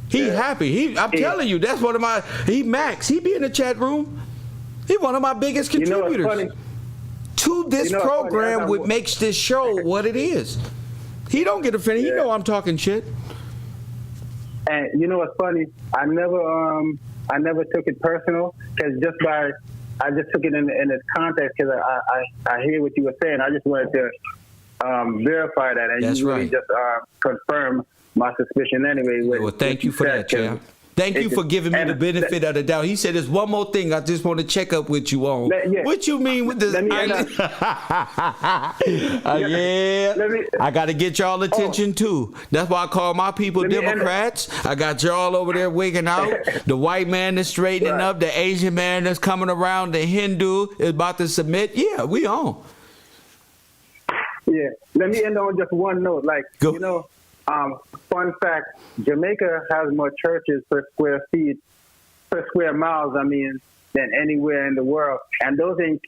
A: He happy. I'm telling you, that's one of my. Max. He be in the chat room. He one of my biggest contributors. You know what's funny? To this program, what makes this show what it is. He don't get offended. He know I'm talking shit.
I: And you know what's funny? I never took it personal, because I just took it in its context, because I hear what you were saying. I just wanted to verify that, and you really just confirm my suspicion anyway.
A: Well, thank you for that, champ. Thank you for giving me the benefit of the doubt. He said, there's one more thing I just want to check up with you on. What you mean with this? I got to get y'all attention too. That's why I call my people Democrats. I got y'all over there wigging out. The white man is straightening up. The Asian man that's coming around. The Hindu is about to submit. Yeah, we on.
I: Yeah. Let me end on just one note. Like, you know, fun fact, Jamaica has more churches per square miles, than anywhere in the world. And those ain't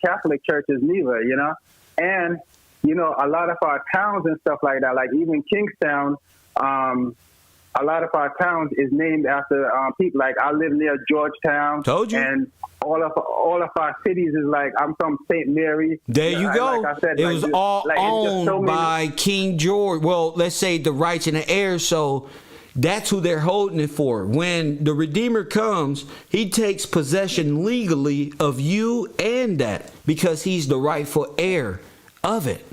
I: Catholic churches neither, you know? And, you know, a lot of our towns and stuff like that, like even Kingstown, a lot of our towns is named after people. Like, I live near Georgetown.
A: Told you.
I: And all of our cities is like, I'm from St. Mary.
A: There you go.
I: Like I said,
A: it was all owned by King George. Well, let's say the rights and the heirs. So That's who they're holding it for. When the Redeemer comes, he takes possession legally of you and that, because he's the rightful heir of it.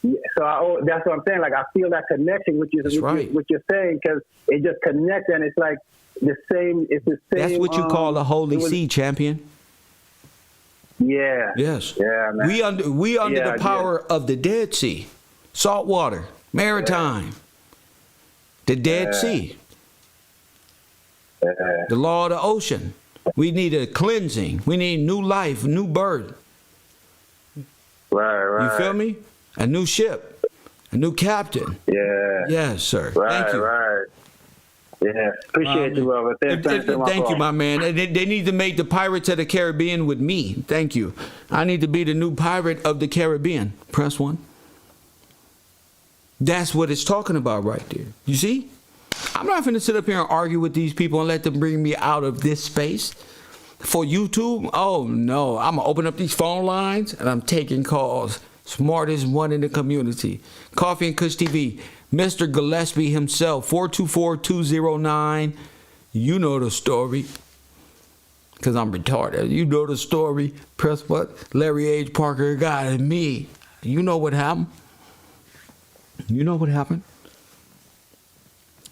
I: Yeah, so that's what I'm saying. Like, I feel that connection, which is what you're saying, because it just connects, and it's like the same. It's the same.
A: That's what you call a holy seed, champion.
I: Yeah.
A: Yes.
I: Yeah, man.
A: We under the power of the Dead Sea, salt water, maritime, the Dead Sea, the law of the ocean. We need a cleansing. We need new life, new birth.
I: Right.
A: You feel me? A new ship, a new captain.
I: Yeah.
A: Yes, sir.
I: Right.
A: Thank you.
I: Right. Yeah, appreciate you, brother.
A: Thank you, my man. They need to make the Pirates of the Caribbean with me. Thank you. I need to be the new pirate of the Caribbean. Press 1. That's what it's talking about right there. You see? I'm not going to sit up here and argue with these people and let them bring me out of this space. For YouTube, oh no. I'm going to open up these phone lines and I'm taking calls. Smartest one in the community. Coffee and Kush TV. Mr. Gillespie himself, 424-209. You know the story. Because I'm retarded. You know the story. Press what? Larry H. Parker got it. Me. You know what happened? You know what happened?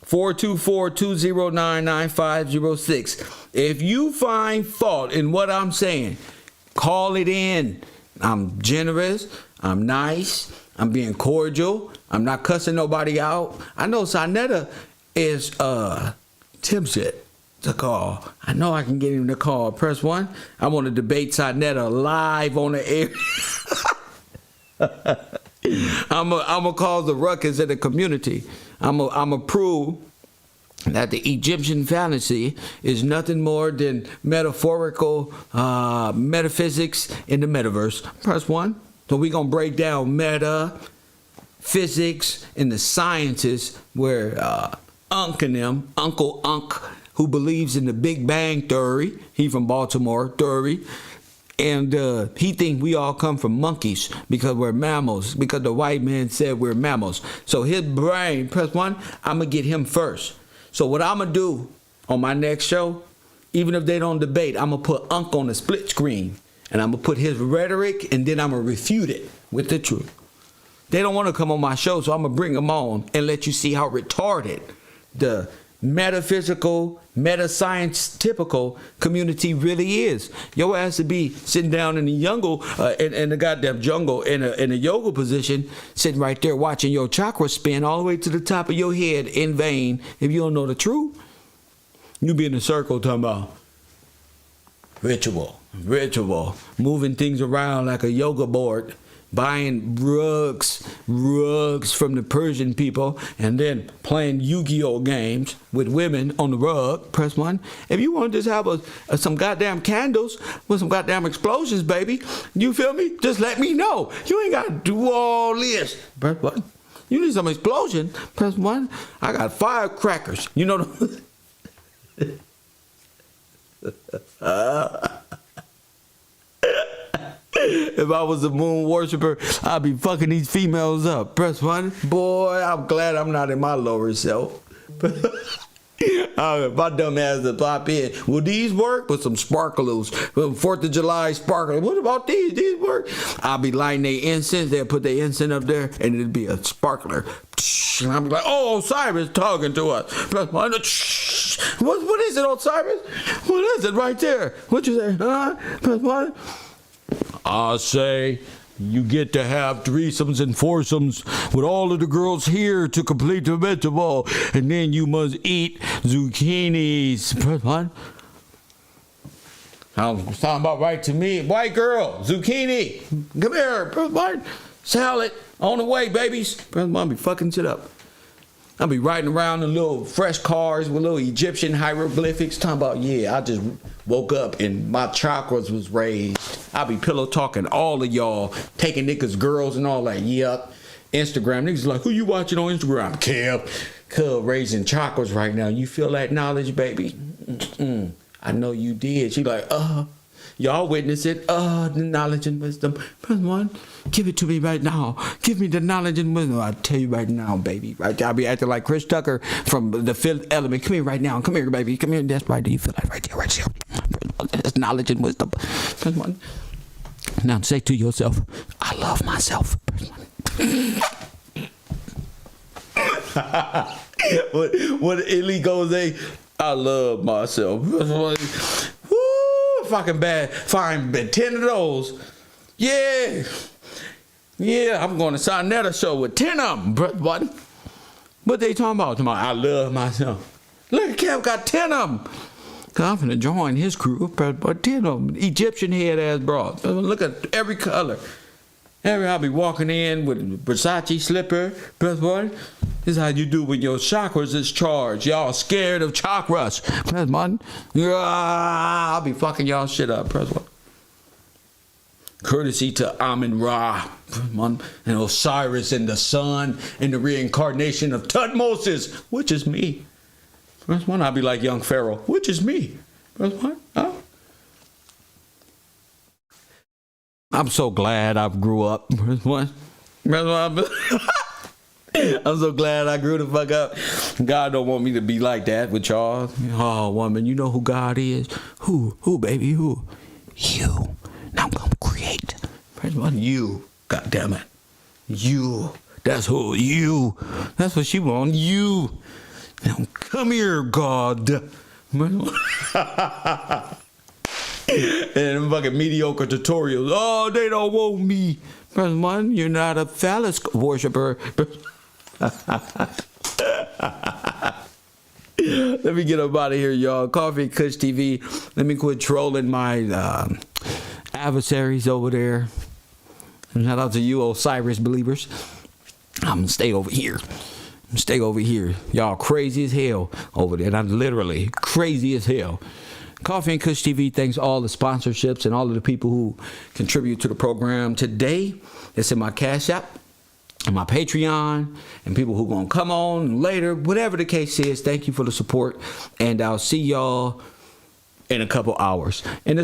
A: 424-209-9506. If you find fault in what I'm saying, call it in. I'm generous. I'm nice. I'm being cordial. I'm not cussing nobody out. I know Sonetta is tempted to call. I know I can get him to call. Press 1. I want to debate Sonetta live on the air. I'm a cause the ruckus in the community. I'm a prove that the Egyptian fantasy is nothing more than metaphorical metaphysics in the metaverse. Press 1. So we're going to break down metaphysics and the sciences where Uncle Unk, who believes in the Big Bang Theory, he from Baltimore, theory, and he think we all come from monkeys because we're mammals, because the white man said we're mammals. So his brain, press 1, I'm going to get him first. So what I'm going to do on my next show, even if they don't debate, I'm going to put Unk on the split screen. And I'm going to put his rhetoric, and then I'm going to refute it with the truth. They don't want to come on my show, so I'm going to bring them on and let you see how retarded the metaphysical, meta-science typical community really is. Your ass to be sitting down in the jungle, in the goddamn jungle, in a yoga position, sitting right there watching your chakra spin all the way to the top of your head in vain. If you don't know the truth, you be in a circle talking about ritual, moving things around like a yoga board, buying rugs from the Persian people, and then playing Yu-Gi-Oh games with women on the rug. Press 1. If you want to just have some goddamn candles with some goddamn explosions, baby, you feel me? Just let me know. You ain't got to do all this. Press 1. You need some explosion. Press 1. I got firecrackers. You know if I was a moon worshiper, I'd be fucking these females up. Press 1. Boy, I'm glad I'm not in my lower self. My dumb ass to pop in. Will these work? With some sparklers. 4th of July sparklers. What about these? These work? I'll be lighting their incense. They'll put their incense up there, and it'll be a sparkler. And I'm like, oh, Osiris talking to us. Press 1. What is it, Osiris? What is it right there? What you say? Huh? Press 1. I say you get to have threesomes and foursomes with all of the girls here to complete the ritual, and then you must eat zucchinis. Press 1. Sounds about right to me. White girl, zucchini. Come here. Press 1. Salad on the way, babies. Press 1. Be fucking shit up. I'll be riding around in little fresh cars with little Egyptian hieroglyphics. Talking about, yeah, I just woke up and my chakras was raised. I'll be pillow talking all of y'all, taking niggas, girls, and all that. Yup. Instagram. Niggas like, who you watching on Instagram? Kev. Cub raising chakras right now. You feel that knowledge, baby? I know you did. She like, Y'all witness it. The knowledge and wisdom. Press 1. Give it to me right now. Give me the knowledge and wisdom. I tell you right now, baby. Right there, I'll be acting like Chris Tucker from The Fifth Element. Come here right now. Come here, baby. Come here. That's right. Do you feel like right there, right there? That's knowledge and wisdom. Press 1. Now say to yourself, I love myself. Press 1. What Illy goes, I love myself. Woo, fucking bad. Find 10 of those. Yeah, I'm going to sign that a show with 10 of them, bro. What they talking about? I love myself. Look, Kev got 10 of them. I'm finna join his crew, but 10 of them. Egyptian head ass broad. Look at every color. I'll be walking in with Versace slipper. Press 1. This is how you do when your chakras is charged. Y'all scared of chakras. Press 1. I'll be fucking y'all shit up. Press 1. Courtesy to Amun-Ra. Press 1. And Osiris and the sun and the reincarnation of Tutmosis, which is me. Press 1. I'll be like young Pharaoh, which is me. Press 1. Oh. I'm so glad I grew up. Press 1. Press 1. I'm so glad I grew the fuck up. God don't want me to be like that with y'all. Oh, woman, you know who God is? Who, baby, who? You. Now I'm gonna create. Press 1. You. God damn it. You. That's who. You. That's what she want. You. Now come here, God. And fucking mediocre tutorials. Oh, they don't want me. Press 1. You're not a phallus worshiper. Let me get up out of here, y'all. Coffee Kush TV. Let me quit trolling my adversaries over there. Shout out to you, Osiris believers. I'm gonna stay over here. Y'all crazy as hell over there. And I'm literally crazy as hell. Coffee and Kush TV thanks all the sponsorships and all of the people who contribute to the program today. It's in my Cash App and my Patreon, and people who gonna come on later, whatever the case is. Thank you for the support, and I'll see y'all in a couple hours. And as